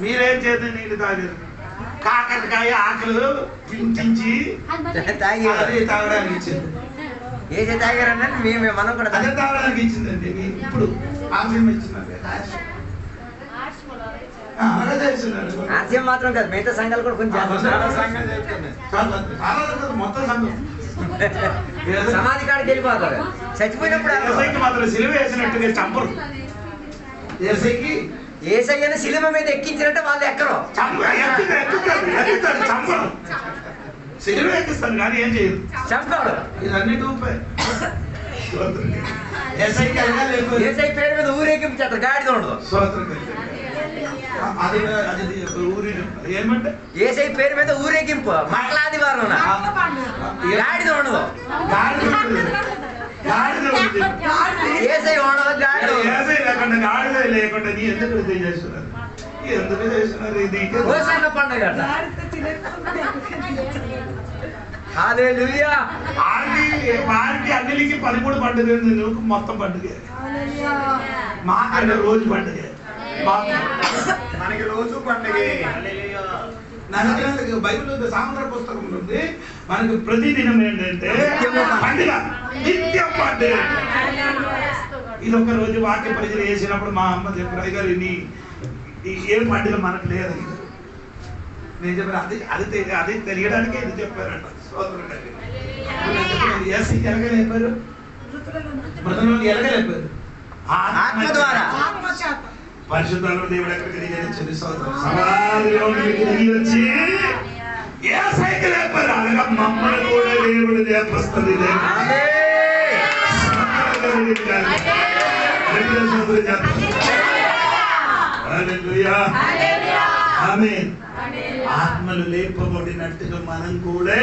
మీరేం చేద్దాం నీళ్ళు తాగారు కాకరకాయ ఆకలి తించి తాగడానికి ఇచ్చారు. ఏసే తాగారన్నది మేము మనం కూడా అదే తాగడానికి ఇచ్చిందండి. ఇప్పుడు ఆశయం ఇచ్చిందండి. ఆశయం మాత్రం కాదు, మిగతా సంఘాలు కూడా కొంచెం మొత్తం సంఘం సమాధి కాడికి వెళ్ళిపోతారు. చచ్చిపోయినప్పుడు మాత్రం సిలువ వేసినట్టుగా చంపరు. ఏసయ్యను సిలువ మీద ఎక్కించినట్టు వాళ్ళు ఎక్కరు, చంపరు. సిలువ ఎక్కిస్తాను కానీ ఏం చేయదు, చంపాడు. ఇదన్నీ దూపాయి. ఏసై పేరు మీద ఊరేగించారు, గాడిద ఉండదు. ఏమంటే ఏసై పేరు మీద ఊరేగింపు మంగళాదివారం గాడిద ఉండదు. ఏసై ఉండదు, గాడిద లేకుండా గాడిద లేకుండా నీ ఎందుకు చేస్తున్నారు? ఎందుకు చేస్తున్నారు? ఇది పండుగ వారికి అన్నిటికీ 13 పండుగ, నువ్వు మొత్తం పండుగ. మాకంటే రోజు పండుగ, మనకి రోజు పండుగ. బైబిల్ సామంత్ర పుస్తకంలో ఉంది మనకు ప్రతిదినం ఏంటంటే పండుగ, నిత్యం పండుగ. ఇది ఒక రోజు వాక్య పరిచయం చేసినప్పుడు మా అమ్మ చెప్పారు, అయ్యగారు ఏం పండుగ మనకు లేదు. నేను చెప్పాను అది తెలియడానికి ఇది చెప్పారంట. ఎలగలేపారు, మృతంలోకి ఎలగలేపారు ఆత్మ ద్వారా. పరిశుద్ధాత్మ దేవుడు ఎక్కడికి దిగి సమాధిలోకి దిగి వచ్చి యేసయ్యకి లేపారు. అలాగా మమ్మల్ని కూడా దేవుడు లేపస్తుంది. ఆత్మలు లేపబడినట్టుగా మనం కూడా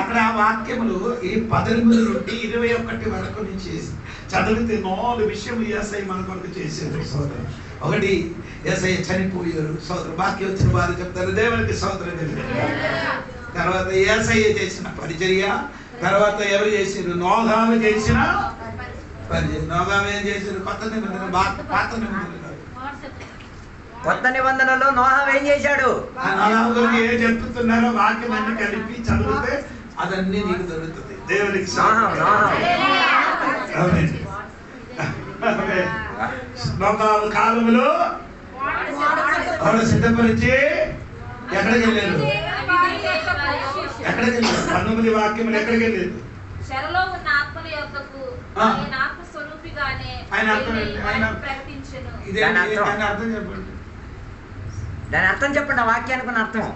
అక్కడ ఆ వాక్యములు ఈ 18 నుండి 21 వరకు నుంచి చదివితే 4 విషయములు యేసయ్య మన కొరకు చేశారు సోదరు. ఒకటి, యేసయ్య చనిపోయారు సోదరు. వాక్యం వచ్చిన వారు చెప్తారు దేవునికి సోదరు. తర్వాత యేసయ్య చేసిన పరిచర్య, తర్వాత ఎవరు చేసిరు? నోగాము చేసిన పరిచర్య. నోగాము ఏం చేసిరు? కొత్త నిబంధన, పాత నిబంధన. కొత్త నిబంధనలో నోహం ఏం చేశాడు? ఏం చెప్తున్నారో వాక్యం అన్ని కలిపి చదివితే అదన్నీ నీకు దొరుకుతుంది. దేవునికి కాలంలో సిద్ధపరిచి ఎక్కడికి వెళ్ళారు? ఎక్కడికి వెళ్ళారు? 19 వాక్యములు ఎక్కడికి వెళ్ళారు? చెరలో ఉన్న ఆత్మల యొక్కకు ఆయన ఆత్మ స్వరూపిగానే ప్రకటించెను. అర్థం చెప్పండి. దాని అర్థం చెప్పండి. ఆ వాక్యానికి అర్థం.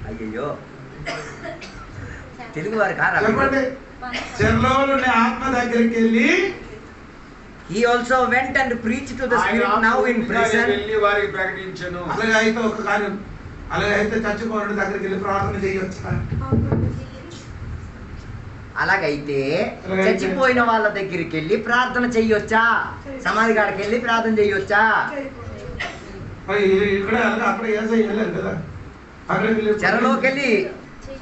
అయ్యో తెలుగు వారి చెప్పండి. చెరలోని ఆత్మ దగ్గరికి వెళ్ళి he also went and preached to the spirit now in prison. వెళ్ళి వారికి ప్రకటించెను. అలాగే అయితే ఒక కార్యం, అలాగే అయితే చచ్చిపోయిన దగ్గరికి వెళ్ళి ప్రార్థన చేయొచ్చా? అలాగైతే చచ్చిపోయిన వాళ్ళ దగ్గరికి వెళ్ళి ప్రార్థన చెయ్యొచ్చా? సమాధి కాడికి వెళ్ళి ప్రార్థన చెయ్యొచ్చా? ఇక్కడ అక్కడ యేసయ్య వెళ్ళారు కదా, అక్కడికి చెరలోకి వెళ్ళి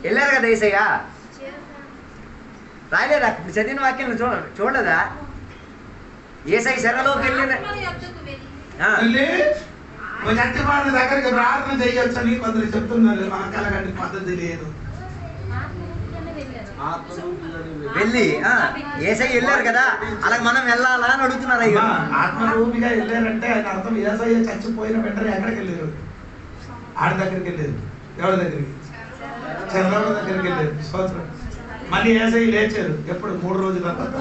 వెళ్ళారు కదా యేసయ్య. రాయలేదా? చదివిన వాక్యం చూడలేదా? యేసయ్య చెరలోకి వెళ్ళి చచ్చిపోయిన దగ్గరికి ప్రార్థన చెయ్యొచ్చని కొందరు చెప్తున్నారు. మనకు అలాంటి పద్ధతి లేదు. వెళ్ళి యేసయ్య వెళ్ళారు కదా, అలాగే మనం వెళ్ళాలా అని అడుగుతున్నారు. అయ్యో ఆత్మరూపిగా వెళ్ళారంటే ఆయన అర్థం యేసయ్య చచ్చిపోయిన వెంటనే ఎక్కడికి వెళ్ళారు? ఆడ దగ్గరికి వెళ్ళారు. ఎవరి దగ్గరికి? చంద్రబాబు దగ్గరికి వెళ్ళారు. స్తోత్రం. మళ్ళీ ఏసై లేచారు ఎప్పుడు 3 రోజుల తర్వాత.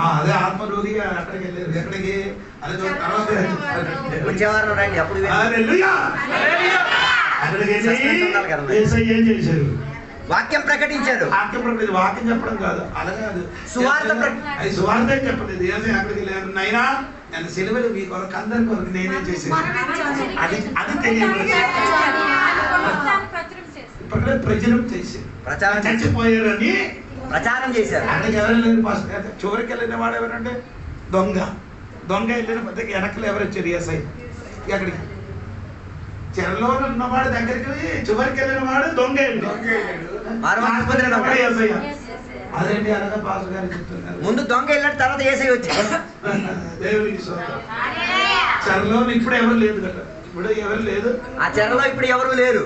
అదే ఆత్మరూధిగా అక్కడికి వెళ్ళారు. ఎక్కడికి? అదే తర్వాత ఏసై ఏం చేశారు? వాక్యం ప్రకటించారు. వాక్యం చెప్పడం కాదు, అలా కాదు, సువార్త చెప్పలేదు. ఏసై అక్కడికి వెళ్ళారు. నైనా నేను సిలువలు మీ కొరకు అందరి కొరకు నేనే చేసేది. అది తెలియదు. ప్రచారం చేసి చచ్చిపోయారని ప్రచారం చేశారు. అక్కడికి ఎవరు లేరు. చివరికి వెళ్ళిన వాడు ఎవరంటే దొంగ. వెళ్ళిన పెద్దకి వెనకలు ఎవరు వచ్చారు? ఏసై. ఎక్కడికి? చెరలో ఉన్నవాడు దగ్గరికి చివరికి వెళ్ళిన వాడు దొంగ. అదేంటి అనగా పాస్ గారు చెప్తున్నారు. ముందు దొంగ వెళ్ళాడు, తర్వాత ఏసై వచ్చాడు. దేవుడికి చెరలో ఇప్పుడు ఎవరు లేదు కదా. ఇప్పుడు ఎవరు లేదు. ఆ చెరలో ఇప్పుడు ఎవరు లేరు.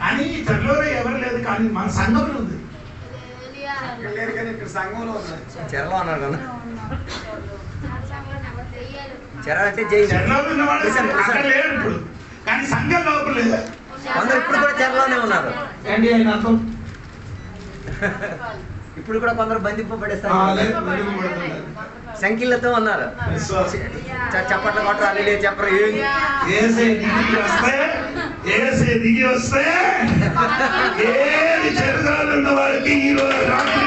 కానీ చెరలో ఎవరు లేదు, కానీ మన సంఘంలో ఉంది. చెరలో అన్నారు కదా. చెర అంటే జైలు. లేడు ఇప్పుడు, కానీ సంఘం లోపల లేదు. కొందరు ఇప్పుడు కూడా చెరలోనే ఉన్నారు. ఏంటి ఆయన అర్థం? ఇప్పుడు కూడా కొందరు బంధింపబడేస్తారు, సంఖ్యలతో ఉన్నారు. చప్పట్లు కొట్టరు, అల్లి చెప్పరు. ఏసే దిగి వస్తే ఏది చెరగాలు ఉన్న వారికి ఈరోజు రాత్రి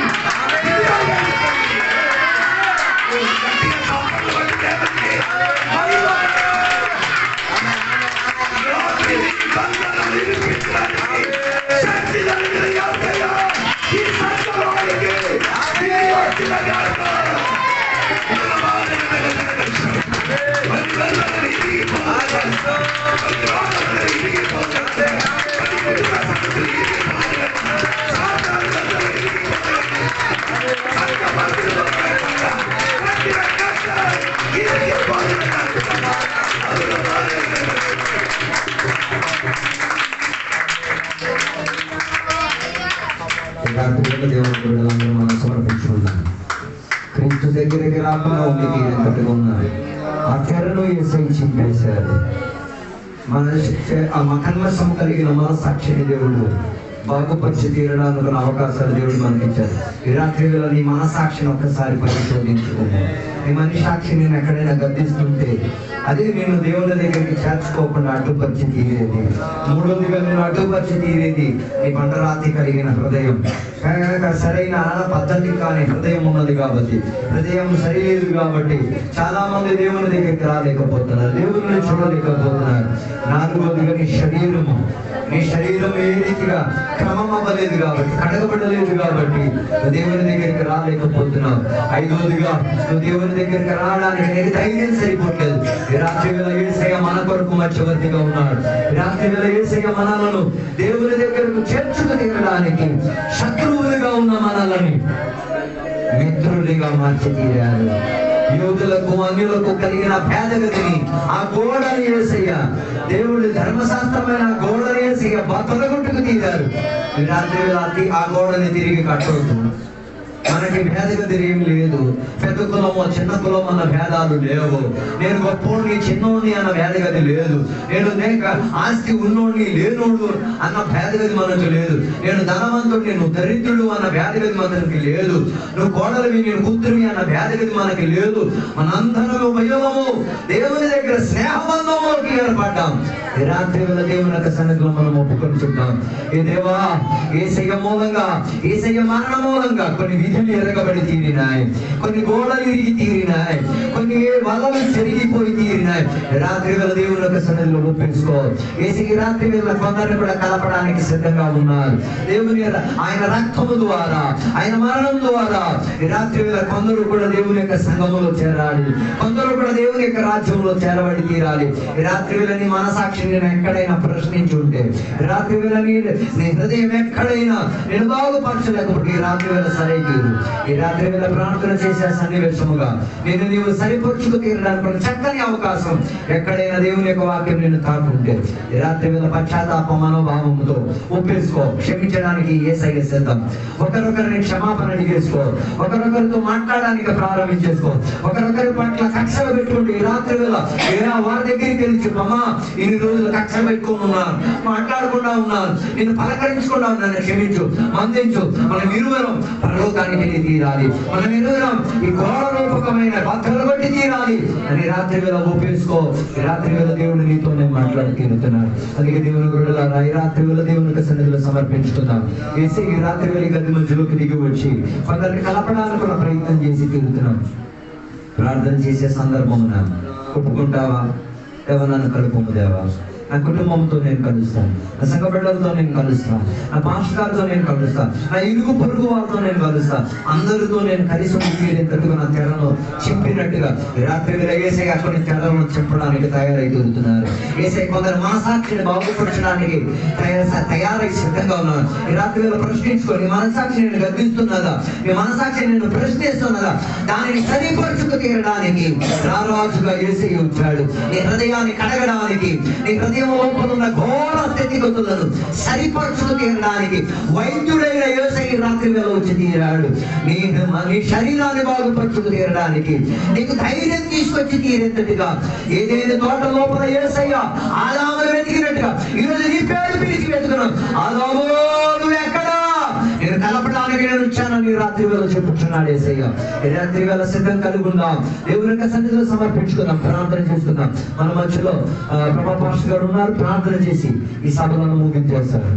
దేవుని బిడ్డలందరూ మనం సమర్పించుకున్నాం. క్రీస్తు దగ్గరికి రాకుండా ఉండి కట్టుకున్నారు. ఆ తెరను ఏసై చింపేశారు. మన కన్వర్సం కలిగిన మన సాక్షిని దేవుడు బాగుపరిచి తీరడానికి అవకాశాలు దేవుడు మనకి ఇచ్చారు. ఈ రాత్రి వేళ నీ మనసాక్షిని ఒక్కసారి పరిశోధించుకున్నాను. నీ మనసాక్షి నేను ఎక్కడైనా గద్దిస్తుంటే అదే నేను దేవుని దగ్గరికి చేర్చుకోకుండా అడ్డుపరిచి తీరేది. మూడోదిగా నేను అడ్డుపరిచి తీరేది నీ బండరాతి కలిగిన హృదయం. సరైన పద్ధతి కాని హృదయం ఉన్నది కాబట్టి, హృదయం సరిలేదు కాబట్టి చాలా మంది దేవుని దగ్గరికి రాలేకపోతున్నారు, దేవుని చూడలేకపోతున్నారు. నాలుగోదిగా నీ శరీరం ఏ రీతిగా క్రమం అవ్వలేదు కాబట్టి, కడగబడలేదు కాబట్టి దేవుని దగ్గరికి రాలేకపోతున్నావు. ఐదోదిగా నువ్వు దేవుని దగ్గరికి రావడానికి నీకు ధైర్యం సరిపోవట్లేదు. ఈ రాత్రి వేళ యేసయ్య మన కొరకు మధ్యవర్తిగా ఉన్నాడు. ఈ రాత్రి వేళ యేసయ్య మనలను దేవుని దగ్గరకు చేర్చుకు తీరడానికి శత్రువులుగా ఉన్న మనల్ని మిత్రుడిగా మార్చి తీరారు. యూదులకు అన్యులకు కలిగిన భేదగతిని ఆ గోడని యేసయ్య, దేవుడి ధర్మశాస్త్రమైన గోడని యేసయ్య బద్దలుగొట్టుకు తీరారు. ఈ రాత్రి వేళ ఆ గోడని తిరిగి కట్టవద్దు. మనకి భేదగతి ఏం లేదు. పెద్ద కులమో చిన్న కులం అన్న భేదాలు లేవు. నేను గొప్పోడిని చిన్నోడిని అన్న భేదగతి లేదు. నేను ఆస్తి ఉన్నోడిని లేనోడు అన్న భేదగతి మనకు లేదు. నేను ధనవంతుడిని నువ్వు దరిద్రుడు అన్న భేదగతి మనకి లేదు. నువ్వు కోడలివి నేను కూతురివి అన్న భేదగతి మనకి లేదు. మనందరము వయోము దేవుని దగ్గర స్నేహబంధంలోకి ఏర్పడ్డాం. ఈ రాత్రి వేళ దేవుని యొక్క సన్నిధిలో మనం ఒప్పుకొనిచుంటాం. ఏ దేవా, యేసయ్య మూలంగా, యేసయ్య మరణ మూలంగా కొన్ని విధులు ఎరగబడి తీరినాయి, కొన్ని గోడలు విరిగి తీరినాయి, కొన్ని వలలు చెరిగిపోయి తీరినాయి. రాత్రి వేళ దేవుని యొక్క సన్నిధిలో ఒప్పించుకో. యేసయ్య రాత్రి వేళ కొందరిని కూడా కలపడానికి సిద్ధంగా ఉన్నారు. దేవుని ఆయన రక్తము ద్వారా, ఆయన మరణం ద్వారా ఈ రాత్రి వేళ కొందరు కూడా దేవుని యొక్క సంఘములో చేరాలి, కొందరు కూడా దేవుని యొక్క రాజ్యంలో చేరబడి తీరాలి. ఈ రాత్రి వేళ నీ మనసాక్షిని నేను ఎక్కడైనా ప్రశ్నించి ఉంటే, రాత్రి వేళ నీ హృదయం ఎక్కడైనా నేను బాగుపరచలేకపోతే ఈ రాత్రి వేళ సరైన లేదు. ఈ రాత్రి వేళ ప్రార్థన చేసే సన్నివేశముగా నేను నీవు సరిపరుచుకు తీరడానికి చక్కని అవకాశం. ఎక్కడైనా దేవుని యొక్క వాక్యం నేను తాకుంటే ఈ రాత్రి వేళ పశ్చాత్తాప మనోభావంతో ఒప్పేసుకో. క్షమించడానికి యేసయ్య సిద్ధం. ఒకరొకరిని క్షమాపణ అడిగేసుకో. ఒకరొకరితో మాట్లాడడానికి ప్రారంభించేసుకో. ఒకరొకరి పట్ల కక్షలు పెట్టుకుంటే ఈ రాత్రి వేళ వారి దగ్గరికి వెళ్ళి చెప్పమ్మా, ఇన్ని రోజులు కక్షలు పెట్టుకుని ఉన్నాను, మాట్లాడకుండా ఉన్నాను, నేను పలకరించకుండా ఉన్నాను, క్షమించు, మందించు. మనం ఇరువురం పరలోకానికి వెళ్ళి తీరాలి. మనం ఇరువురం ఈ ఘోర రూపకమైన బద్దలు కొట్టి తీరాలి అని రాత్రి వేళ ఒప్పేసుకో. ఈ రాత్రి వేళ దేవుడు నీతో నేను మాట్లాడి తీరుతున్నాను. అందుకే దేవుని గురులారా ఈ రాత్రి వేళ దేవునికి సన్నిధిలో సమర్పించుకుందాం. వేసి ఈ రాత్రి వేళ గది మధ్యలోకి దిగి వచ్చి కొందరిని కలపడానికి కూడా ప్రయత్నం చేసి తీరుతున్నాం. ప్రార్థన చేసే సందర్భమున ఒప్పుకుంటావా? దేవా నన్ను కలుపుము దేవా, నా కుటుంబంతో నేను కలుస్తాను, నా సంఘ బిడ్డలతో నేను కలుస్తాను, నా పాస్టర్ గారితో నేను కలుస్తాను, నా ఇరుగు పొరుగు వారితో నేను కలుస్తాను, అందరితో నేను కలిసి ఉండేటట్టుగా నా తెరను చింపినట్టుగా ఈ రాత్రి వేళ యేసయ్య కొన్ని తెరలను చింపడానికి తయారై తిరుగుతున్నారు. యేసయ్య కొందరు మనసాక్షిని బాగుపరచడానికి తయారై సిద్ధంగా ఉన్నారు. ఈ రాత్రి వేళ ప్రశ్నించుకొని నీ మనసాక్షి నేను గర్విస్తున్నదా, నీ మనసాక్షి నేను ప్రశ్నిస్తున్నదా, దానిని సరిపరుచుకు తీరడానికి రారాజుగా యేసయ్య వచ్చాడు. నీ హృదయాన్ని కడగడానికి, నీ లోపల ఉన్న ఘోర స్థితిగతులను సరిపరచుకు తీరడానికి వైద్యుడైన యేసయ్య రాత్రి వేళ వచ్చి తీరాడు. నీ శరీరాన్ని బాగుపరచుకు తీరడానికి, నీకు ధైర్యం తీసుకొచ్చి తీరేంతటిగా ఏదైనా తోట లోపల యేసయ్య ఆదామును వెతికినట్టుగా ఈరోజు నీ పేరు పిలిచి వెతుకున్నాం. ఆదాము నువ్వు ఎక్కడా? నేను కలపడానికి నేను వచ్చానని రాత్రి వేళ చెప్పుచున్నాడు యేసయ్య. ఈ రాత్రి వేళ సిద్ధం కలిగి ఉందాం. దేవుని యొక్క సన్నిధిలో సమర్పించుకుందాం, ప్రార్థన చేసుకుందాం. మన మధ్యలో ప్రభా పాస్టర్ గారు ఉన్నారు, ప్రార్థన చేసి ఈ సభలను ముగించేస్తారు.